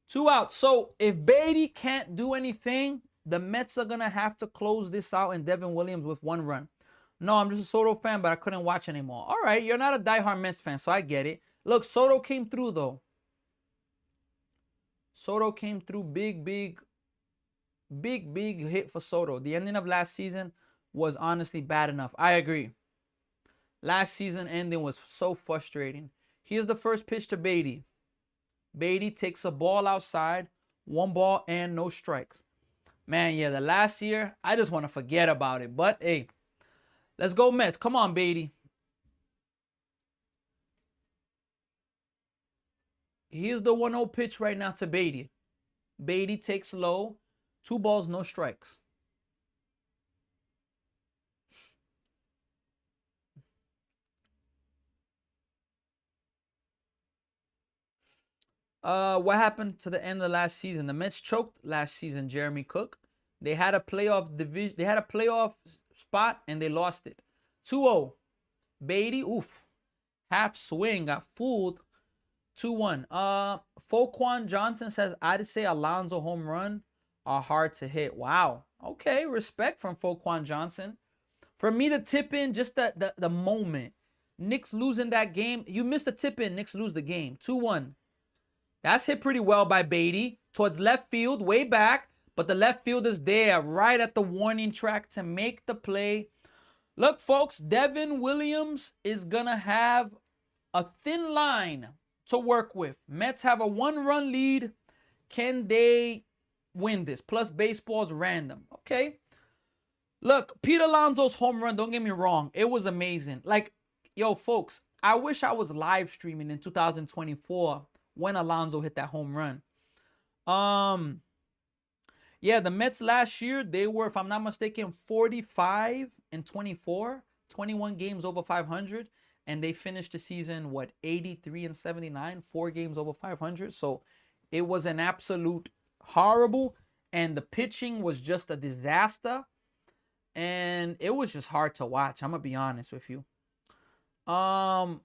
2 outs. So if Beatty can't do anything, the Mets are gonna have to close this out and Devin Williams with 1 run. No, I'm just a Soto fan, but I couldn't watch anymore. All right, you're not a diehard Mets fan, so I get it. Look, Soto came through, though. Soto came through. Big hit for Soto. The ending of last season was honestly bad enough. I agree. Last season ending was so frustrating. Here's the first pitch to Beatty. Beatty takes a ball outside. 1 ball and no strikes. Man, yeah, the last year, I just want to forget about it. But, hey, let's go Mets. Come on, Beatty. Here's the 1-0 pitch right now to Beatty. Beatty takes low. 2 balls, no strikes. What happened to the end of last season? The Mets choked last season, Jeremy Cook. They had a playoff spot and they lost it. 2-0. Beatty, oof. Half swing, got fooled. 2-1. Foquan Johnson says, I'd say Alonso home run are hard to hit. Wow. Okay, respect from Foquan Johnson. For me to tip in, just the moment. Knicks losing that game. You missed the tip in, Knicks lose the game. 2-1. That's hit pretty well by Beatty. Towards left field, way back. But the left fielder's there, right at the warning track to make the play. Look, folks, Devin Williams is going to have a thin line to work with. Mets have a 1-run lead. Can they win this? Plus, baseball's random. Okay. Look, Pete Alonso's home run, don't get me wrong, it was amazing. Like, yo, folks, I wish I was live streaming in 2024 when Alonso hit that home run. Yeah, the Mets last year, they were, if I'm not mistaken, 45-24, 21 games over 500, and they finished the season, 83-79, 4 games over 500. So it was an absolute horrible, and the pitching was just a disaster. And it was just hard to watch. I'm going to be honest with you. I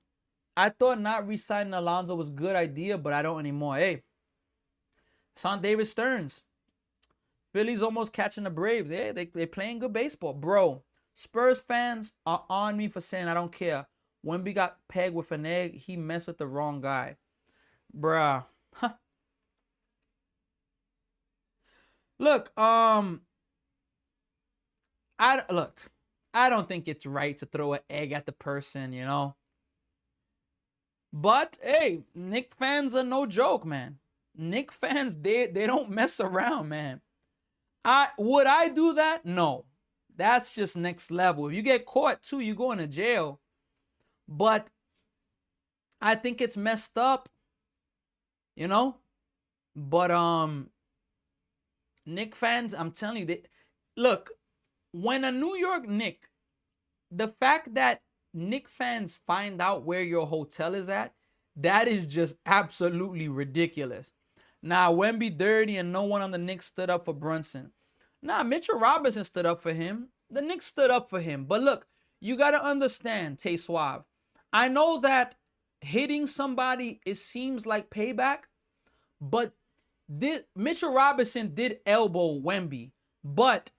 thought not re-signing Alonso was a good idea, but I don't anymore. Hey, it's on David Stearns. Philly's almost catching the Braves. Yeah, they playing good baseball. Bro, Spurs fans are on me for saying I don't care. Wemby got pegged with an egg. He messed with the wrong guy. Bruh. Huh. Look, I don't think it's right to throw an egg at the person, you know. But hey, Knicks fans are no joke, man. Knicks fans, they don't mess around, man. Would I do that? No. That's just next level. If you get caught too, you go into jail. But I think it's messed up, you know. But Knicks fans, I'm telling you, look, when a New York Knicks, the fact that Knicks fans find out where your hotel is at, that is just absolutely ridiculous. Now, Wemby dirty and no one on the Knicks stood up for Brunson. Nah, Mitchell Robinson stood up for him. The Knicks stood up for him. But look, you got to understand, Tay Suave. I know that hitting somebody, it seems like payback, but Mitchell Robinson did elbow Wemby. But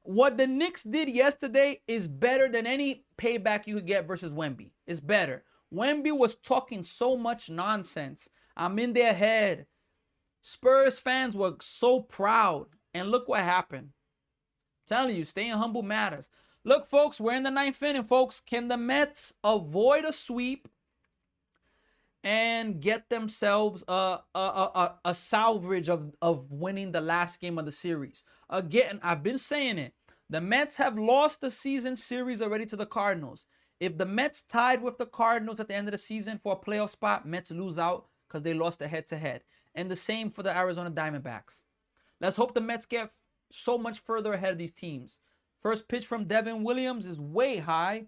what the Knicks did yesterday is better than any payback you could get versus Wemby. It's better. Wemby was talking so much nonsense. I'm in their head. Spurs fans were so proud. And look what happened. I'm telling you, staying humble matters. Look, folks, we're in the 9th inning, folks. Can the Mets avoid a sweep and get themselves a salvage of winning the last game of the series? Again, I've been saying it. The Mets have lost the season series already to the Cardinals. If the Mets tied with the Cardinals at the end of the season for a playoff spot, Mets lose out because they lost the head-to-head. And the same for the Arizona Diamondbacks. Let's hope the Mets get so much further ahead of these teams. First pitch from Devin Williams is way high.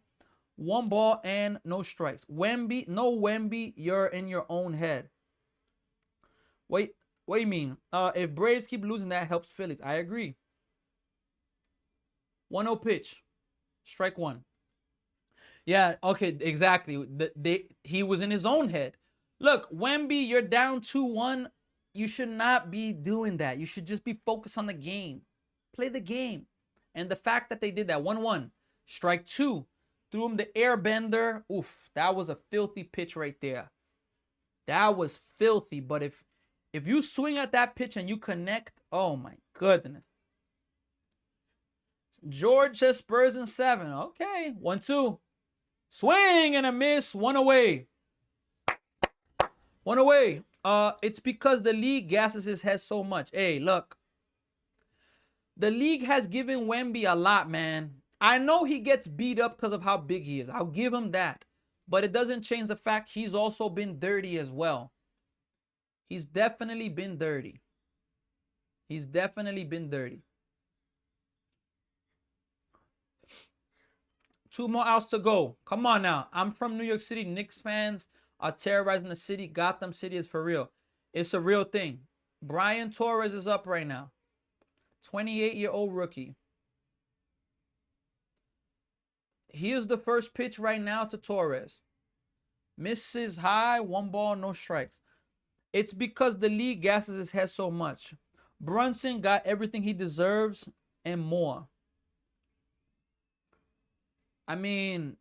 1 ball and no strikes. Wemby, you're in your own head. Wait, what do you mean? If Braves keep losing, that helps Phillies. I agree. 1-0 pitch. Strike 1. Yeah, okay, exactly. He was in his own head. Look, Wemby, you're down 2-1. You should not be doing that. You should just be focused on the game. Play the game. And the fact that they did that, 1-1. Strike 2. Threw him the airbender. Oof, that was a filthy pitch right there. That was filthy. But if you swing at that pitch and you connect, oh my goodness. George says Spurs in 7. Okay, 1-2. Swing and a miss. 1 away. 1 away. It's because the league gasses his head so much. Hey, look. The league has given Wemby a lot, man. I know he gets beat up because of how big he is. I'll give him that. But it doesn't change the fact he's also been dirty as well. He's definitely been dirty. He's definitely been dirty. 2 more outs to go. Come on now. I'm from New York City. Knicks fans are terrorizing the city. Gotham City is for real. It's a real thing. Brian Torres is up right now. 28-year-old rookie. Here's the first pitch right now to Torres. Misses high, 1 ball, no strikes. It's because the league gasses his head so much. Brunson got everything he deserves and more. I mean,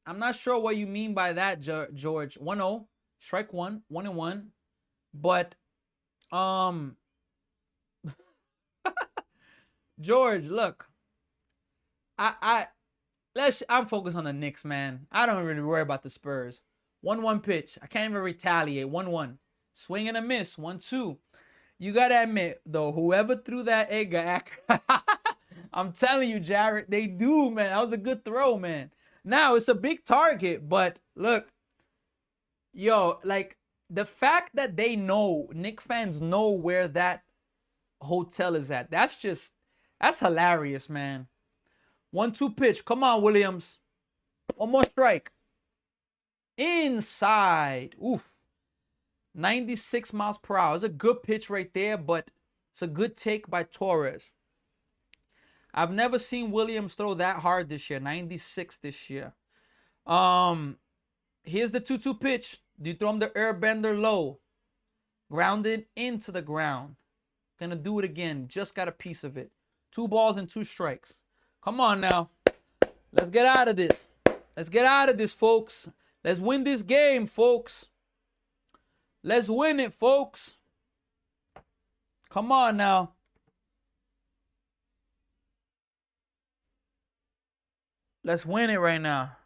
I'm not sure what you mean by that, George. 1-0, strike one, 1-1. But, George, look, I'm focused on the Knicks, man. I don't really worry about the Spurs. 1-1 pitch. I can't even retaliate. 1-1. Swing and a miss. 1-2. You gotta admit, though, whoever threw that egg, I'm telling you, Jared, they do, man. That was a good throw, man. Now, it's a big target, but look, yo, like, the fact that they know, Knicks fans know where that hotel is at, that's hilarious, man. 1-2 pitch. Come on, Williams. One more strike. Inside. Oof. 96 miles per hour. It's a good pitch right there, but it's a good take by Torres. I've never seen Williams throw that hard this year. 96 this year. Here's the 2-2 pitch. Do you throw him the airbender low? Grounded into the ground. Gonna do it again. Just got a piece of it. 2 balls and 2 strikes. Come on now. Let's get out of this. Let's get out of this, folks. Let's win this game, folks. Let's win it, folks. Come on now. Let's win it right now.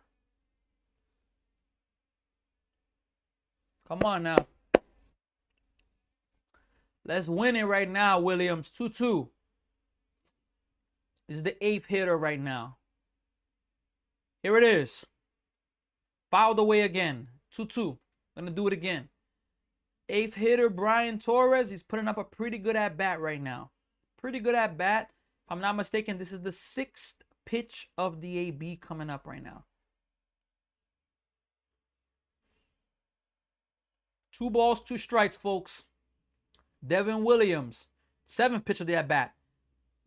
Come on now. Let's win it right now, Williams. 2-2. This is the 8th hitter right now. Here it is. Fouled away again. 2-2. Gonna do it again. 8th hitter, Brian Torres. He's putting up a pretty good at-bat right now. Pretty good at-bat. If I'm not mistaken, this is the 6th pitch of the AB coming up right now. 2 balls, 2 strikes, folks. Devin Williams. 7th pitch of the at-bat.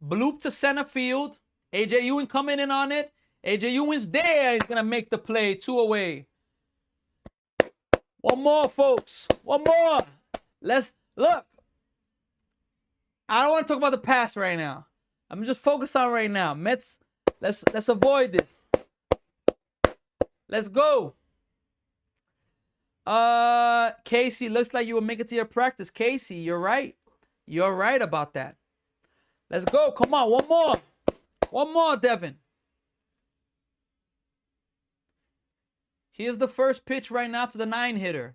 Bloop to center field. AJ Ewing coming in on it. AJ Ewing's there. He's going to make the play. 2 away. One more, folks. One more. Let's look. I don't want to talk about the past right now. I'm just focused on right now. Mets, let's avoid this. Let's go. Casey, looks like you will make it to your practice. Casey, you're right. You're right about that. Let's go. Come on. One more. One more, Devin. Here's the first pitch right now to the 9-hitter.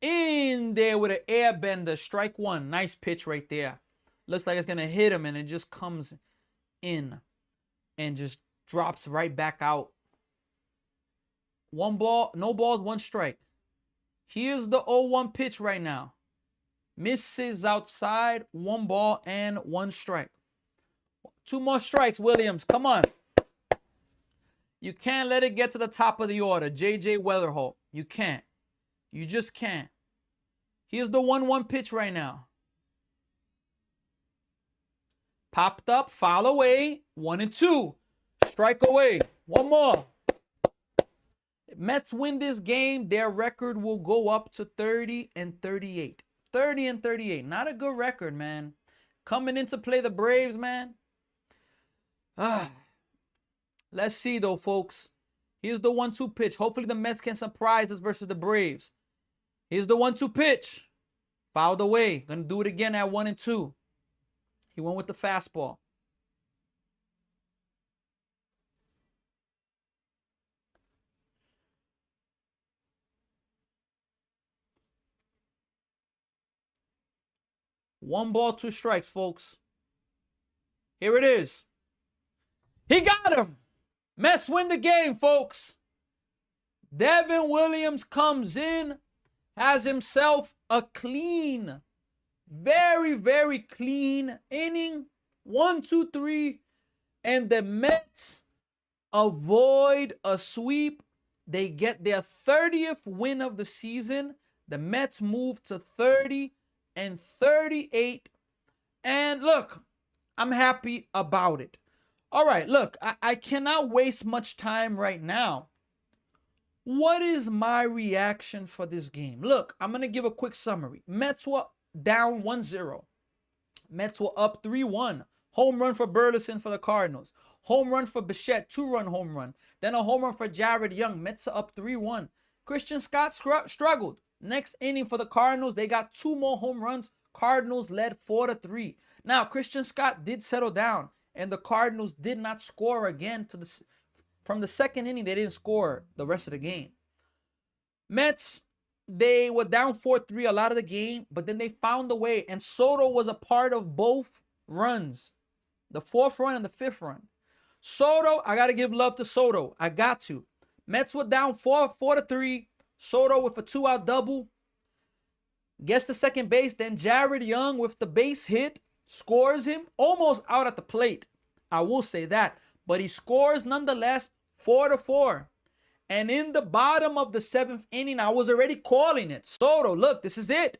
In there with an airbender. Strike 1. Nice pitch right there. Looks like it's going to hit him, and it just comes in and just drops right back out. 1 ball. No balls, 1 strike. Here's the 0-1 pitch right now. Misses outside. 1 ball and 1 strike. 2 more strikes, Williams. Come on. You can't let it get to the top of the order. J.J. Weatherholt. You can't. You just can't. Here's the 1-1 pitch right now. Popped up. Foul away. 1-2. Strike away. 1 more. If Mets win this game, their record will go up to 30-38. 30-38. Not a good record, man. Coming in to play the Braves, man. Let's see, though, folks. Here's the 1-2 pitch. Hopefully the Mets can surprise us versus the Braves. Here's the 1-2 pitch. Fouled away. Gonna do it again at 1-2. He went with the fastball. One ball, 2 strikes, folks. Here it is. He got him. Mets win the game, folks. Devin Williams comes in, has himself a clean, very, very clean inning. 1, 2, 3. And the Mets avoid a sweep. They get their 30th win of the season. The Mets move to 30-38. And look, I'm happy about it. All right, look, I cannot waste much time right now. What is my reaction for this game? Look, I'm going to give a quick summary. Mets were down 1-0. Mets were up 3-1. Home run for Burleson for the Cardinals. Home run for Bichette, 2-run home run. Then a home run for Jared Young. Mets are up 3-1. Christian Scott struggled. Next inning for the Cardinals, they got 2 more home runs. Cardinals led 4-3. Now, Christian Scott did settle down, and the Cardinals did not score again from the second inning. They didn't score the rest of the game. Mets, they were down 4-3 a lot of the game, but then they found a way, and Soto was a part of both runs, the 4th run and the 5th run. Soto, I got to give love to Soto. I got to. Mets were down 4-3. Soto with a 2-out double. Gets to second base. Then Jared Young with the base hit. Scores him. Almost out at the plate. I will say that. But he scores nonetheless 4-4. And in the bottom of the 7th inning, I was already calling it. Soto, look, this is it.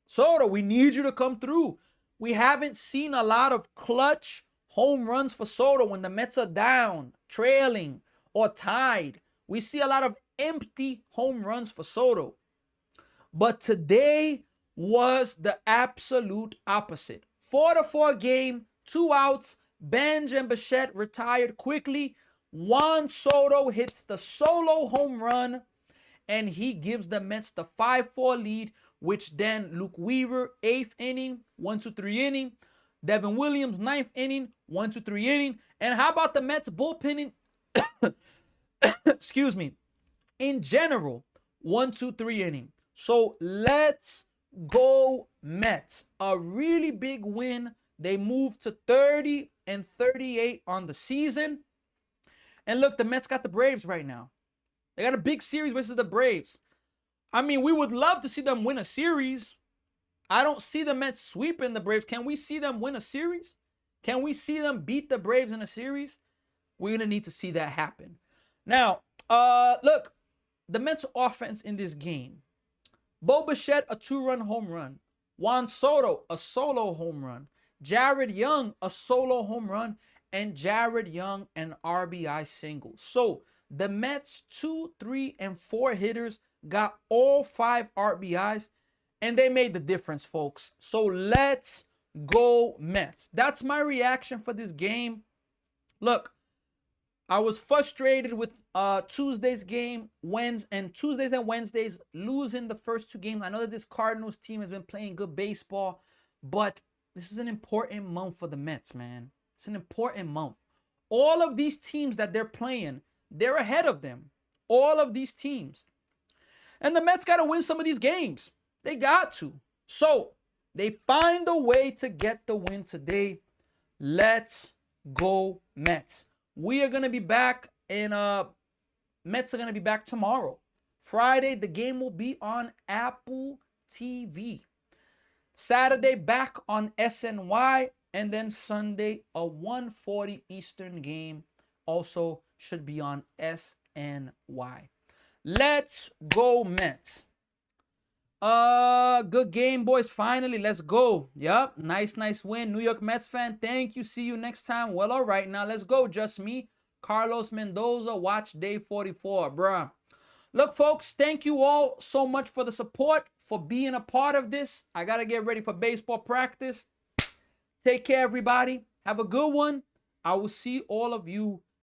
Soto, we need you to come through. We haven't seen a lot of clutch home runs for Soto when the Mets are down, trailing, or tied. We see a lot of empty home runs for Soto. But today was the absolute opposite. 4-4 game, 2 outs. Benj and Bichette retired quickly. Juan Soto hits the solo home run, and he gives the Mets the 5-4 lead, which then Luke Weaver, 8th inning, 1-2-3 inning. Devin Williams, 9th inning, 1-2-3 inning. And how about the Mets bullpenning? Excuse me. In general, 1-2-3 inning. So let's go Mets. A really big win. They moved to 30-38 on the season. And look, the Mets got the Braves right now. They got a big series versus the Braves. I mean, we would love to see them win a series. I don't see the Mets sweeping the Braves. Can we see them win a series? Can we see them beat the Braves in a series? We're going to need to see that happen. Now, look, the Mets offense in this game. Bo Bichette, a 2-run home run. Juan Soto, a solo home run. Jared Young, a solo home run. And Jared Young, an RBI single. So the Mets 2, 3, and 4 hitters got all 5 RBIs. And they made the difference, folks. So let's go Mets. That's my reaction for this game. Look, I was frustrated with Tuesday's game, Tuesdays and Wednesdays, losing the first 2 games. I know that this Cardinals team has been playing good baseball, but this is an important month for the Mets, man. It's an important month. All of these teams that they're playing, they're ahead of them. All of these teams. And the Mets got to win some of these games. They got to. So they find a way to get the win today. Let's go Mets. We are going to be back Mets are going to be back tomorrow. Friday, the game will be on Apple TV. Saturday, back on SNY. And then Sunday, a 1:40 Eastern game also should be on SNY. Let's go Mets. Good game, boys. Finally, let's go. Yep, nice win. New York Mets fan, thank you. See you next time. Well, all right, now let's go. Just me, Carlos Mendoza. Watch day 44, bruh. Look, folks, thank you all so much for the support, for being a part of this. I got to get ready for baseball practice. Take care, everybody. Have a good one. I will see all of you